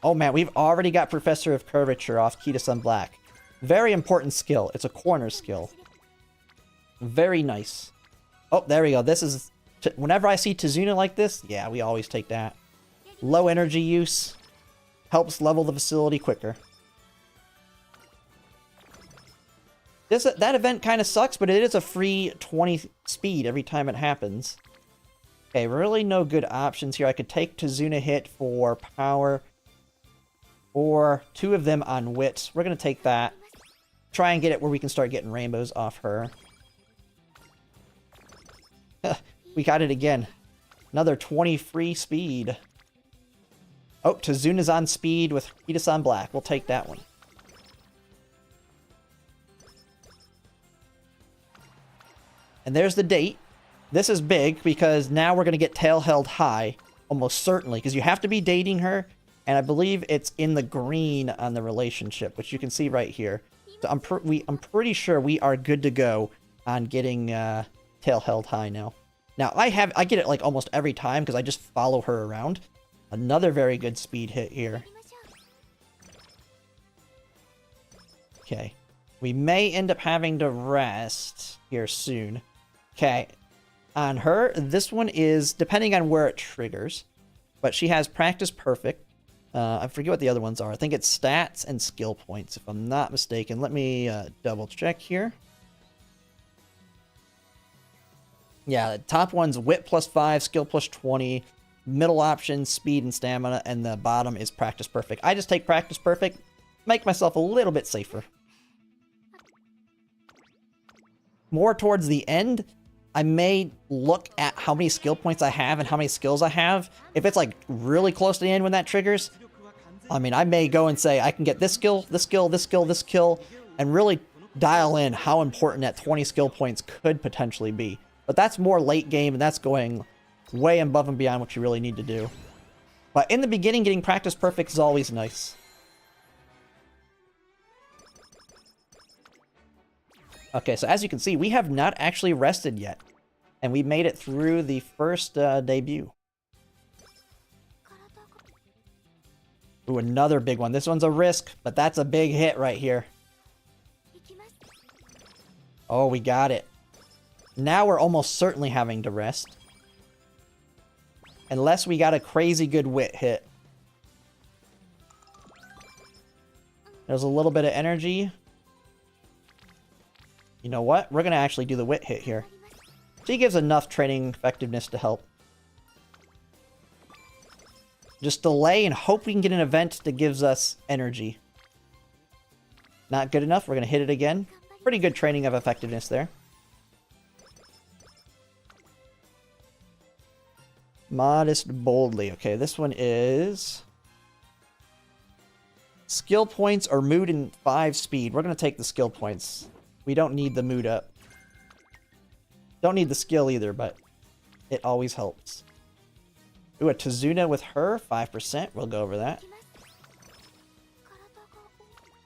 Oh man, we've already got Professor of Curvature off Kita-san Black. Very important skill. It's a corner skill. Very nice. Oh, there we go. This is... Whenever I see Tizuna like this, yeah, we always take that. Low energy use. Helps level the facility quicker. That event kind of sucks, but it is a free 20 speed every time it happens. Okay, really no good options here. I could take Tizuna hit for power. Or 2 of them on wit. We're going to take that. Try and get it where we can start getting rainbows off her. We got it again. Another 20 free speed. Oh, Tizuna's on speed with Kita-san Black. We'll take that one. And there's the date. This is big because now we're going to get tail held high. Almost certainly. Because you have to be dating her. And I believe it's in the green on the relationship. Which you can see right here. So I'm pretty sure we are good to go on getting tail held high now. Now, I get it like almost every time because I just follow her around. Another very good speed hit here. Okay. We may end up having to rest here soon. Okay. On her, this one is, depending on where it triggers, but she has Practice Perfect. I forget what the other ones are. I think it's stats and skill points, if I'm not mistaken. Let me double check here. Yeah, the top one's wit +5, skill +20, middle option, speed and stamina, and the bottom is Practice Perfect. I just take Practice Perfect, make myself a little bit safer. More towards the end, I may look at how many skill points I have and how many skills I have. If it's like really close to the end when that triggers, I mean, I may go and say I can get this skill, this skill, this skill, this skill, and really dial in how important that 20 skill points could potentially be. But that's more late game, and that's going way above and beyond what you really need to do. But in the beginning, getting Practice Perfect is always nice. Okay, so as you can see, we have not actually rested yet. And we made it through the first debut. Ooh, another big one. This one's a risk, but that's a big hit right here. Oh, we got it. Now we're almost certainly having to rest. Unless we got a crazy good wit hit. There's a little bit of energy. You know what? We're going to actually do the wit hit here. She gives enough training effectiveness to help. Just delay and hope we can get an event that gives us energy. Not good enough. We're going to hit it again. Pretty good training of effectiveness there. Modest boldly. Okay, this one is skill points or mood and 5 speed. We're going to take the skill points. We don't need the mood up. Don't need the skill either, but it always helps. Ooh, a Tizuna with her, 5%. We'll go over that.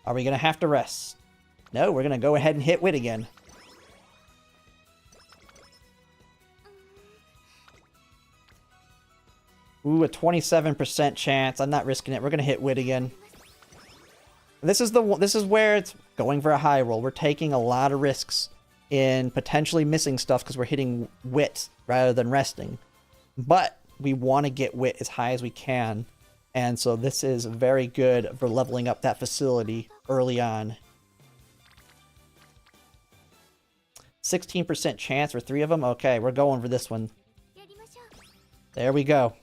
Are we going to have to rest? No, we're going to go ahead and hit wit again. Ooh, a 27% chance. I'm not risking it. We're going to hit wit again. This is where it's going for a high roll. We're taking a lot of risks in potentially missing stuff because we're hitting wit rather than resting. But we want to get wit as high as we can. And so this is very good for leveling up that facility early on. 16% chance for 3 of them. Okay, we're going for this one. There we go.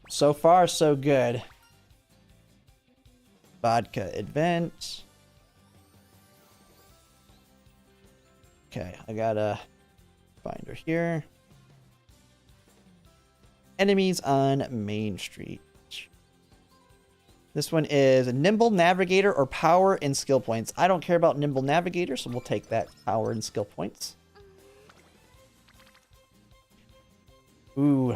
So far, so good. Vodka event. Okay, I gotta find her here. Enemies on Main Street. This one is a Nimble Navigator or Power and Skill Points. I don't care about Nimble Navigator, so we'll take that Power and Skill Points. Ooh.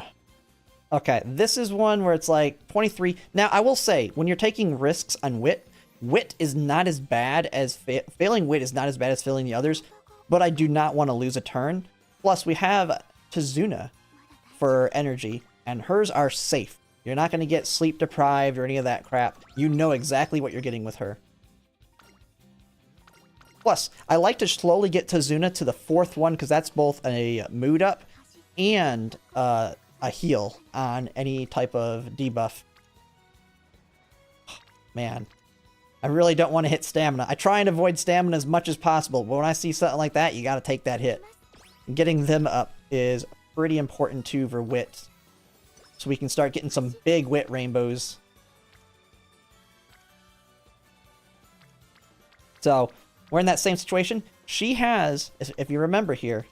Okay, this is one where it's like 23. Now, I will say, when you're taking risks on wit, wit is not as bad as... failing wit is not as bad as failing the others, but I do not want to lose a turn. Plus, we have Tizuna for energy, and hers are safe. You're not going to get sleep deprived or any of that crap. You know exactly what you're getting with her. Plus, I like to slowly get Tazuna to the 4th one because that's both a mood up and a heal on any type of debuff. Man, I really don't want to hit stamina. I try and avoid stamina as much as possible, but when I see something like that, you got to take that hit. Getting them up is pretty important too for wit. So we can start getting some big wit rainbows. So, we're in that same situation. She has, if you remember here,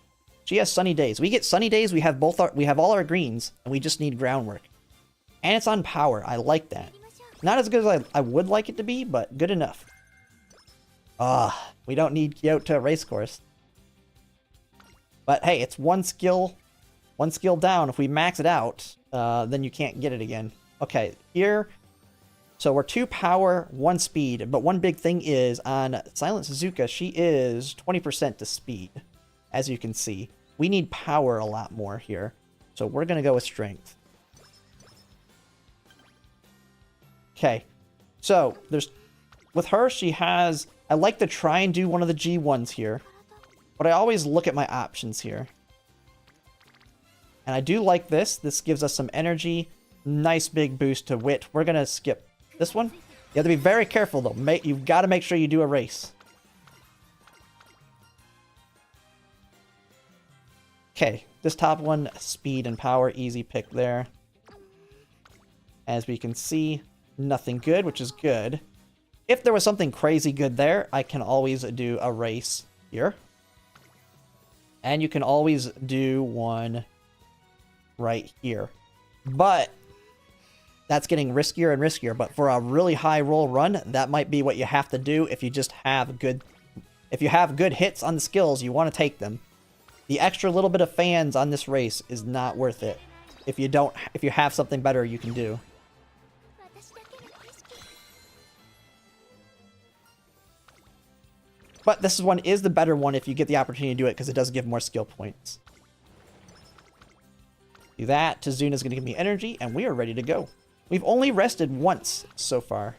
she has sunny days. We get sunny days, we have all our greens, and we just need groundwork. And it's on power. I like that. Not as good as I would like it to be, but good enough. We don't need Kyoto Racecourse. But hey, it's one skill down. If we max it out, then you can't get it again. Okay, here. So we're 2 power, 1 speed. But one big thing is on Silent Suzuka, she is 20% to speed, as you can see. We need power a lot more here. So we're going to go with strength. Okay, so with her, she has, I like to try and do one of the G1s here, but I always look at my options here. And I do like this. This gives us some energy, nice big boost to wit. We're going to skip this one. You have to be very careful though. You've got to make sure you do a race. Okay, this top one, speed and power, easy pick there. As we can see, nothing good, which is good. If there was something crazy good there, I can always do a race here. And you can always do one right here. But that's getting riskier and riskier. But for a really high roll run, that might be what you have to do if you just have good... If you have good hits on the skills, you want to take them. The extra little bit of fans on this race is not worth it. If you have something better you can do. But this one is the better one if you get the opportunity to do it because it does give more skill points. Do that. Tazuna's going to give me energy, and we are ready to go. We've only rested once so far.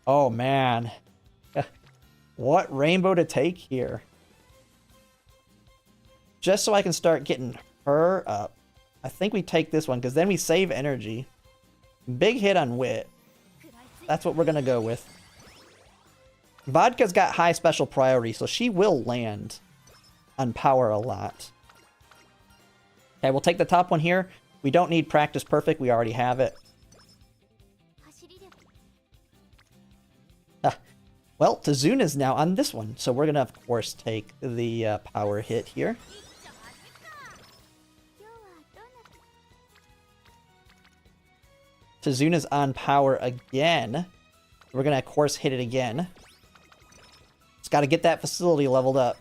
Oh, man. What rainbow to take here? Just so I can start getting her up. I think we take this one because then we save energy. Big hit on wit. That's what we're going to go with. Vodka's got high special priority, so she will land on power a lot. Okay, we'll take the top one here. We don't need practice perfect. We already have it. Well, Tazuna's now on this one, so we're going to, of course, take the power hit here. Tazuna's on power again. We're going to, of course, hit it again. Just got to get that facility leveled up.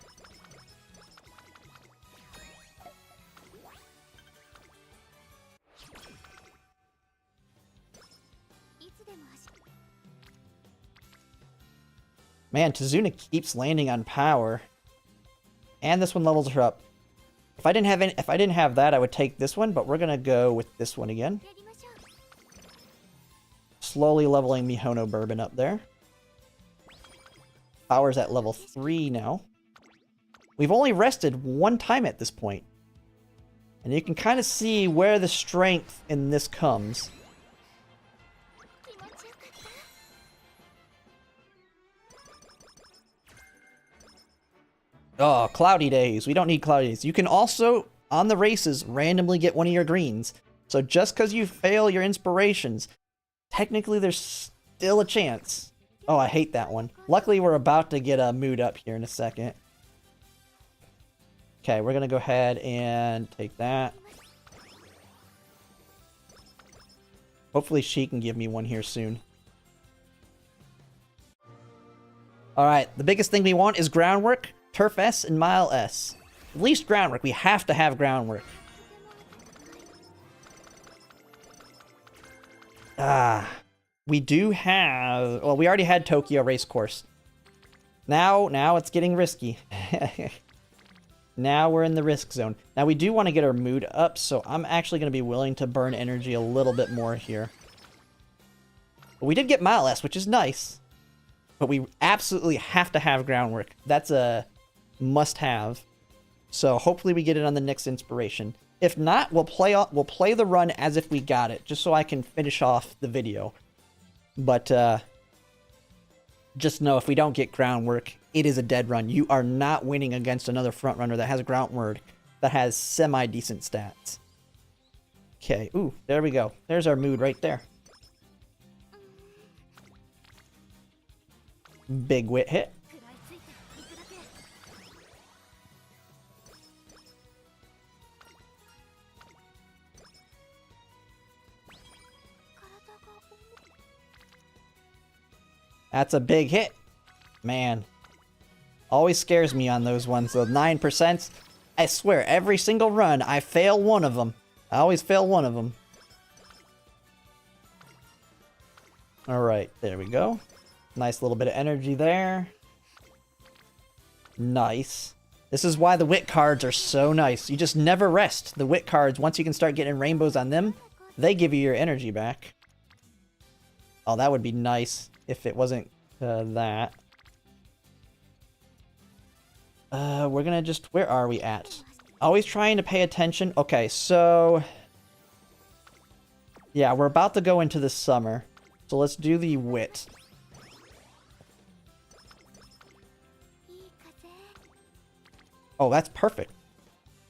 Man, Tazuna keeps landing on power. And this one levels her up. If I didn't have that, I would take this one, but we're going to go with this one again. Slowly leveling Mihono Bourbon up there. Power's at level 3 now. We've only rested one time at this point. And you can kind of see where the strength in this comes. Oh, cloudy days. We don't need cloudy days. You can also, on the races, randomly get one of your greens. So just because you fail your inspirations, technically there's still a chance. Oh, I hate that one. Luckily, we're about to get a mood up here in a second. Okay, we're going to go ahead and take that. Hopefully she can give me one here soon. Alright, the biggest thing we want is groundwork, turf S, and mile S. At least groundwork. We have to have groundwork. We do have... Well, we already had Tokyo Racecourse. Now it's getting risky. Now we're in the risk zone. Now we do want to get our mood up, so I'm actually going to be willing to burn energy a little bit more here. But we did get Mile S, which is nice. But we absolutely have to have groundwork. That's a must-have. So hopefully we get it on the next inspiration. If not, we'll play the run as if we got it, just so I can finish off the video. But just know if we don't get groundwork, it is a dead run. You are not winning against another frontrunner that has groundwork that has semi-decent stats. Okay, ooh, there we go. There's our mood right there. Big wit hit. That's a big hit. Man. Always scares me on those ones. The 9%. I swear, every single run, I fail one of them. I always fail one of them. Alright, there we go. Nice little bit of energy there. Nice. This is why the wit cards are so nice. You just never rest. The wit cards, once you can start getting rainbows on them, they give you your energy back. Oh, that would be nice if it wasn't that. We're gonna just... Where are we at? Always trying to pay attention. Okay, so... Yeah, we're about to go into the summer. So let's do the wit. Oh, that's perfect.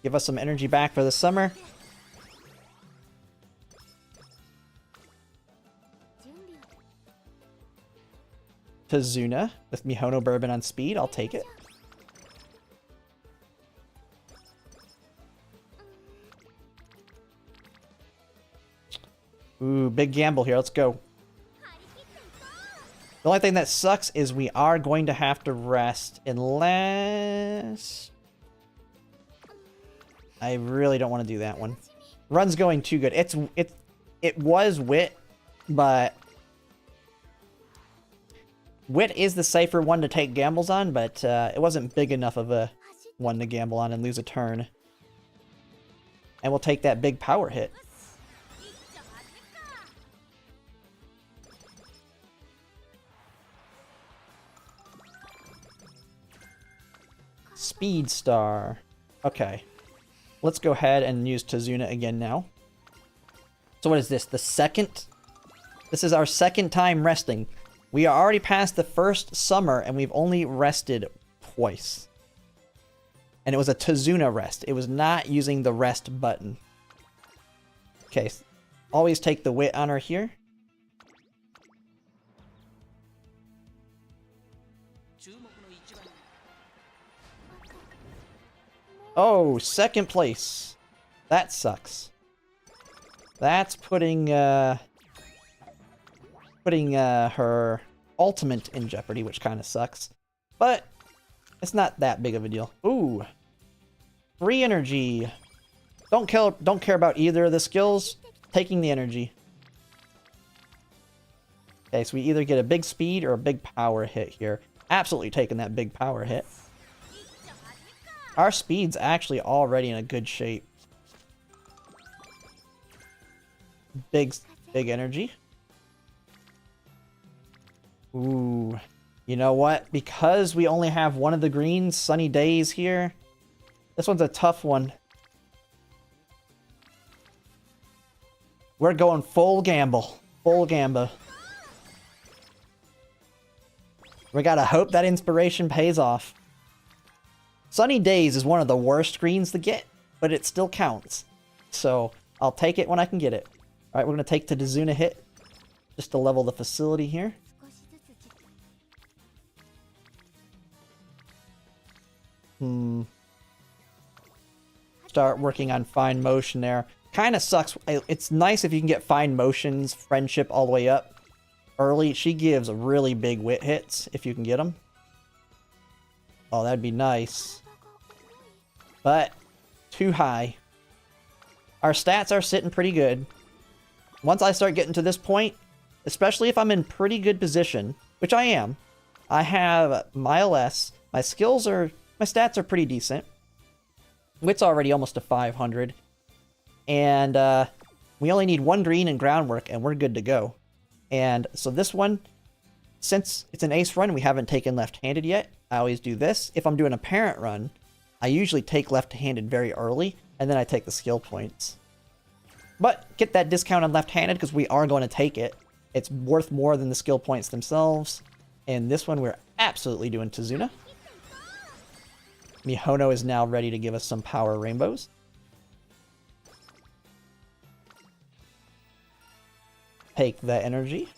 Give us some energy back for the summer. Tazuna with Mihono Bourbon on speed. I'll take it. Ooh, big gamble here. Let's go. The only thing that sucks is we are going to have to rest unless... I really don't want to do that one. Run's going too good. It was wit, but wit is the safer one to take gambles on, but it wasn't big enough of a one to gamble on and lose a turn. And we'll take that big power hit. Speed Star. Okay. Let's go ahead and use Tazuna again now. So what is this? The second? This is our second time resting. We are already past the first summer and we've only rested twice. And it was a Tazuna rest. It was not using the rest button. Okay. Always take the wit on her here. Oh, second place. That sucks. That's putting her ultimate in jeopardy, which kind of sucks. But it's not that big of a deal. Ooh. Free energy. Don't care about either of the skills. Taking the energy. Okay, so we either get a big speed or a big power hit here. Absolutely taking that big power hit. Our speed's actually already in a good shape. Big energy. Ooh. You know what? Because we only have one of the greens, Sunny Days here. This one's a tough one. We're going full gamble. Full gamble. We gotta hope that inspiration pays off. Sunny Days is one of the worst greens to get, but it still counts. So, I'll take it when I can get it. Alright, we're going to take the Tazuna hit, just to level the facility here. Start working on fine motion there. Kind of sucks. It's nice if you can get fine motions, friendship all the way up early. She gives really big wit hits if you can get them. Oh, that'd be nice. But, too high. Our stats are sitting pretty good. Once I start getting to this point, especially if I'm in pretty good position, which I am, I have Mile S. My stats are pretty decent. Wit's already almost to 500. And we only need 1 green and groundwork, and we're good to go. And so this one, since it's an ace run, we haven't taken left-handed yet. I always do this. If I'm doing a parent run, I usually take left-handed very early, and then I take the skill points. But get that discount on left-handed because we are going to take it. It's worth more than the skill points themselves. And this one, we're absolutely doing Tazuna. Mihono is now ready to give us some power rainbows. Take that energy.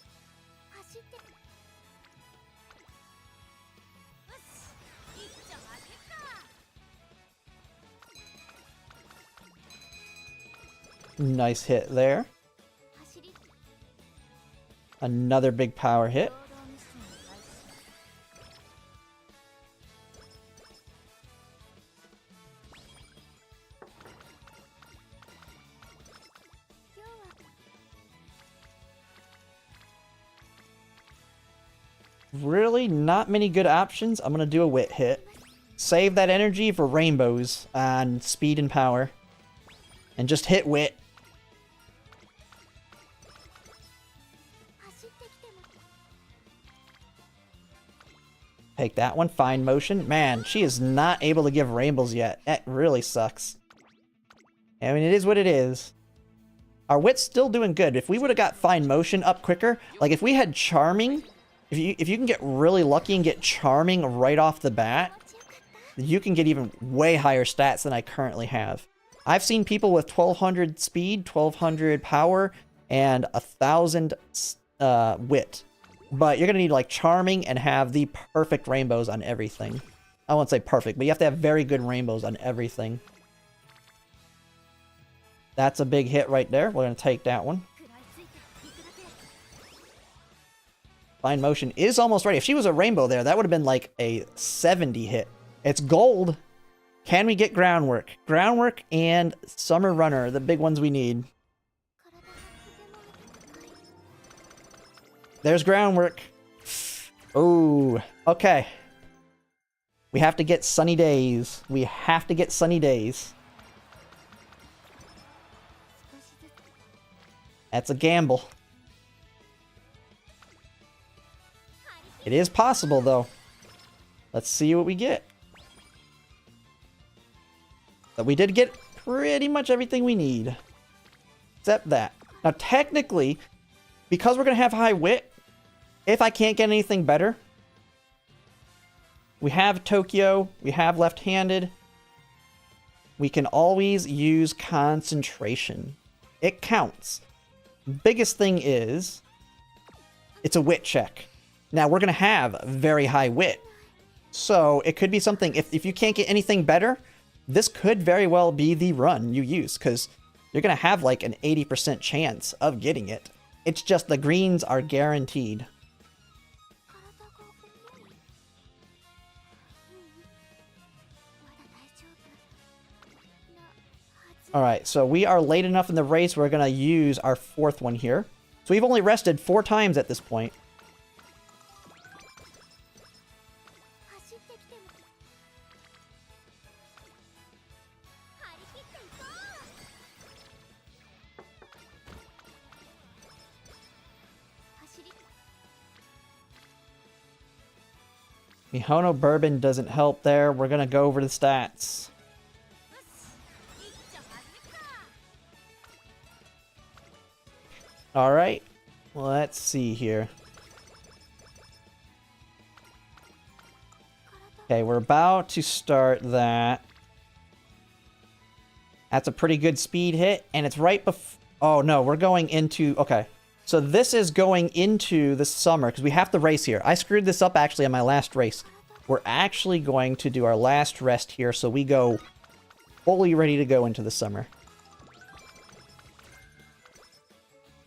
Nice hit there. Another big power hit. Really not many good options. I'm going to do a wit hit. Save that energy for rainbows on speed and power. And just hit wit. Take that one. Fine motion. Man, she is not able to give rainbows yet. That really sucks. I mean, it is what it is. Our wit's still doing good. If we would have got fine motion up quicker, like if we had charming, if you can get really lucky and get charming right off the bat, you can get even way higher stats than I currently have. I've seen people with 1200 speed, 1200 power, and 1000 wit. But you're going to need like charming and have the perfect rainbows on everything. I won't say perfect, but you have to have very good rainbows on everything. That's a big hit right there. We're going to take that one. Fine motion is almost ready. If she was a rainbow there, that would have been like a 70 hit. It's gold. Can we get groundwork? Groundwork and summer runner, the big ones we need. There's groundwork. Oh, okay. We have to get sunny days. We have to get sunny days. That's a gamble. It is possible, though. Let's see what we get. But we did get pretty much everything we need. Except that. Now, technically, because we're going to have high wit, if I can't get anything better, we have Tokyo, we have left-handed, we can always use concentration. It counts. Biggest thing is, it's a wit check. Now, we're going to have very high wit. So, it could be something, if you can't get anything better, this could very well be the run you use, because you're going to have like an 80% chance of getting it. It's just the greens are guaranteed. Alright, so we are late enough in the race, we're going to use our 4th one here. So we've only rested 4 times at this point. Mihono Bourbon doesn't help there. We're going to go over the stats. Alright. Let's see here. Okay, we're about to start that. That's a pretty good speed hit, and it's right before... Oh, no, we're going into... Okay. So this is going into the summer, because we have to race here. I screwed this up, actually, on my last race. We're actually going to do our last rest here, so we go fully ready to go into the summer.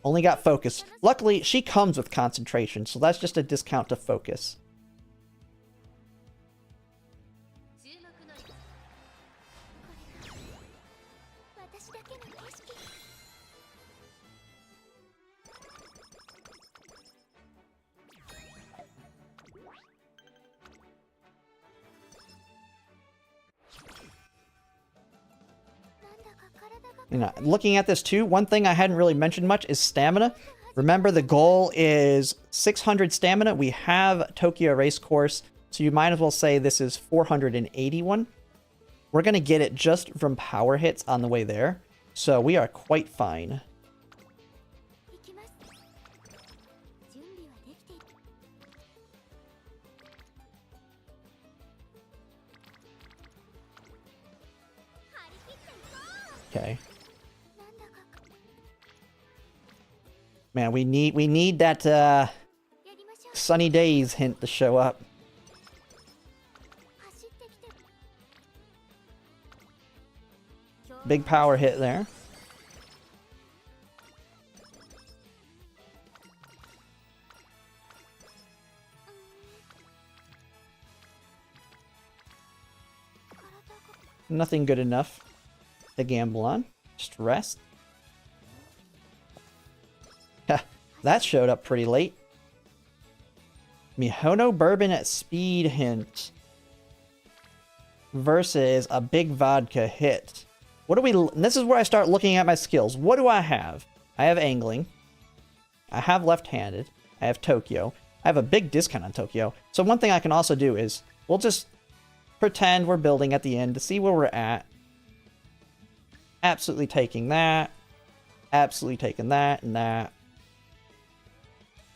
Only got focus. Luckily, she comes with concentration, so that's just a discount to focus. You know, looking at this too, one thing I hadn't really mentioned much is stamina. Remember, the goal is 600 stamina. We have Tokyo Race Course, so you might as well say this is 481. We're going to get it just from power hits on the way there, so we are quite fine. Okay. Man, we need that sunny days hint to show up. Big power hit there. Nothing good enough to gamble on. Just rest. That showed up pretty late. Mihono Bourbon at speed hint versus a big vodka hit. What do we... This is where I start looking at my skills. What do I have? I have angling. I have left-handed. I have Tokyo. I have a big discount on Tokyo. So one thing I can also do is we'll just pretend we're building at the end to see where we're at. Absolutely taking that. Absolutely taking that and that.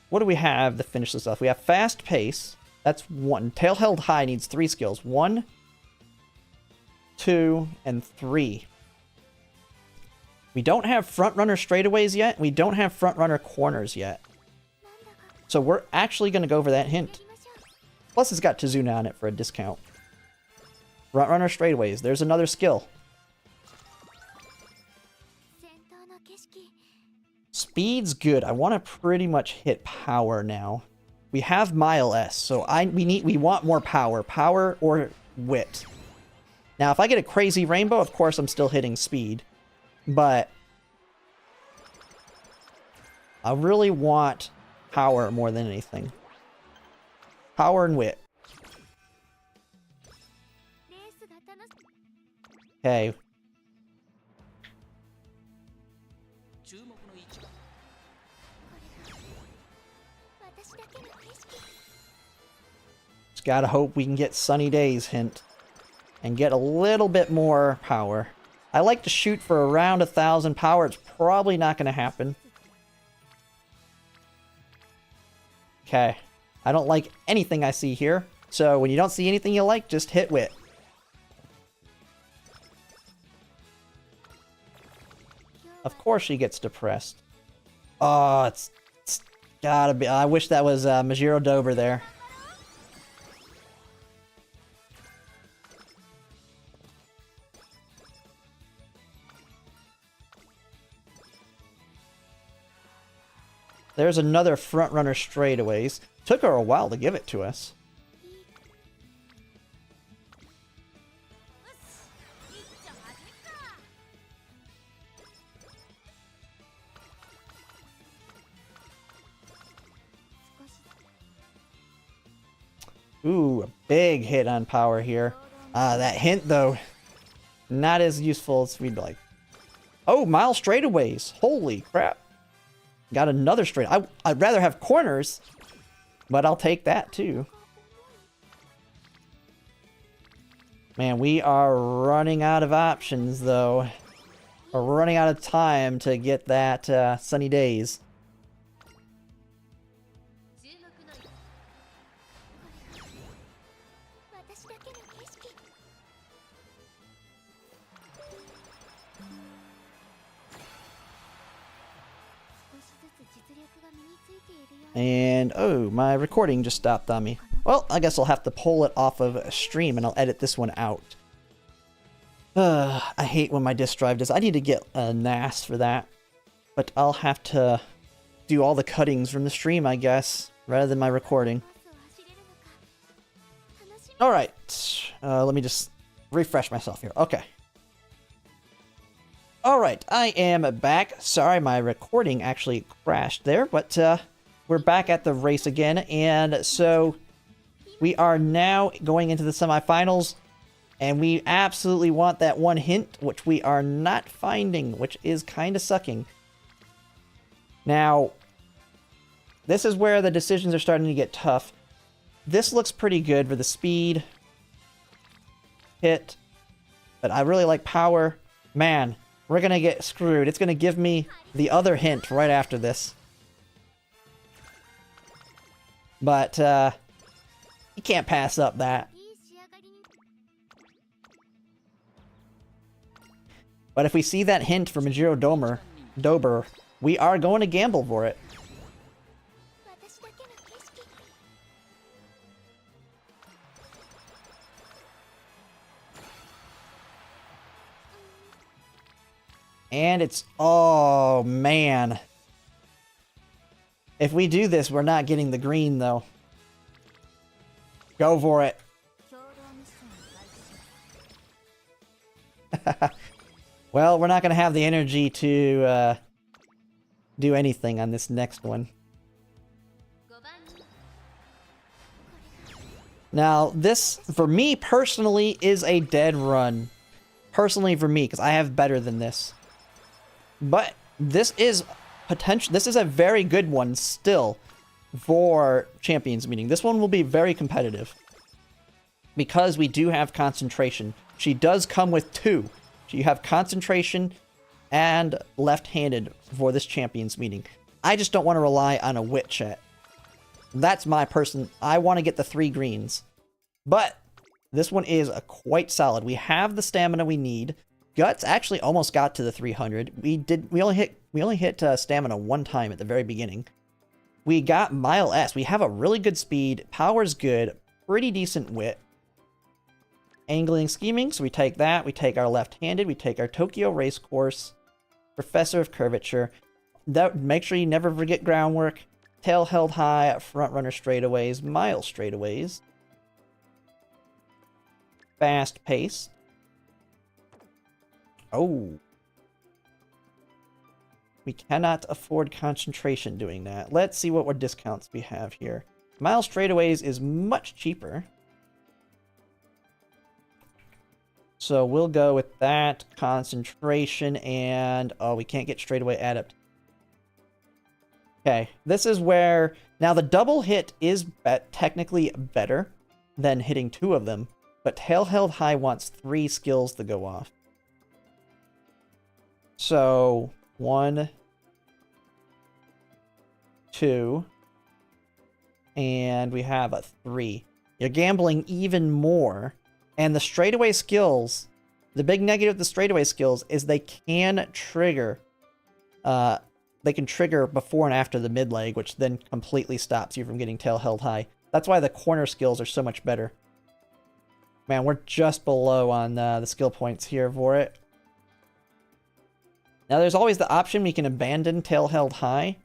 What do we have to finish this off? We have fast pace. That's 1. Tail held high needs 3 skills. 1, 2, and 3. We don't have front runner straightaways yet. We don't have front runner corners yet. So we're actually going to go for that hint. Plus it's got Tizuna on it for a discount. Front runner straightaways. There's another skill. Speed's good. I want to pretty much hit power now. We have Mile S, so we want more power. Power or wit. Now, if I get a crazy rainbow, of course I'm still hitting speed. But I really want power more than anything. Power and wit. Okay. Just gotta hope we can get sunny days hint. And get a little bit more power. I like to shoot for around 1,000 power. It's probably not going to happen. Okay. I don't like anything I see here. So when you don't see anything you like, just hit wit. Of course she gets depressed. Oh, it's gotta be... I wish that was Majiro Dober there. There's another front runner straightaways. Took her a while to give it to us. Ooh, a big hit on power here. That hint, though, not as useful as we'd like. Oh, mile straightaways. Holy crap. Got another straight. I'd rather have corners, but I'll take that too. Man, we are running out of options, though. We're running out of time to get that sunny days. And, oh, my recording just stopped on me. Well, I guess I'll have to pull it off of stream and I'll edit this one out. I hate when my disk drive does. I need to get a NAS for that. But I'll have to do all the cuttings from the stream, I guess, rather than my recording. Alright, let me just refresh myself here. Okay. Alright, I am back. Sorry, my recording actually crashed there, but we're back at the race again, and so we are now going into the semifinals. And we absolutely want that one hint, which we are not finding, which is kind of sucking. Now, this is where the decisions are starting to get tough. This looks pretty good for the speed. Hit. But I really like power. Man, we're going to get screwed. It's going to give me the other hint right after this. But, you can't pass up that. But if we see that hint from Majiro Dober, we are going to gamble for it. And it's... oh, man. If we do this, we're not getting the green, though. Go for it. Well, we're not going to have the energy to do anything on this next one. Now, this, for me personally, is a dead run. Personally for me, because I have better than this. But this is potential. This is a very good one still for Champions Meeting. This one will be very competitive because we do have concentration. She does come with 2. So you have concentration and left-handed for this Champions Meeting. I just don't want to rely on a wit chat. That's my person. I want to get the 3 greens. But this one is quite solid. We have the stamina we need. Guts actually almost got to the 300. We only hit stamina 1 time at the very beginning. We got Mile S. We have a really good speed. Power's good. Pretty decent wit. Angling, scheming. So we take that. We take our left-handed. We take our Tokyo Racecourse. Professor of Curvature. Make sure you never forget groundwork. Tail held high. Front runner straightaways. Mile straightaways. Fast pace. Oh. We cannot afford concentration doing that. Let's see what discounts we have here. Mile straightaways is much cheaper. So we'll go with that. Concentration and... oh, we can't get straightaway adept. Okay, this is where... now the double hit is technically better than hitting 2 of them. But tail held high wants 3 skills to go off. So, 1, 2, and we have a 3. You're gambling even more. And the straightaway skills, the big negative of the straightaway skills is they can trigger. They can trigger before and after the mid leg, which then completely stops you from getting tail held high. That's why the corner skills are so much better. Man, we're just below on the skill points here for it. Now, there's always the option we can abandon tail held high,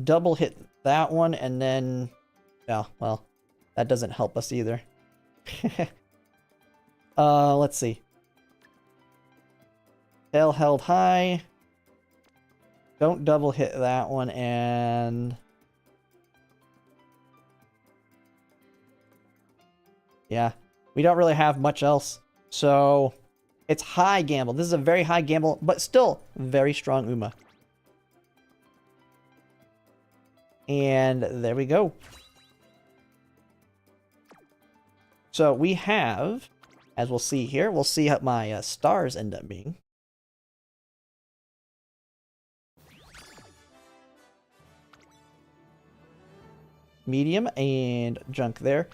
double hit that one, and then... oh, well, that doesn't help us either. Let's see. Tail held high. Don't double hit that one, and... yeah, we don't really have much else. So... it's high gamble. This is a very high gamble, but still very strong Uma. And there we go. So we have, as we'll see here, we'll see how my stars end up being. Medium and junk there.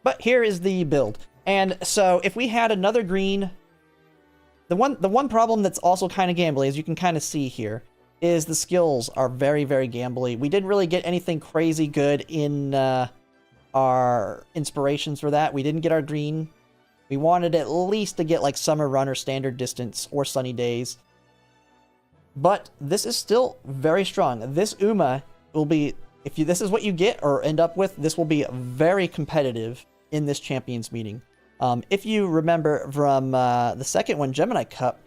But here is the build. And so, if we had another green, the one problem that's also kind of gambly, as you can kind of see here, is the skills are very, very gambly. We didn't really get anything crazy good in our inspirations for that. We didn't get our green. We wanted at least to get like Summer Run or Standard Distance or Sunny Days. But this is still very strong. This Uma will be, if this is what you get or end up with, this will be very competitive in this Champions Meeting. If you remember from the second one, Gemini Cup,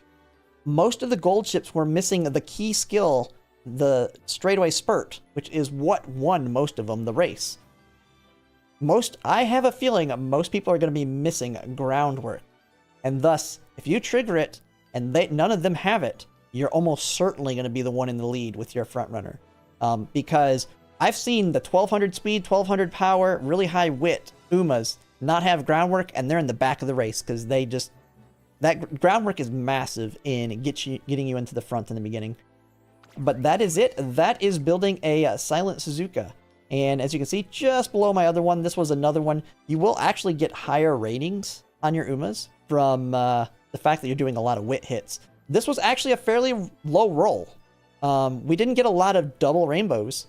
most of the gold ships were missing the key skill, the straightaway spurt, which is what won most of them the race. I have a feeling most people are going to be missing groundwork. And thus, if you trigger it and none of them have it, you're almost certainly going to be the one in the lead with your front runner. Because I've seen the 1200 speed, 1200 power, really high wit Umas not have groundwork, and they're in the back of the race because they just... That groundwork is massive in getting you into the front in the beginning. But that is it. That is building a Silent Suzuka. And as you can see, just below my other one, this was another one. You will actually get higher ratings on your Umas from the fact that you're doing a lot of wit hits. This was actually a fairly low roll. We didn't get a lot of double rainbows.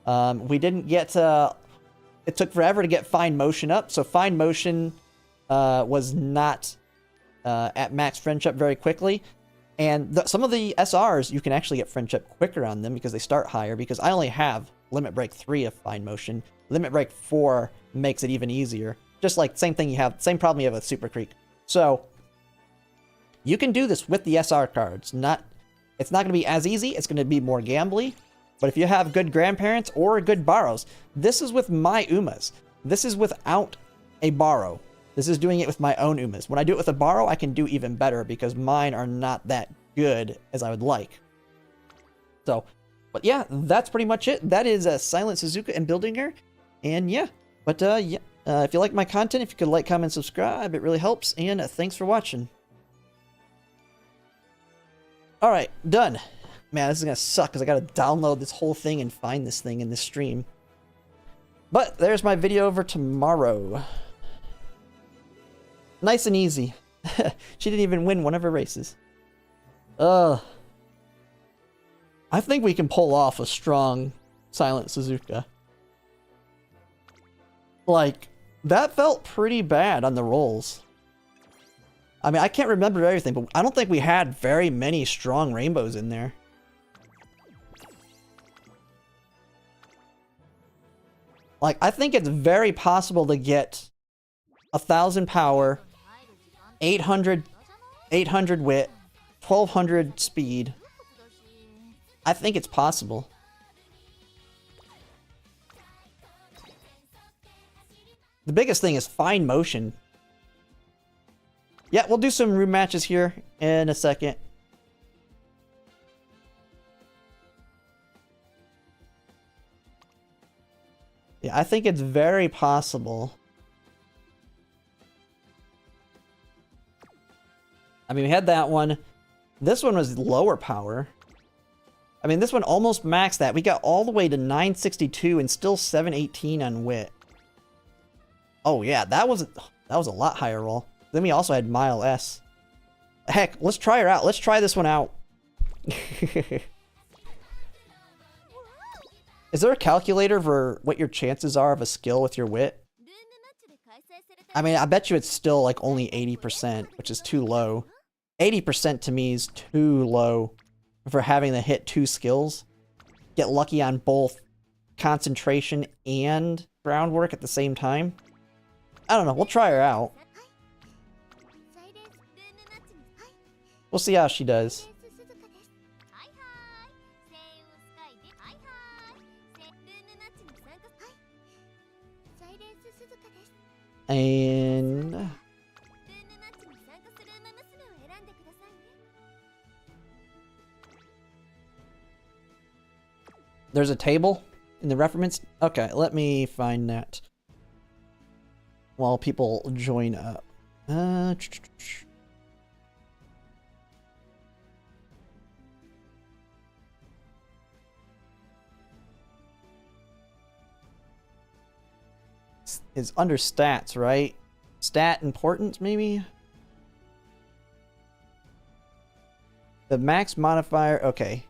We didn't get... it took forever to get Fine Motion up. So Fine Motion was not at max friendship very quickly. And some of the SRs, you can actually get friendship quicker on them because they start higher. Because I only have Limit Break 3 of Fine Motion. Limit Break 4 makes it even easier. Just like same problem you have with Super Creek. So you can do this with the SR cards. It's not going to be as easy. It's going to be more gambly. But if you have good grandparents or good borrows, this is with my Umas. This is without a borrow. This is doing it with my own Umas. When I do it with a borrow, I can do even better because mine are not that good as I would like. So, but yeah, that's pretty much it. That is a Silent Suzuka and building her. And yeah, but yeah, if you like my content, if you could like, comment, subscribe, it really helps. And thanks for watching. All right, done. Man, this is going to suck because I got to download this whole thing and find this thing in this stream. But there's my video over tomorrow. Nice and easy. She didn't even win one of her races. I think we can pull off a strong Silent Suzuka. Like, that felt pretty bad on the rolls. I mean, I can't remember everything, but I don't think we had very many strong rainbows in there. Like, I think it's very possible to get 1000 power, 800 wit, 1200 speed. I think it's possible. The biggest thing is Fine Motion. Yeah, we'll do some room matches here in a second. Yeah, I think it's very possible. I mean, we had that one. This one was lower power. I mean, this one almost maxed that. We got all the way to 962 and still 718 on wit. Oh yeah, that was a lot higher roll. Then we also had Mile S. Heck, let's try her out. Let's try this one out. Is there a calculator for what your chances are of a skill with your wit? I mean, I bet you it's still like only 80%, which is too low. 80% to me is too low for having to hit 2 skills. Get lucky on both concentration and groundwork at the same time. I don't know. We'll try her out. We'll see how she does. And there's a table in the reference. Okay, let me find that while people join up. Is under stats, right? Stat importance, maybe? The max modifier, okay.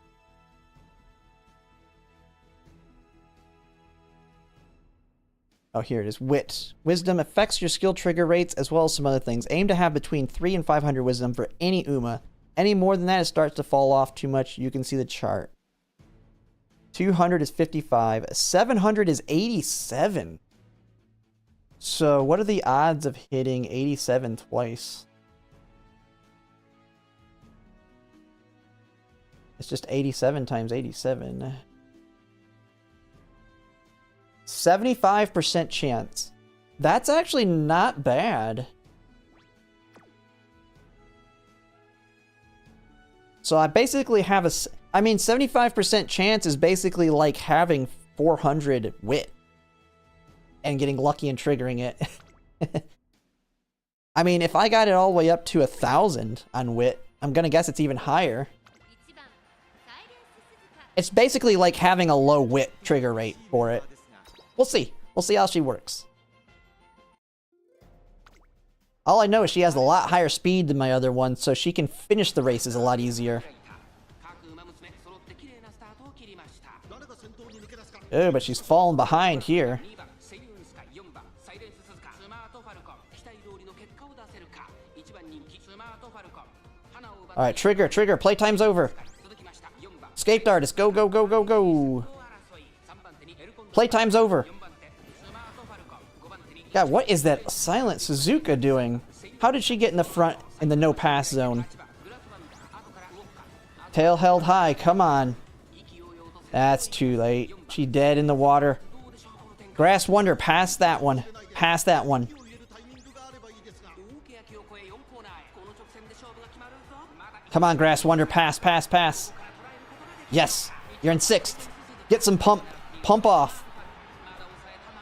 Oh, here it is. Wit. Wisdom affects your skill trigger rates as well as some other things. Aim to have between 3 and 500 wisdom for any Uma. Any more than that, it starts to fall off too much. You can see the chart. 200 is 55. 700 is 87. So, what are the odds of hitting 87 twice? It's just 87 times 87. 75% chance. That's actually not bad. So I basically have I mean, 75% chance is basically like having 400 wit and getting lucky and triggering it. I mean, if I got it all the way up to 1,000 on wit, I'm gonna guess it's even higher. It's basically like having a low wit trigger rate for it. We'll see. We'll see how she works. All I know is she has a lot higher speed than my other one, so she can finish the races a lot easier. Oh, but she's falling behind here. Alright, trigger, trigger. Playtime's over. Escaped artist. Go, go, go, go, go. Playtime's over. God, what is that silent Suzuka doing? How did she get in the front in the no-pass zone? Tail held high. Come on. That's too late. She dead in the water. Grass Wonder, pass that one. Pass that one. Come on, Grass Wonder, pass, pass, pass. Yes, you're in 6th. Get some pump off.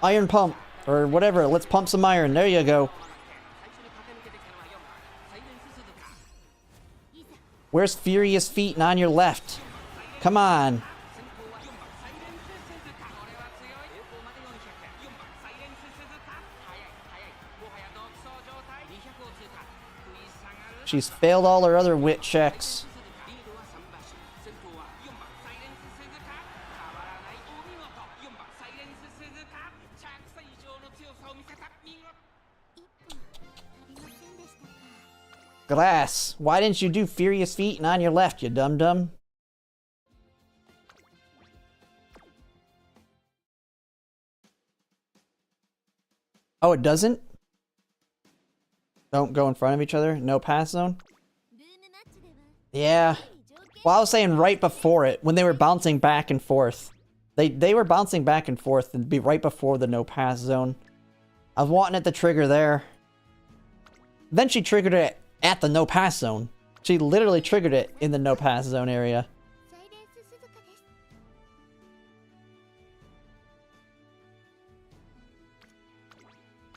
Iron pump, or whatever. Let's pump some iron. There you go. Where's Furious Feet and on your left? Come on. She's failed all her other wit checks. Glass, why didn't you do Furious Feet and on your left, you dum-dum? Oh, it doesn't? Don't go in front of each other? No pass zone? Yeah. Well, I was saying right before it, when they were bouncing back and forth. They were bouncing back and forth and be right before the no pass zone. I was wanting it to trigger there. Then she triggered it at the no pass zone. She literally triggered it in the no pass zone area.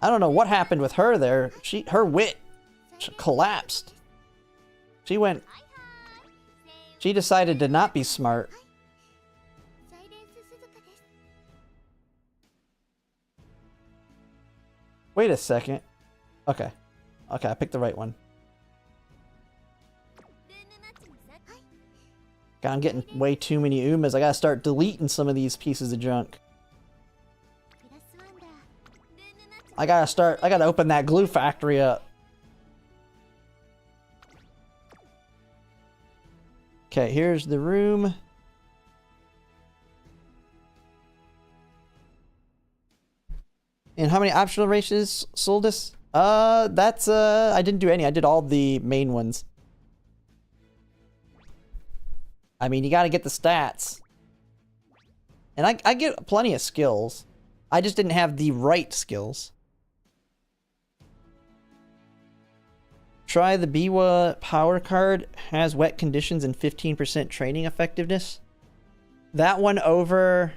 I don't know what happened with her there. Her wit collapsed. She decided to not be smart. Wait a second. Okay. Okay, I picked the right one. God, I'm getting way too many Umas. I gotta start deleting some of these pieces of junk. I gotta open that glue factory up. Okay, here's the room. And how many optional races sold us? I didn't do any. I did all the main ones. I mean, you gotta get the stats. And I get plenty of skills. I just didn't have the right skills. Try the Biwa power card. Has wet conditions and 15% training effectiveness. That one over...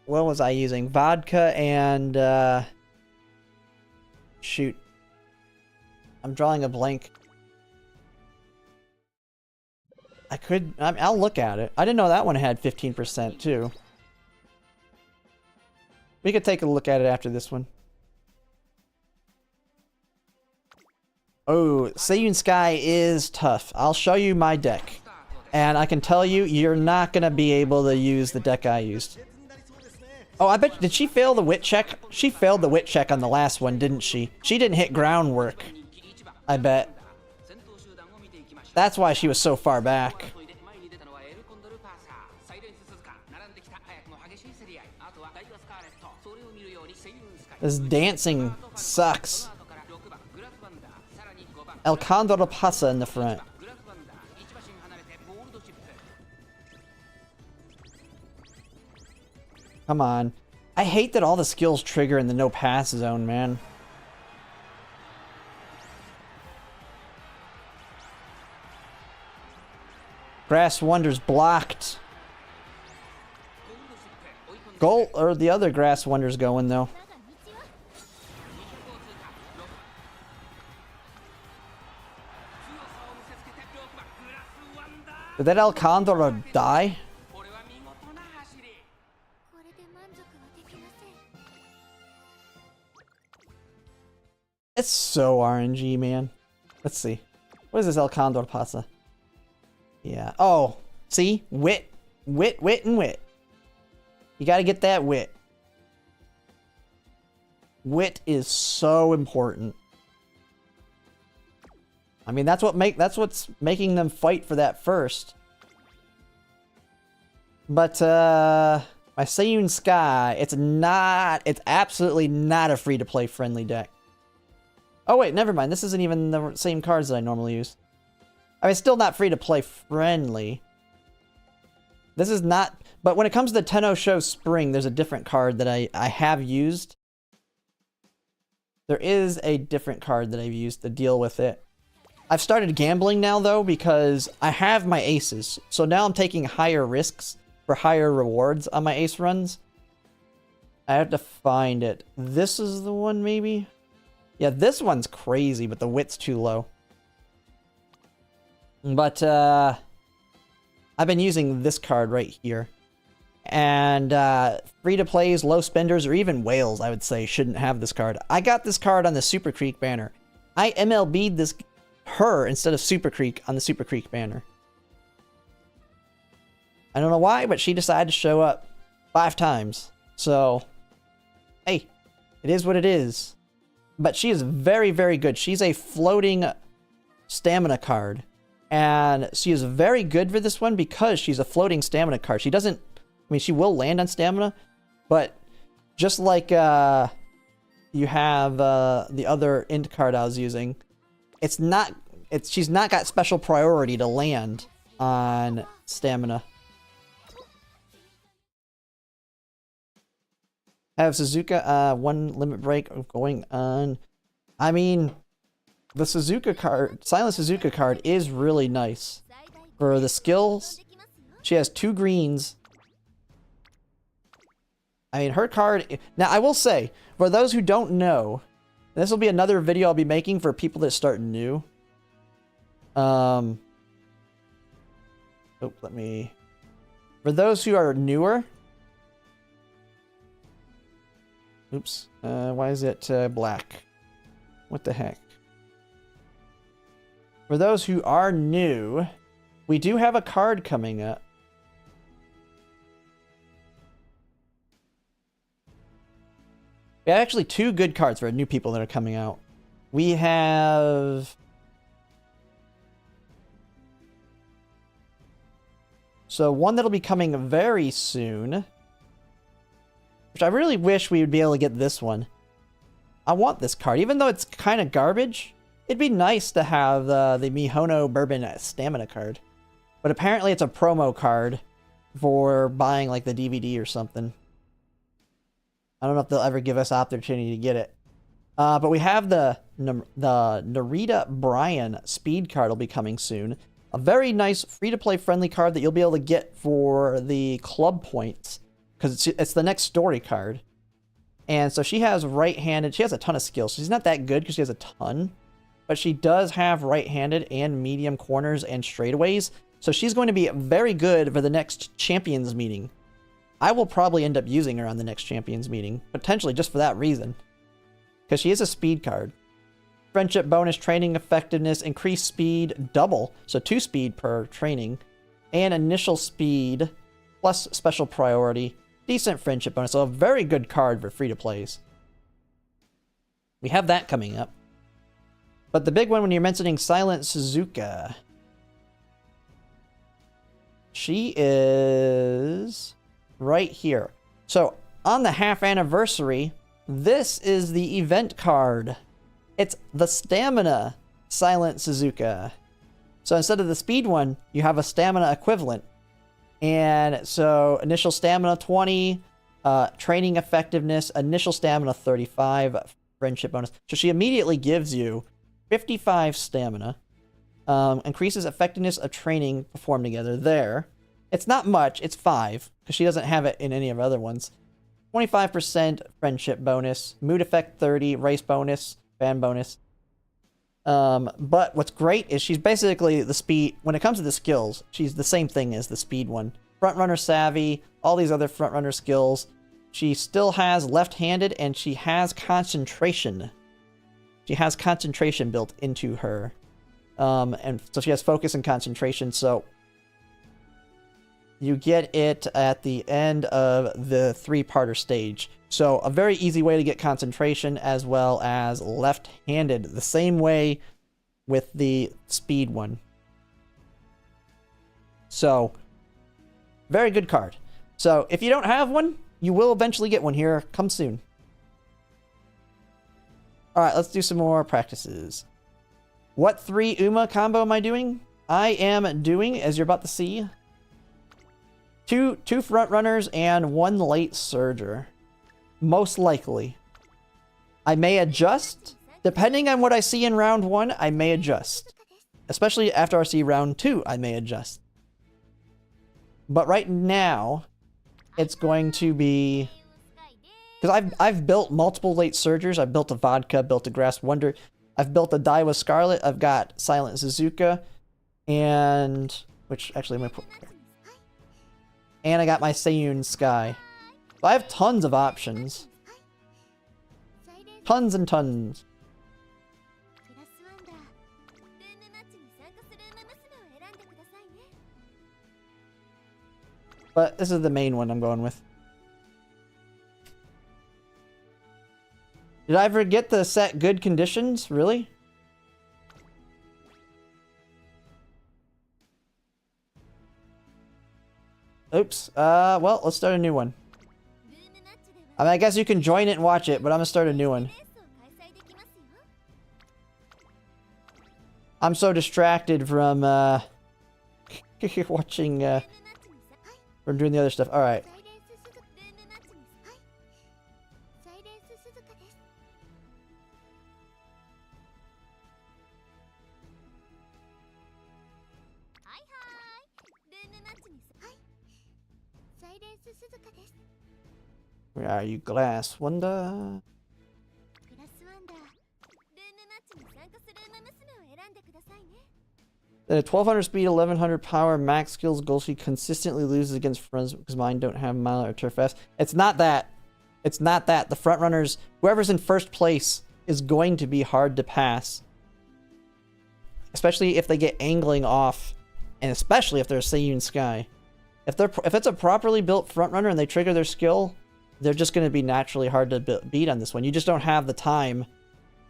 What was I using? Vodka and... Shoot. I'm drawing a blank. I'll look at it. I didn't know that one had 15% too. We could take a look at it after this one. Oh, Seiyun Sky is tough. I'll show you my deck. And I can tell you, you're not going to be able to use the deck I used. Oh, I bet, did she fail the wit check? She failed the wit check on the last one, didn't she? She didn't hit groundwork. I bet. That's why she was so far back. This dancing sucks. El Condor Pasa in the front. Come on. I hate that all the skills trigger in the no pass zone, man. Grass Wonder's blocked. Gold, or the other Grass Wonder's going, though. Did that Alcandor die? It's so RNG, man. Let's see. What is this El Condor pasa? Yeah. Oh, see? Wit. Wit, wit, and wit. You gotta get that wit. Wit is so important. I mean, that's what's making them fight for that first. But my Seiyun Sky, it's absolutely not a free-to-play friendly deck. Oh wait, never mind. This isn't even the same cards that I normally use. I mean, it's still not free-to-play friendly. This is not... But when it comes to the Tenno Show Spring, there's a different card that I have used. There is a different card that I've used to deal with it. I've started gambling now, though, because I have my aces. So now I'm taking higher risks for higher rewards on my ace runs. I have to find it. This is the one, maybe? Yeah, this one's crazy, but the wit's too low. But, I've been using this card right here. And, free-to-plays, low spenders, or even whales, I would say, shouldn't have this card. I got this card on the Super Creek banner. I MLB'd her instead of Super Creek on the Super Creek banner. I don't know why, but she decided to show up 5 times. So, hey, it is what it is. But she is very, very good. She's a floating stamina card. And she is very good for this one because she's a floating stamina card. She doesn't... I mean, she will land on stamina. But just like you have the other int card I was using, she's not got special priority to land on stamina. Have Suzuka, 1 limit break going on. I mean, the Suzuka card, Silent Suzuka card is really nice. For the skills, she has 2 greens. I mean, her card... Now, I will say, for those who don't know, this will be another video I'll be making for people that start new. Oh, let me... For those who are newer... Oops. Why is it black? What the heck? For those who are new, we do have a card coming up. We have actually 2 good cards for new people that are coming out. We have... So one that'll be coming very soon. Which I really wish we would be able to get this one. I want this card. Even though it's kind of garbage, it'd be nice to have the Mihono Bourbon stamina card. But apparently it's a promo card for buying like the DVD or something. I don't know if they'll ever give us opportunity to get it. But we have the Narita Bryan speed card will be coming soon. A very nice free-to-play friendly card that you'll be able to get for the club points. Because it's the next story card. And so she has right-handed. She has a ton of skills. She's not that good because she has a ton. But she does have right-handed and medium corners and straightaways. So she's going to be very good for the next Champions meeting. I will probably end up using her on the next Champions meeting. Potentially just for that reason. Because she is a speed card. Friendship bonus, training effectiveness, increased speed, double. So 2 speed per training. And initial speed plus special priority. Decent friendship bonus. So a very good card for free-to-plays. We have that coming up. But the big one when you're mentioning Silent Suzuka. She is right here. So on the half anniversary, this is the event card. It's the Stamina Silent Suzuka. So instead of the speed one, you have a stamina equivalent. And so initial stamina 20, Training effectiveness, initial stamina 35, friendship bonus. So she immediately gives you 55 stamina. Increases effectiveness of training performed together. There. It's not much, it's 5, because she doesn't have it in any of the other ones. 25% friendship bonus, mood effect 30, race bonus, fan bonus. But what's great is she's basically the speed, when it comes to the skills, she's the same thing as the speed one. Frontrunner savvy, all these other frontrunner skills. She still has left-handed and she has concentration. She has concentration built into her. And so she has focus and concentration, so you get it at the end of the 3-parter stage. So a very easy way to get concentration as well as left-handed. The same way with the speed one. So, very good card. So if you don't have one, you will eventually get one here. Come soon. Alright, let's do some more practices. What 3 Uma combo am I doing? I am doing, as you're about to see, two front runners and 1 late surger. Most likely. I may adjust. Depending on what I see in round 1, I may adjust. Especially after I see round 2, I may adjust. But right now, it's going to be... Because I've built multiple late surgers. I've built a Vodka, built a Grass Wonder. I've built a Daiwa Scarlet. I've got Silent Suzuka. And... Which, actually, I'm going to put... And I got my Seiyun Sky. So I have tons of options. Tons and tons. But this is the main one I'm going with. Did I forget to set good conditions? Really? Oops. Well, let's start a new one. I mean, I guess you can join it and watch it, but I'm gonna start a new one. I'm so distracted from, watching, from doing the other stuff. Alright. Where are you, Glass Wonder? At 1200 speed, 1100 power, max skills, goal she consistently loses against friends because mine don't have mile or turf fast. It's not that. It's not that. The front runners, whoever's in first place, is going to be hard to pass. Especially if they get angling off, and especially if they're Seiyun Sky. If it's a properly built front runner and they trigger their skill, they're just going to be naturally hard to beat on this one. You just don't have the time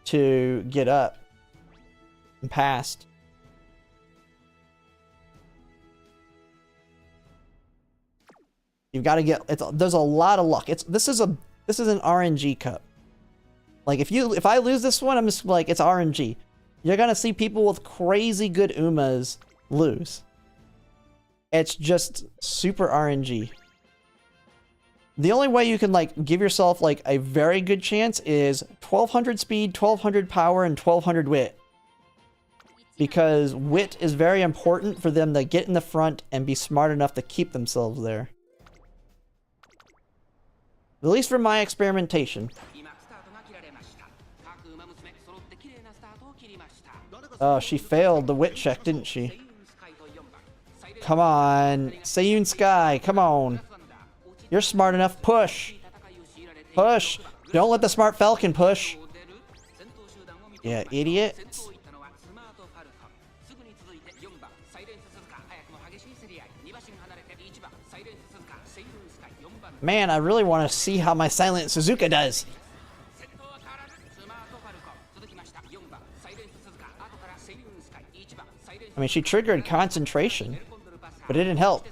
to get up and past. You've got to get. There's a lot of luck. This is an RNG cup. Like if I lose this one, I'm just like, it's RNG. You're gonna see people with crazy good Umas lose. It's just super RNG. The only way you can like give yourself like a very good chance is 1200 speed, 1200 power, and 1200 wit. Because wit is very important for them to get in the front and be smart enough to keep themselves there. At least from my experimentation. Oh, she failed the wit check, didn't she? Come on. Seiyun Sky, come on. You're smart enough. Push. Push. Don't let the smart falcon push. Yeah, idiot. Man, I really want to see how my Silent Suzuka does. I mean, she triggered concentration, but it didn't help.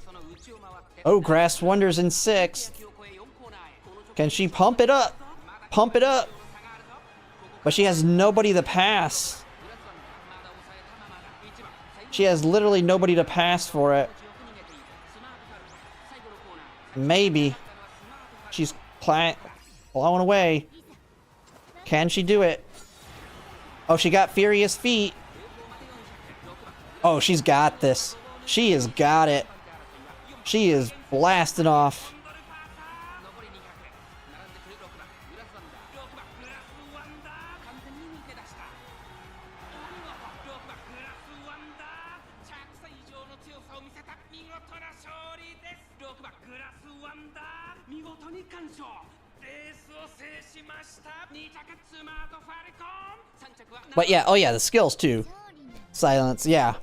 Oh, Grass Wonder's in 6th. Can she pump it up? Pump it up. But she has nobody to pass. She has literally nobody to pass for it. Maybe. She's blowing away. Can she do it? Oh, she got Furious Feet. Oh, she's got this. She has got it. She is blasting off. But yeah, oh yeah, the skills too. Silence, yeah.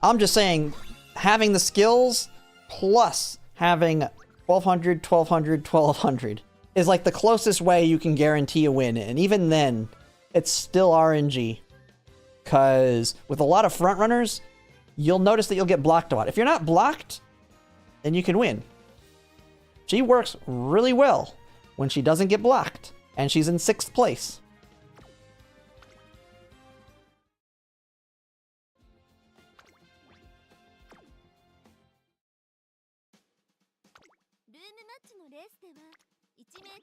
I'm just saying, having the skills plus having 1200, 1200, 1200 is like the closest way you can guarantee a win. And even then, it's still RNG. Because with a lot of front runners, you'll notice that you'll get blocked a lot. If you're not blocked, then you can win. She works really well when she doesn't get blocked. And she's in 6th place.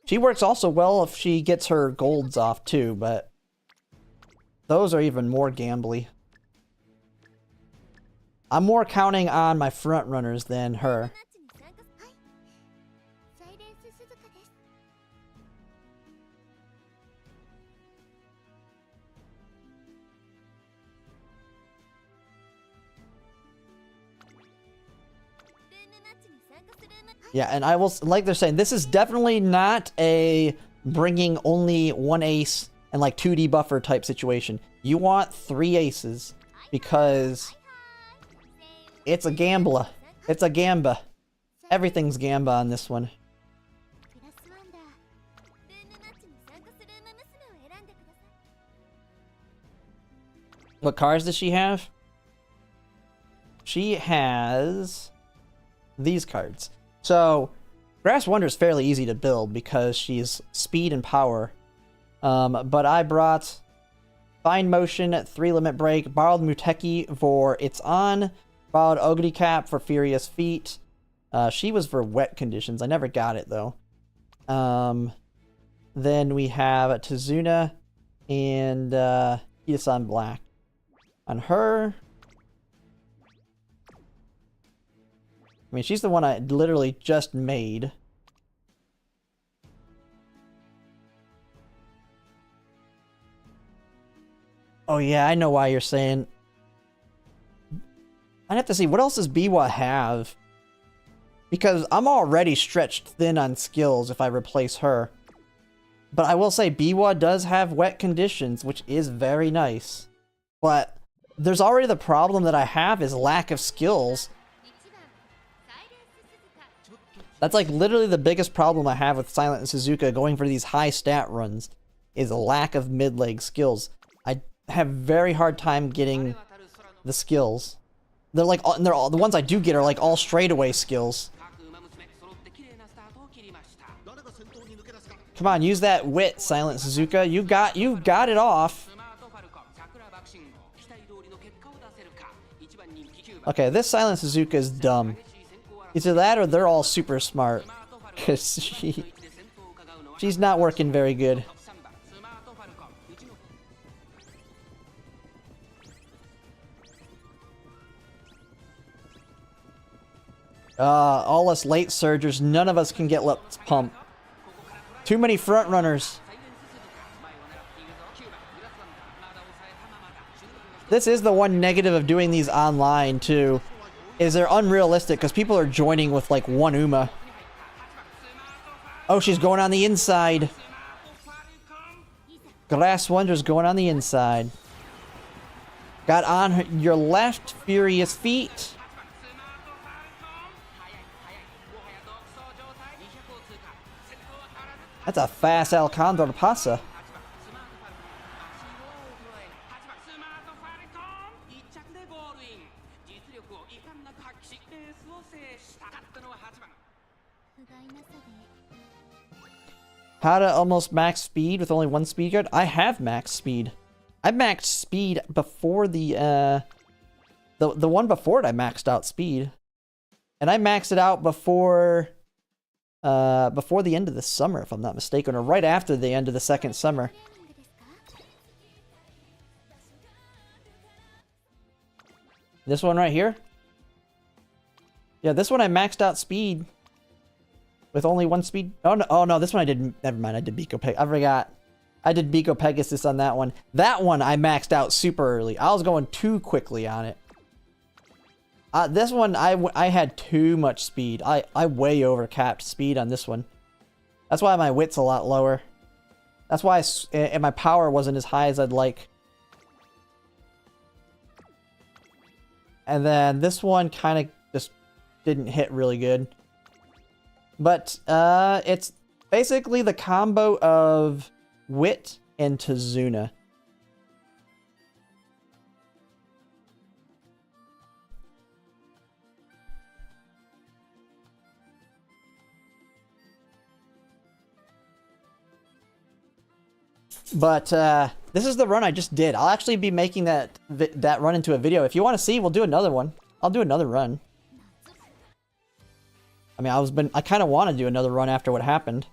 She works also well if she gets her golds off too, but those are even more gambly. I'm more counting on my front runners than her. Yeah, and I will, like they're saying, this is definitely not a bringing only one ace and like 2D buffer type situation. You want 3 aces because it's a gambler. It's a gamba. Everything's gamba on this one. What cards does she have? She has these cards. So, Grass Wonder is fairly easy to build because she's speed and power. But I brought Fine Motion, 3 Limit Break, borrowed Muteki for It's On, borrowed Ogre Cap for Furious Feet. She was for Wet Conditions. I never got it though. Then we have Tazuna and Hitasan Black. On her, I mean, she's the one I literally just made. Oh yeah, I know why you're saying. I'd have to see, what else does Biwa have? Because I'm already stretched thin on skills if I replace her. But I will say, Biwa does have Wet Conditions, which is very nice. But there's already the problem that I have is lack of skills. That's like literally the biggest problem I have with Silent and Suzuka going for these high stat runs is a lack of mid-leg skills. I have very hard time getting the skills. They're like, they're all, the ones I do get are like all straightaway skills. Come on, use that wit, Silent Suzuka. You got it off. Okay, this Silent Suzuka is dumb. Either that or they're all super smart. Because she's not working very good. All us late surgers, none of us can get Let's Pump. Too many front runners. This is the one negative of doing these online too, is they're unrealistic because people are joining with like one Uma. Oh, she's going on the inside. Grass Wonder's going on the inside. Got on your left, Furious Feet. That's a fast El Condor Pasa. How to almost max speed with only 1 speed guard? I have max speed. I maxed speed before the one before it I maxed out speed. And I maxed it out before before the end of the summer, if I'm not mistaken, or right after the end of the second summer. This one right here? Yeah, this one I maxed out speed with only one speed. Oh no, this one I didn't. Never mind, I did Biko Pegasus. I forgot. I did Biko Pegasus on that one. That one I maxed out super early. I was going too quickly on it. This one, I had too much speed. I way overcapped speed on this one. That's why my wit's a lot lower. That's why and my power wasn't as high as I'd like. And then this one kind of just didn't hit really good. But it's basically the combo of Wit and Tazuna. But this is the run I just did. I'll actually be making that run into a video. If you want to see, we'll do another one. I'll do another run. I mean, I kind of want to do another run after what happened.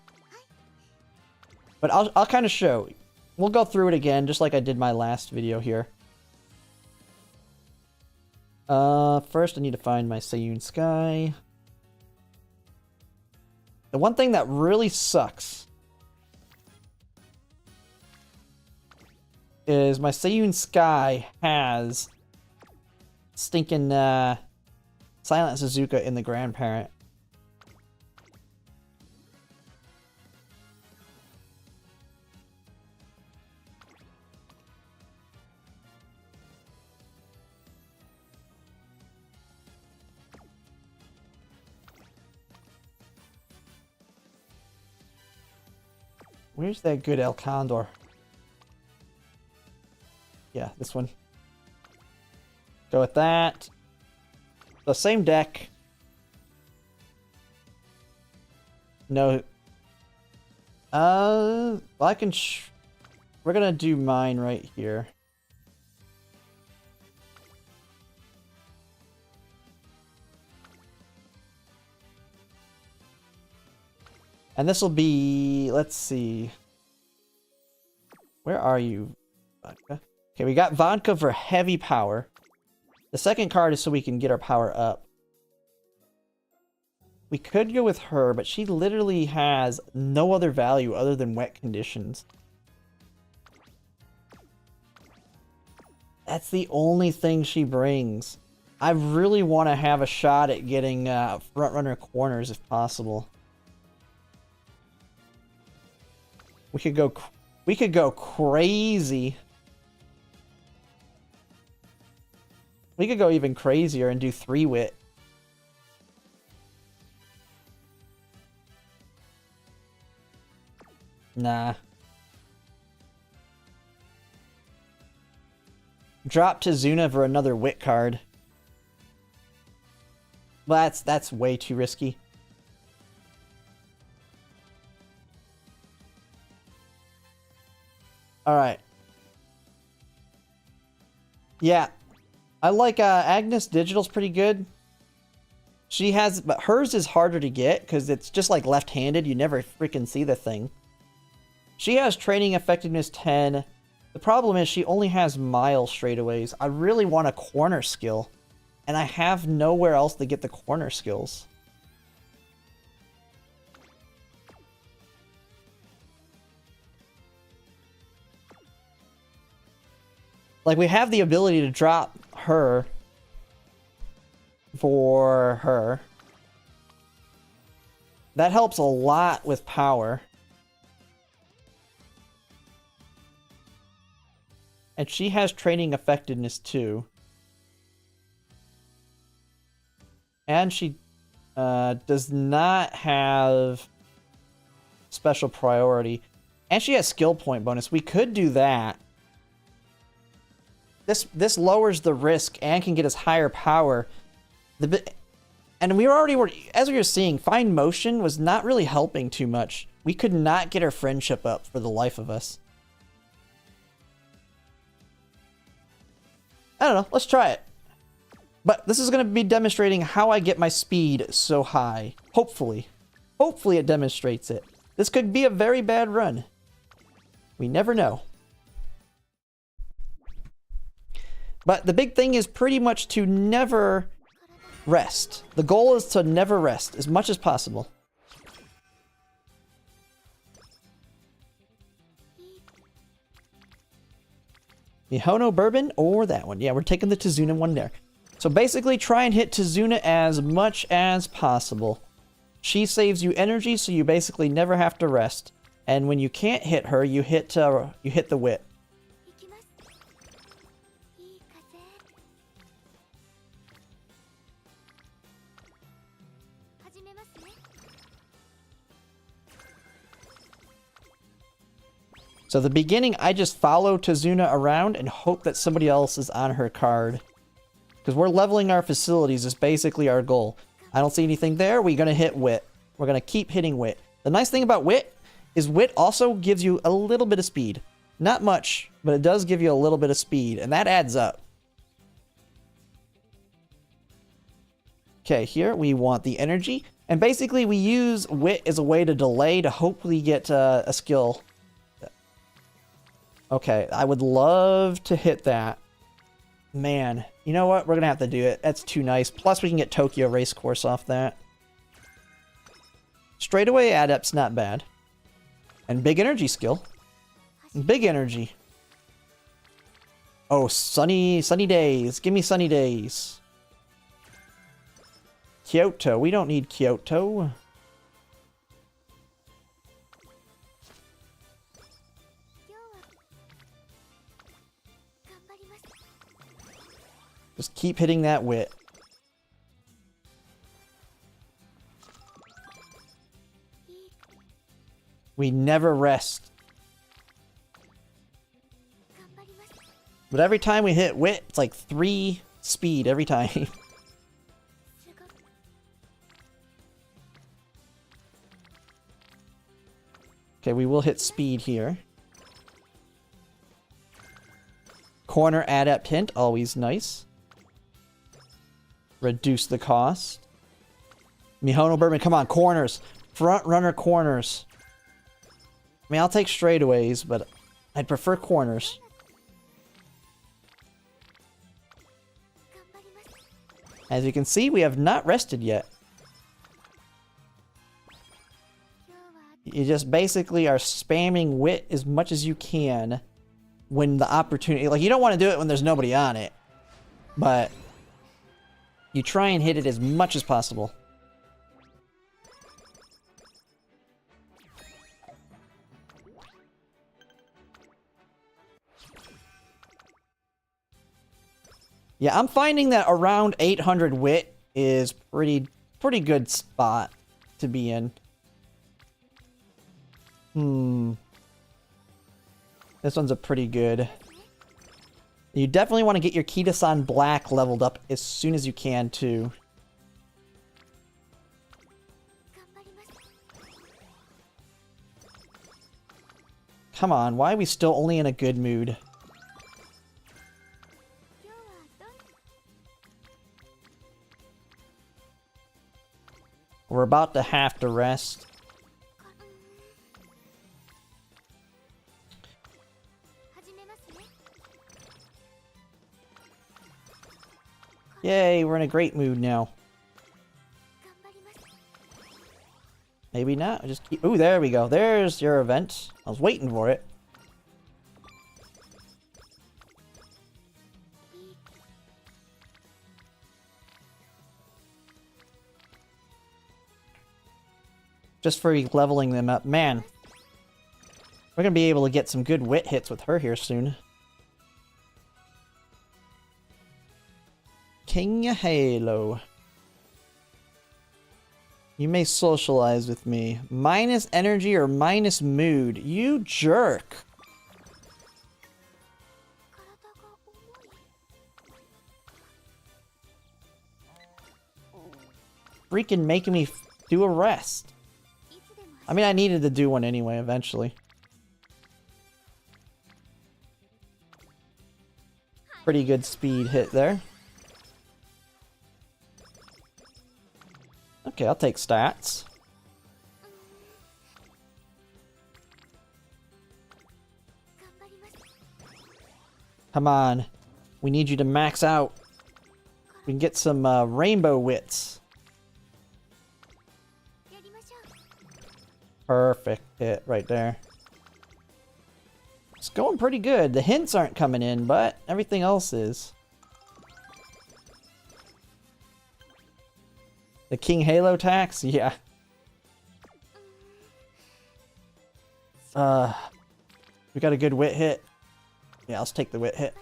But I'll kind of show. We'll go through it again, just like I did my last video here. First I need to find my Seiyun Sky. The one thing that really sucks is my Seiyun Sky has stinking Silent Suzuka in the grandparent. Where's that good El Condor? Yeah, this one. Go with that. The same deck. No. Well, I can. We're gonna do mine right here. And this will be. Let's see. Where are you, Vodka? Okay, we got Vodka for heavy power. The second card is so we can get our power up. We could go with her, but she literally has no other value other than wet conditions. That's the only thing she brings. I really want to have a shot at getting front runner corners if possible. We could go crazy. We could go even crazier and do 3 wit. Nah. Drop Tazuna for another wit card. Well, that's way too risky. Alright. Yeah. I like Agnes Digital's pretty good. She has, but hers is harder to get because it's just like left-handed. You never freaking see the thing. She has training effectiveness 10. The problem is she only has mile straightaways. I really want a corner skill, and I have nowhere else to get the corner skills. Like, we have the ability to drop her for her. That helps a lot with power. And she has training effectiveness too. And she does not have special priority. And she has skill point bonus. We could do that. This lowers the risk and can get us higher power. And we were as we were seeing, Fine Motion was not really helping too much. We could not get our friendship up for the life of us. I don't know. Let's try it. But this is going to be demonstrating how I get my speed so high. Hopefully. Hopefully it demonstrates it. This could be a very bad run. We never know. But the big thing is pretty much to never rest. The goal is to never rest as much as possible. Mihono Bourbon or that one. Yeah, we're taking the Tizuna one there. So basically try and hit Tizuna as much as possible. She saves you energy, so you basically never have to rest. And when you can't hit her, you hit the wit. So the beginning, I just follow Tizuna around and hope that somebody else is on her card. Because we're leveling our facilities is basically our goal. I don't see anything there. We're going to hit wit. We're going to keep hitting wit. The nice thing about wit is wit also gives you a little bit of speed. Not much, but it does give you a little bit of speed, and that adds up. Okay, here we want the energy. And basically we use wit as a way to delay to hopefully get a skill. Okay, I would love to hit that. Man, you know what? We're going to have to do it. That's too nice. Plus, we can get Tokyo Racecourse off that. Straightaway Adept's not bad. And big energy skill. Big energy. Oh, sunny days. Give me sunny days. Kyoto. We don't need Kyoto. Just keep hitting that wit. We never rest. But every time we hit wit, it's like 3 speed every time. Okay, we will hit speed here. Corner adept hint, always nice. Reduce the cost. Mihono Bourbon, come on, corners. Front runner corners. I mean, I'll take straightaways, but I'd prefer corners. As you can see, we have not rested yet. You just basically are spamming wit as much as you can when the opportunity... Like, you don't want to do it when there's nobody on it. But you try and hit it as much as possible. Yeah, I'm finding that around 800 wit is pretty good spot to be in. This one's a pretty good. You definitely want to get your Kita-san Black leveled up as soon as you can, too. Come on, why are we still only in a good mood? We're about to have to rest. Yay, we're in a great mood now. Maybe not. Just keep... Ooh, there we go. There's your event. I was waiting for it. Just for leveling them up. Man, we're going to be able to get some good wit hits with her here soon. King Halo. You may socialize with me. Minus energy or minus mood. You jerk. Freaking making me do a rest. I mean, I needed to do one anyway, eventually. Pretty good speed hit there. Okay, I'll take stats. Come on. We need you to max out. We can get some rainbow wits. Perfect hit right there. It's going pretty good. The hints aren't coming in, but everything else is. The King Halo tax? Yeah. We got a good wit hit. Yeah, let's take the wit hit.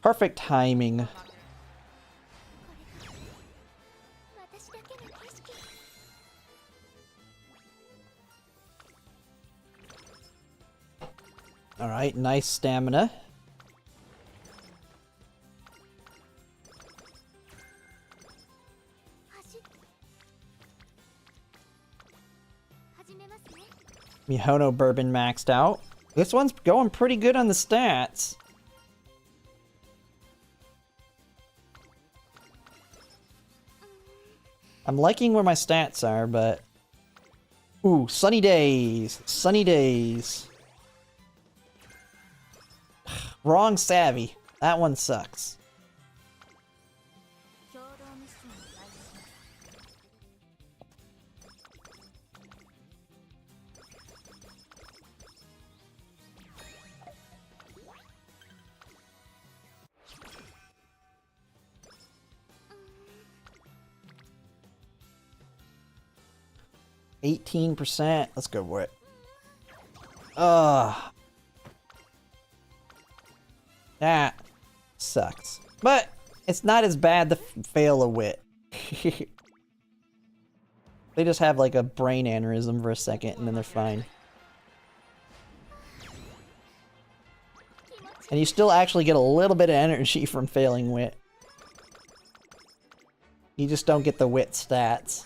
Perfect timing. Alright, nice stamina. Mihono Bourbon maxed out. This one's going pretty good on the stats. I'm liking where my stats are, but... Ooh, sunny days. Sunny days. Wrong savvy. That one sucks. %. Let's go for it. That sucks. But it's not as bad to fail a wit. They just have like a brain aneurysm for a second and then they're fine. And you still actually get a little bit of energy from failing wit. You just don't get the wit stats.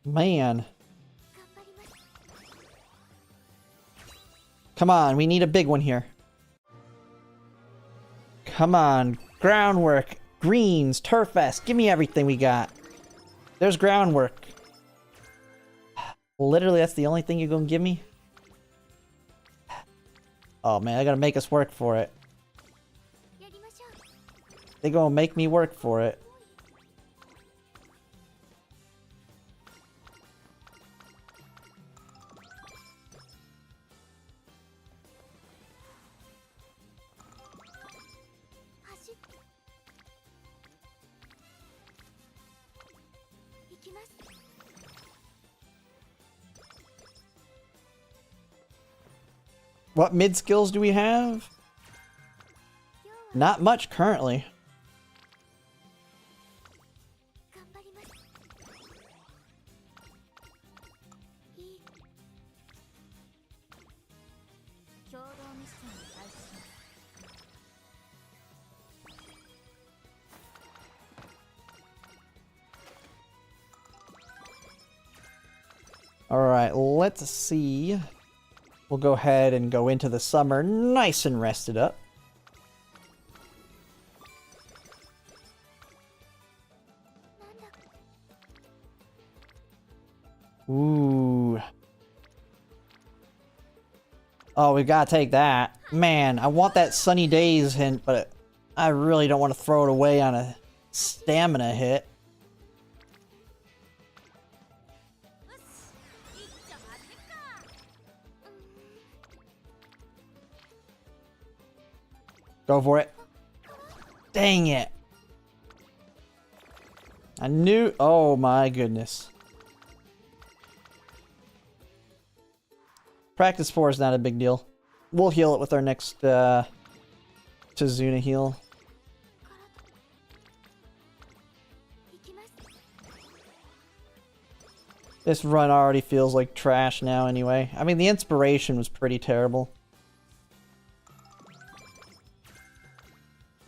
Man. Come on, we need a big one here. Come on, groundwork, greens, turf-fest, give me everything we got. There's groundwork. Literally, that's the only thing you're gonna give me? Oh man, I gotta make us work for it. They gonna make me work for it. What mid skills do we have? Not much currently. All right, let's see. We'll go ahead and go into the summer nice and rested up. Ooh. Oh, we gotta take that. Man, I want that sunny days hint, but I really don't want to throw it away on a stamina hit. Go for it. Dang it. I knew... Oh my goodness. Practice 4 is not a big deal. We'll heal it with our next Tazuna heal. This run already feels like trash now anyway. I mean, the inspiration was pretty terrible.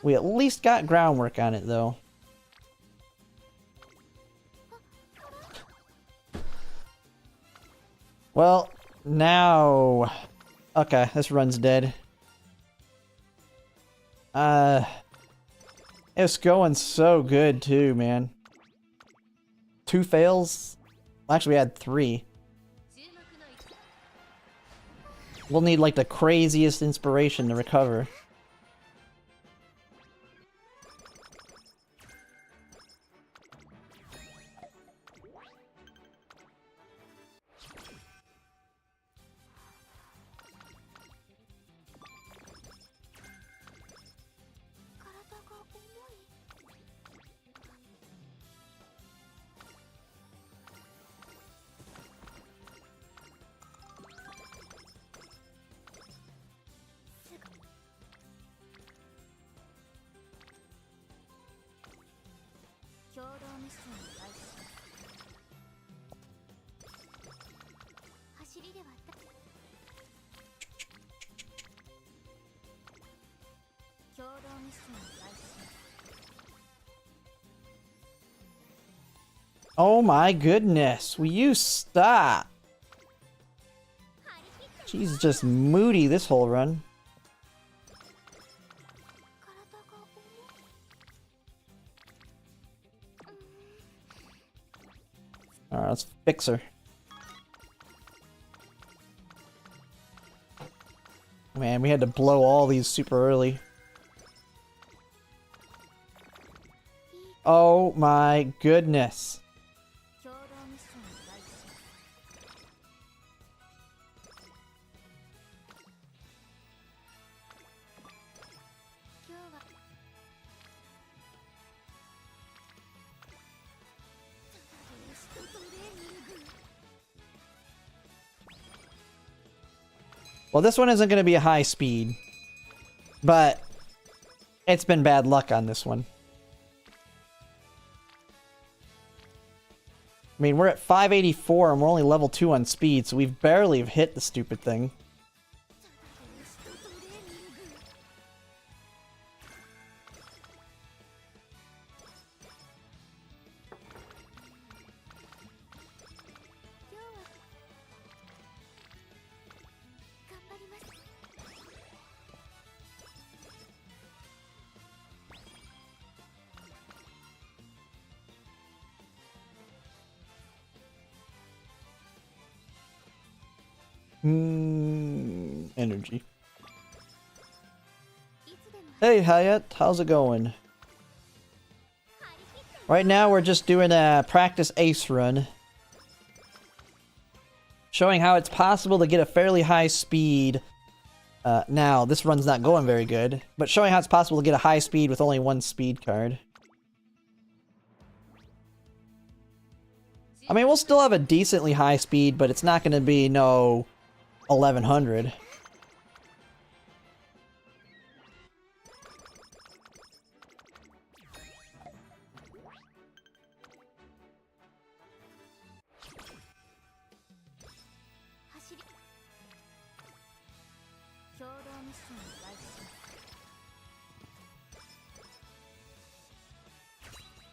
We at least got groundwork on it, though. Well, now... Okay, this run's dead. It's going so good too, man. 2 fails? Actually, we had 3. We'll need like the craziest inspiration to recover. Oh my goodness, will you stop? She's just moody this whole run. Alright, let's fix her. Man, we had to blow all these super early. Oh my goodness. Well, this one isn't going to be a high speed, but it's been bad luck on this one. I mean, we're at 584 and we're only level 2 on speed, so we've barely hit the stupid thing. Energy. Hey Hyatt, how's it going? Right now we're just doing a practice ace run. Showing how it's possible to get a fairly high speed. Now, this run's not going very good, but showing how it's possible to get a high speed with only 1 speed card. I mean, we'll still have a decently high speed, but it's not going to be no 1100.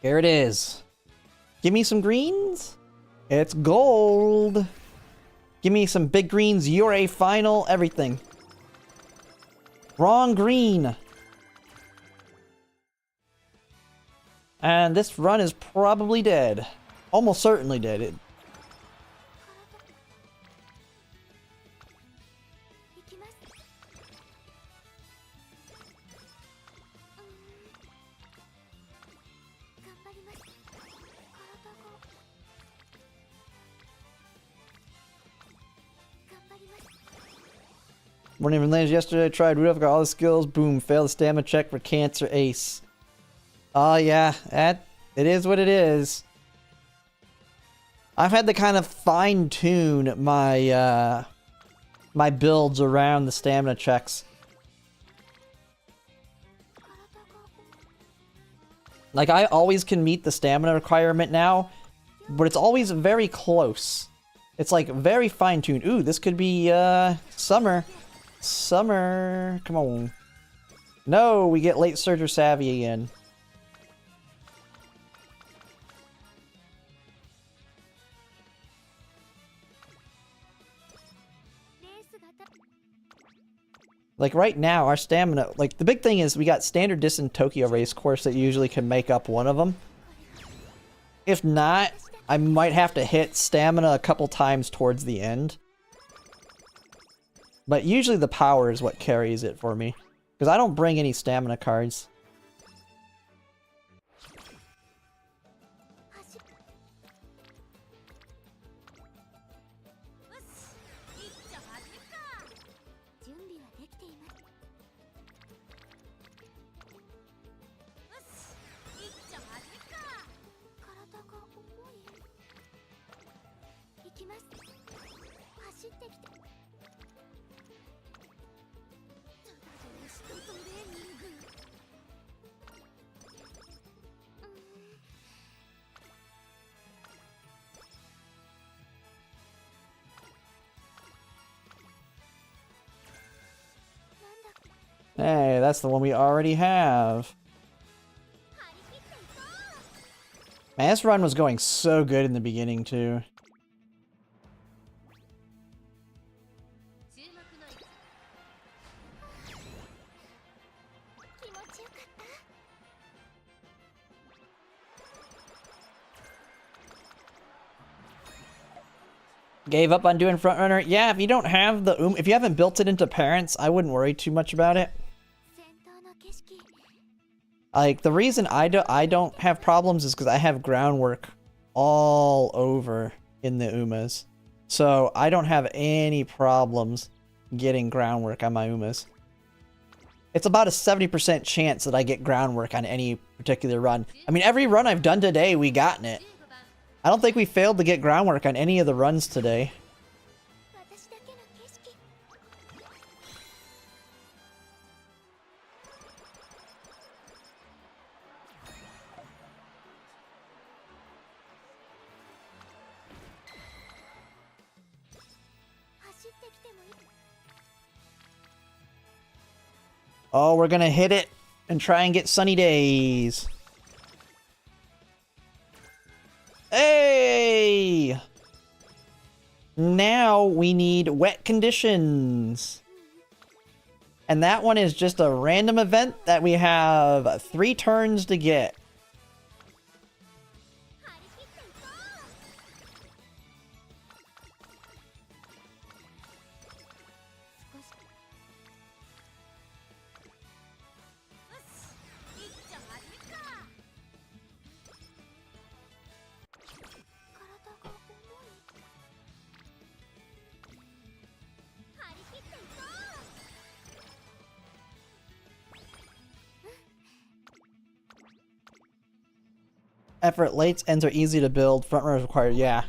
Here it is. Give me some greens. It's gold. Give me some big greens. You're a final everything. Wrong green. And this run is probably dead. Almost certainly dead. Weren't even lazy yesterday. I tried Rudolph, got all the skills. Boom, failed the stamina check for cancer ace. Oh yeah, it is what it is. I've had to kind of fine tune my my builds around the stamina checks. Like I always can meet the stamina requirement now, but it's always very close. It's like very fine tuned. Ooh, this could be summer. Summer, come on. No, we get late surge or savvy again. Like right now, our stamina, like the big thing is we got standard dis and Tokyo race course that usually can make up one of them. If not, I might have to hit stamina a couple times towards the end. But usually the power is what carries it for me. Because I don't bring any stamina cards. Hey, that's the one we already have. Man, this run was going so good in the beginning, too. Gave up on doing frontrunner. Yeah, if you don't have the if you haven't built it into parents, I wouldn't worry too much about it. Like the reason I don't have problems is because I have groundwork all over in the Umas, so I don't have any problems getting groundwork on my Umas. It's about a 70% chance that I get groundwork on any particular run. I mean, every run I've done today, we gotten it. I don't think we failed to get groundwork on any of the runs today. Oh, we're gonna hit it and try and get sunny days. Hey! Now we need wet conditions. And that one is just a random event that we have 3 turns to get. Effort lates, ends are easy to build, front runners required, yeah.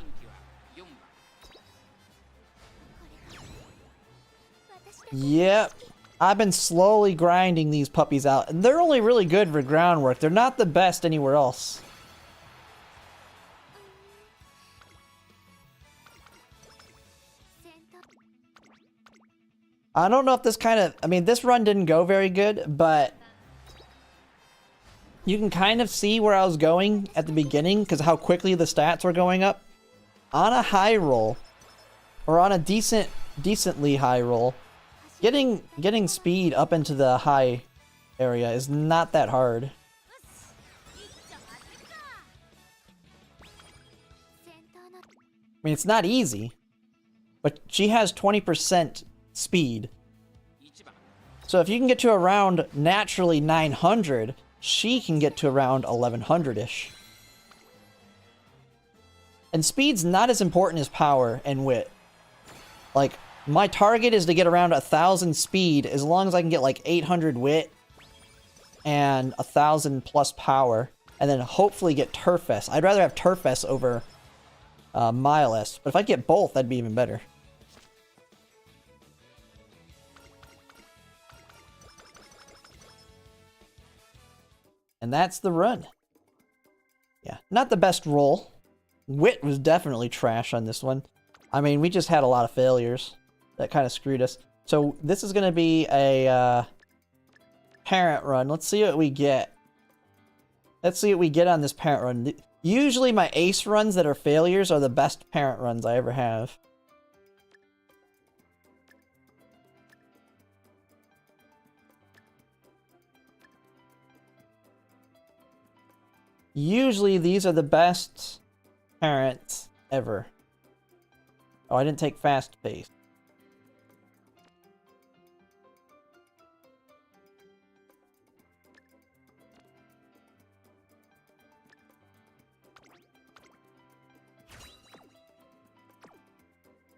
Yep. I've been slowly grinding these puppies out. And they're only really good for groundwork. They're not the best anywhere else. I don't know if this kind of... I mean, this run didn't go very good, but... You can kind of see where I was going at the beginning because how quickly the stats were going up. On a high roll, or on a decently high roll, getting speed up into the high area is not that hard. I mean, it's not easy, but she has 20% speed. So if you can get to around naturally 900, she can get to around 1100-ish. And speed's not as important as power and wit. Like, my target is to get around 1000 speed as long as I can get like 800 wit and 1000 plus power. And then hopefully get Turfest. I'd rather have Turfest over Milest. But if I get both, that'd be even better. And that's the run. Yeah, not the best roll. Wit was definitely trash on this one. I mean, we just had a lot of failures. That kind of screwed us. So this is going to be a parent run. Let's see what we get. Let's see what we get on this parent run. Usually my ace runs that are failures are the best parent runs I ever have. Usually these are the best parents ever. Oh, I didn't take fast pace.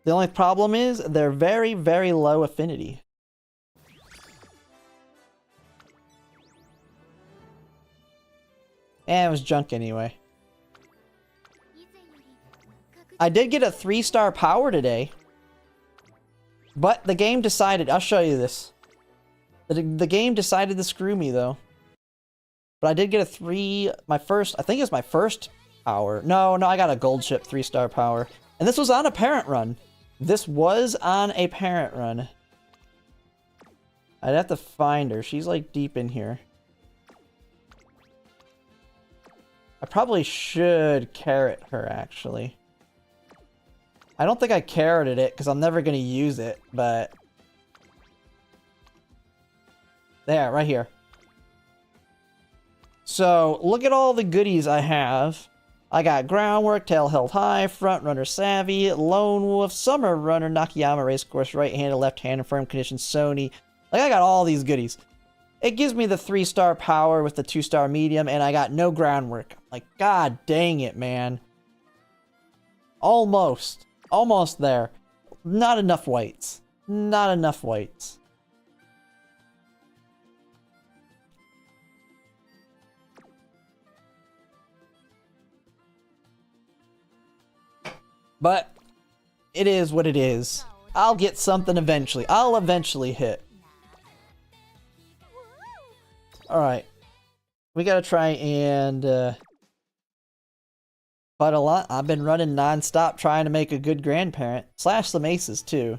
The only problem is they're very, very low affinity. And it was junk anyway. I did get a 3-star power today. But the game decided, I'll show you this. The game decided to screw me though. But I did get a 3, I think it's my first power. No, I got a gold ship 3-star power. And this was on a parent run. This was on a parent run. I'd have to find her. She's like deep in here. I probably should carrot her actually. I don't think I carroted it because I'm never going to use it, but... There, right here. So, look at all the goodies I have. I got Groundwork, Tail Held High, Front Runner Savvy, Lone Wolf, Summer Runner, Nakayama Racecourse, Right-Handed, Left-Handed, Firm Condition, Sony. Like, I got all these goodies. It gives me the 3-star power with the 2-star medium, and I got no Groundwork. Like, god dang it, man. Almost. Almost there. Not enough whites. Not enough whites. But it is what it is. I'll get something eventually. I'll eventually hit. Alright. We gotta try and but a lot. I've been running non-stop trying to make a good grandparent. Slash some aces too.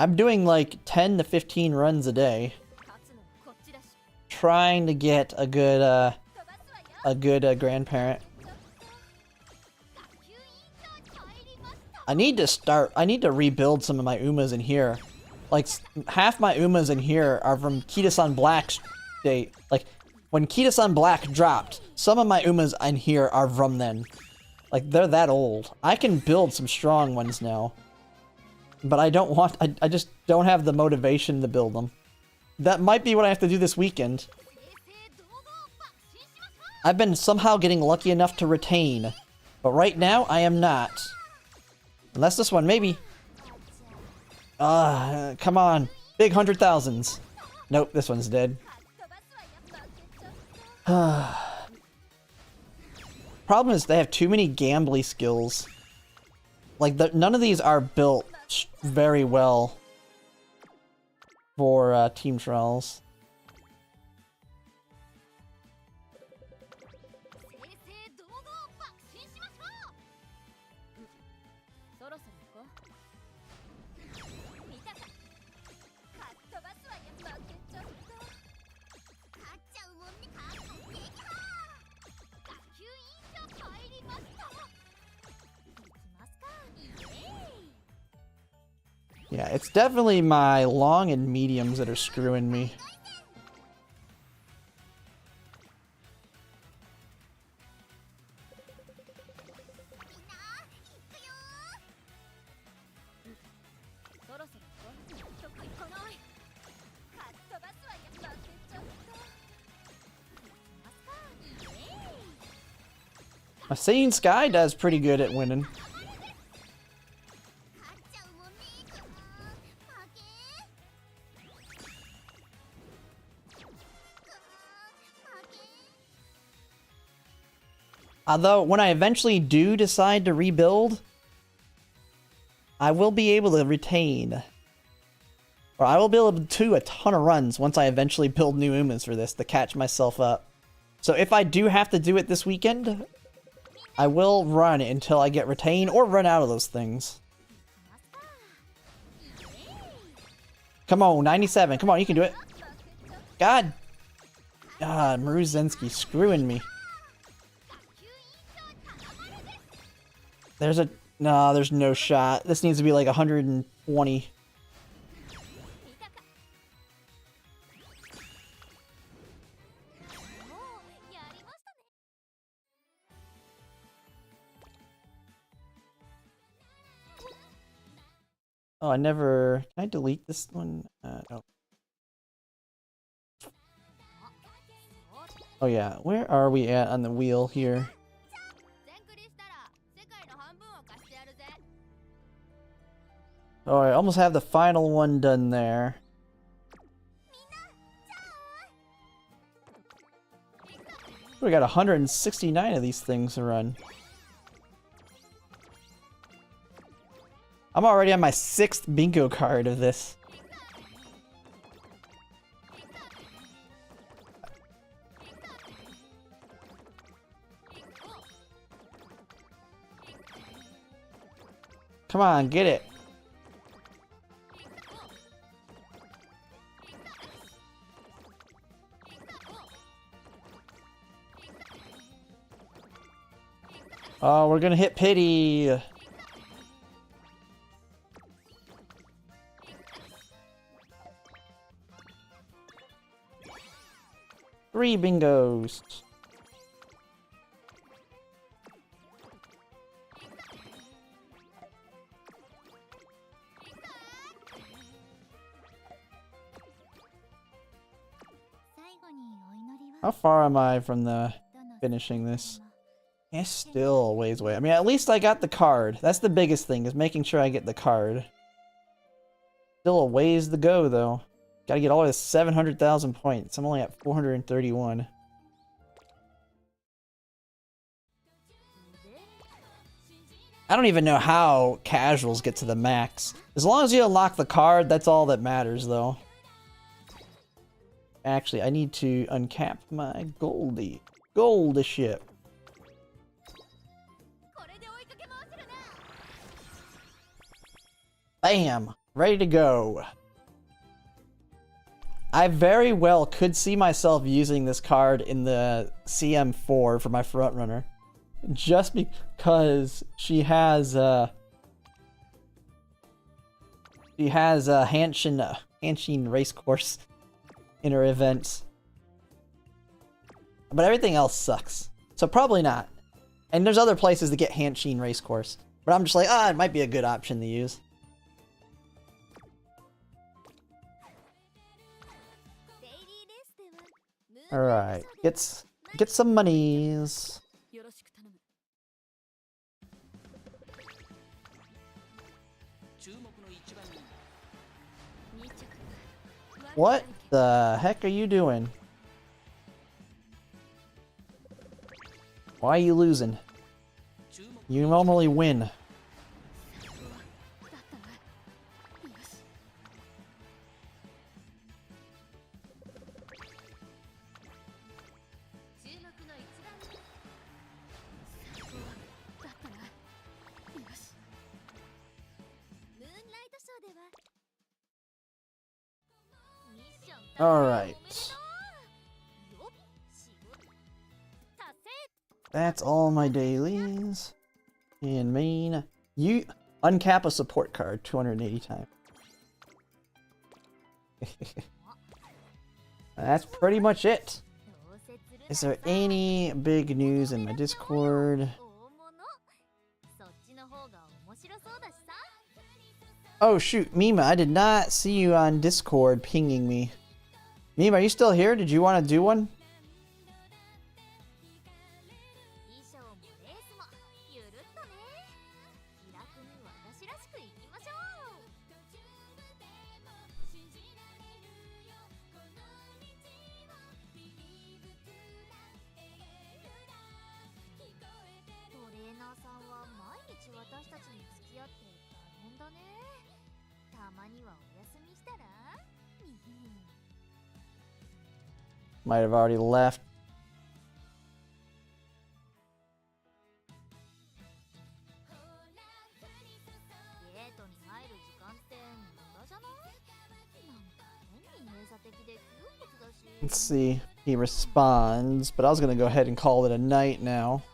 I'm doing like 10 to 15 runs a day. Trying to get a good grandparent. I need to rebuild some of my Umas in here. Like, half my Umas in here are from Kita-san Black's date. Like, when Kita-san Black dropped, some of my Umas in here are from then. Like, they're that old. I can build some strong ones now. But I don't want... I just don't have the motivation to build them. That might be what I have to do this weekend. I've been somehow getting lucky enough to retain. But right now, I am not. Unless this one, maybe. Come on. Big 100,000s. Nope, this one's dead. Problem is they have too many gambly skills. Like, none of these are built very well for team trials. Yeah, it's definitely my long and mediums that are screwing me. My Sane Sky does pretty good at winning. Although, when I eventually do decide to rebuild, I will be able to retain. Or I will be able to do a ton of runs once I eventually build new Umas for this to catch myself up. So if I do have to do it this weekend, I will run until I get retain or run out of those things. Come on, 97. Come on, you can do it. God. God, Maruzensky screwing me. No, there's no shot. This needs to be like 120. Oh, I never... Can I delete this one? No. Oh yeah, where are we at on the wheel here? Oh, I almost have the final one done there. We got 169 of these things to run. I'm already on my 6th bingo card of this. Come on, get it. Oh, we're gonna hit pity. Three bingos. How far am I from the finishing this? It's still a ways away. I mean, at least I got the card. That's the biggest thing, is making sure I get the card. Still a ways to go, though. Gotta get all the way to 700,000 points. I'm only at 431. I don't even know how casuals get to the max. As long as you unlock the card, that's all that matters, though. Actually, I need to uncap my Goldie. Gold ship. Bam! Ready to go. I very well could see myself using this card in the CM4 for my frontrunner. Just because she has a Hanshin race course in her events. But everything else sucks. So probably not. And there's other places to get Hanshin race course. But I'm just like, it might be a good option to use. Alright, get some monies. What the heck are you doing? Why are you losing? You normally win. Alright. That's all my dailies. And main. You uncap a support card 280 times. That's pretty much it. Is there any big news in my Discord? Oh shoot, Mima, I did not see you on Discord pinging me. Mima, are you still here? Did you want to do one? Might have already left. Let's see. He responds, but I was gonna go ahead and call it a night now.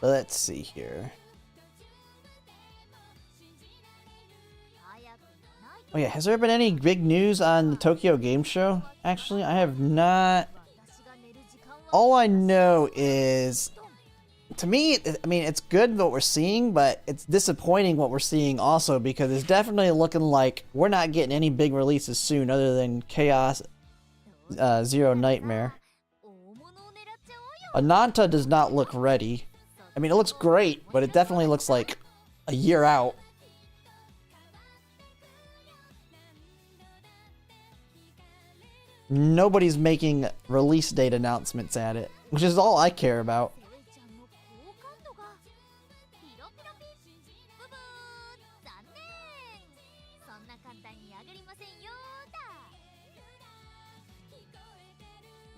Let's see here. Oh yeah, has there been any big news on the Tokyo Game Show? Actually, I have not. All I know is to me, I mean, it's good what we're seeing, but it's disappointing what we're seeing also, because it's definitely looking like we're not getting any big releases soon other than Chaos Zero Nightmare. Ananta does not look ready. I mean, it looks great, but it definitely looks like a year out. Nobody's making release date announcements at it, which is all I care about.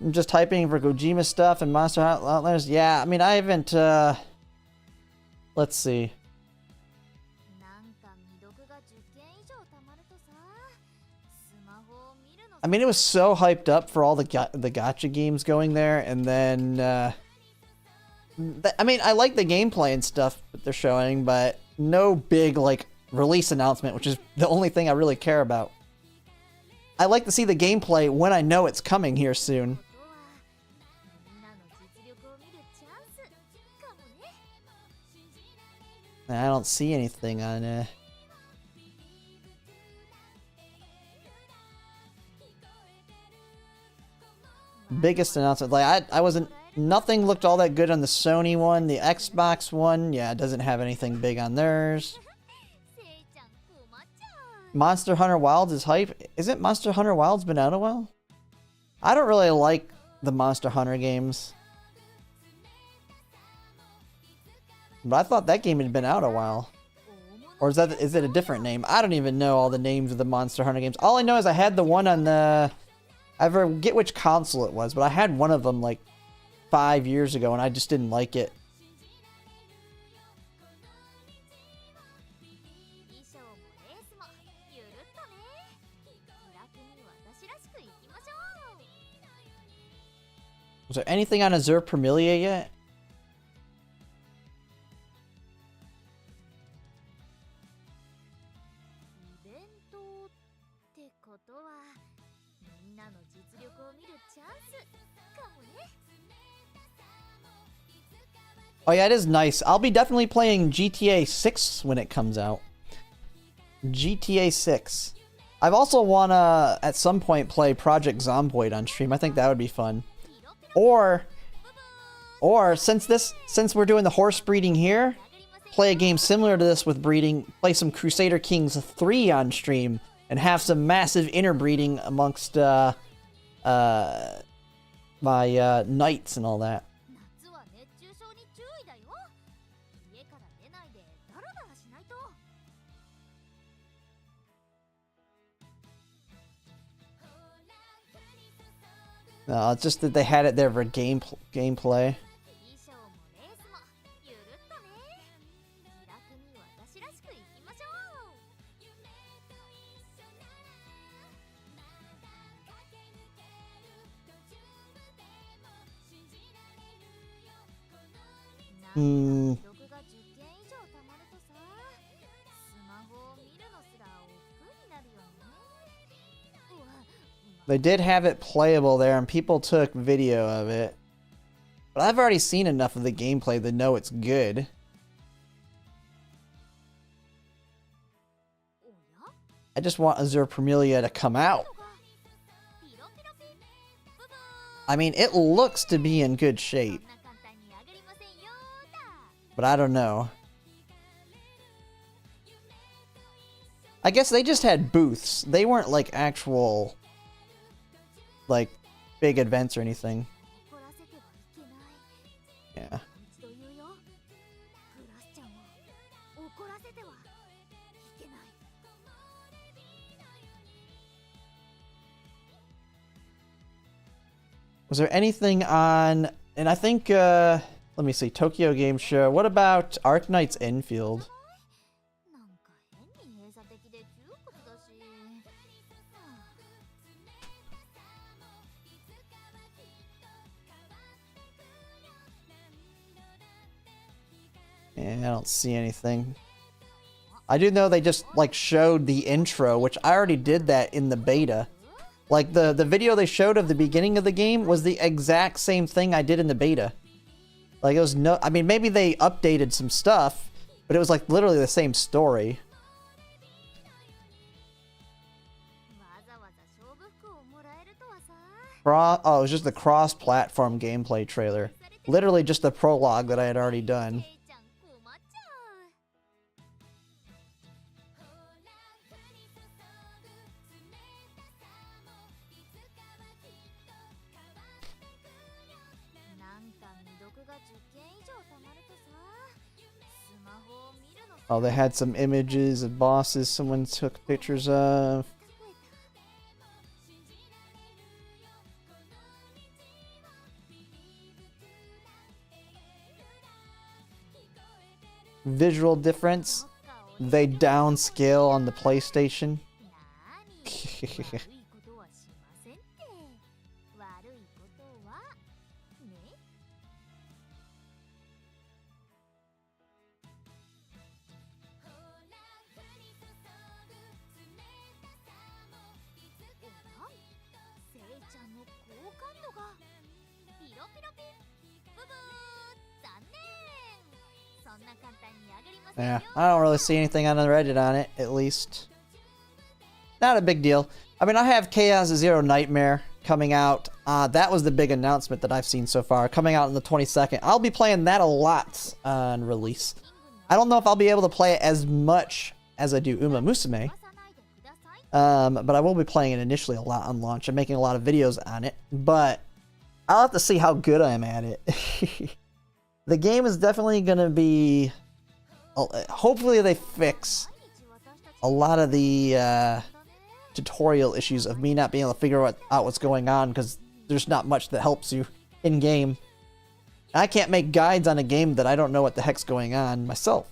I'm just typing for Kojima stuff and Monster Outlanders. Yeah, I mean, I haven't, let's see. I mean, it was so hyped up for all the gacha games going there, and then, I mean, I like the gameplay and stuff that they're showing, but no big, like, release announcement, which is the only thing I really care about. I like to see the gameplay when I know it's coming here soon. I don't see anything on biggest announcement. Like I wasn't, nothing looked all that good on the Sony one. The Xbox one, yeah, it doesn't have anything big on theirs. Monster Hunter Wilds is hype. Isn't Monster Hunter Wilds been out a while? I don't really like the Monster Hunter games. But I thought that game had been out a while. Or is it a different name? I don't even know all the names of the Monster Hunter games. All I know is I had the one on the... I forget which console it was, but I had one of them like 5 years ago and I just didn't like it. Was there anything on Azure Premilia yet? Oh yeah, it is nice. I'll be definitely playing GTA 6 when it comes out. GTA 6. I've also wanna, at some point, play Project Zomboid on stream. I think that would be fun. Or since we're doing the horse breeding here, play a game similar to this with breeding, play some Crusader Kings 3 on stream, and have some massive interbreeding amongst my knights and all that. No, it's just that they had it there for gameplay. They did have it playable there, and people took video of it. But I've already seen enough of the gameplay to know it's good. I just want Azure Premilia to come out. I mean, it looks to be in good shape. But I don't know. I guess they just had booths. They weren't like actual... like big events or anything. Yeah. Was there anything on, and I think let me see, Tokyo Game Show. What about Arknight's Enfield? Yeah, I don't see anything. I do know they just, like, showed the intro, which I already did that in the beta. Like, the video they showed of the beginning of the game was the exact same thing I did in the beta. Like, it was no... I mean, maybe they updated some stuff, but it was, like, literally the same story. Oh, it was just the cross-platform gameplay trailer. Literally just the prologue that I had already done. Oh, they had some images of bosses someone took pictures of. Visual difference. They downscale on the PlayStation. Yeah, I don't really see anything on the Reddit on it, at least. Not a big deal. I mean, I have Chaos Zero Nightmare coming out. That was the big announcement that I've seen so far. Coming out on the 22nd. I'll be playing that a lot on release. I don't know if I'll be able to play it as much as I do Umamusume. But I will be playing it initially a lot on launch. I'm making a lot of videos on it. But I'll have to see how good I am at it. The game is definitely going to be... hopefully they fix a lot of the tutorial issues of me not being able to figure out what's going on, because there's not much that helps you in-game. I can't make guides on a game that I don't know what the heck's going on myself.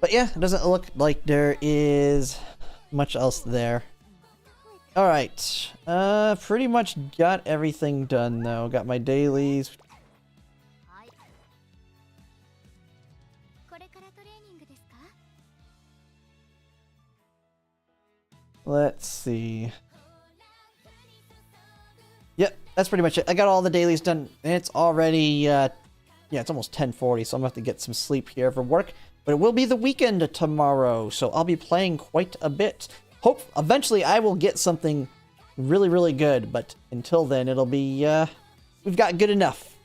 But yeah, it doesn't look like there is much else there. Alright, pretty much got everything done though. Got my dailies. Let's see. Yep, that's pretty much it. I got all the dailies done, and it's already, yeah, it's almost 10:40, so I'm gonna have to get some sleep here for work. But it will be the weekend tomorrow, so I'll be playing quite a bit. Hope eventually I will get something really, really good, but until then it'll be, we've got good enough.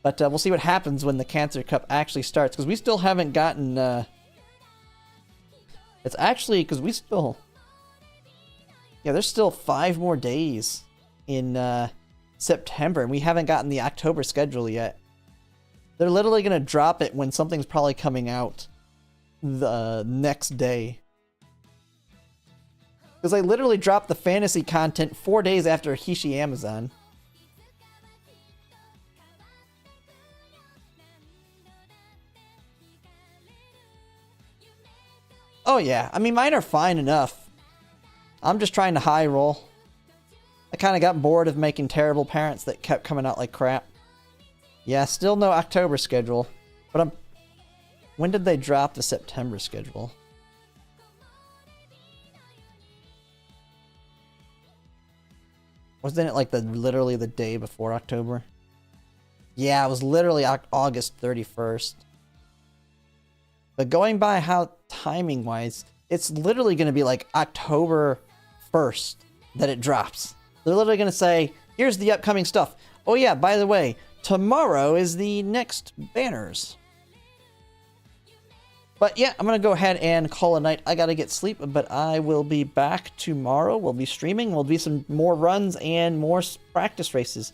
But we'll see what happens when the Cancer Cup actually starts, because we still haven't gotten, it's actually, because we still, yeah, there's still 5 more days in September, and we haven't gotten the October schedule yet. They're literally going to drop it when something's probably coming out the next day. Because I literally dropped the fantasy content 4 days after Hishi Amazon. Oh yeah, I mean, mine are fine enough. I'm just trying to high roll. I kind of got bored of making terrible parents that kept coming out like crap. Yeah, still no October schedule. But when did they drop the September schedule? Wasn't it like literally the day before October? Yeah, it was literally August 31st. But going by how timing-wise, it's literally going to be like October 1st that it drops. They're literally going to say, here's the upcoming stuff. Oh yeah, by the way, tomorrow is the next banners. But yeah, I'm going to go ahead and call a night. I got to get sleep, but I will be back tomorrow. We'll be streaming. We'll be some more runs and more practice races.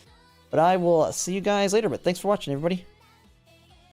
But I will see you guys later. But thanks for watching, everybody.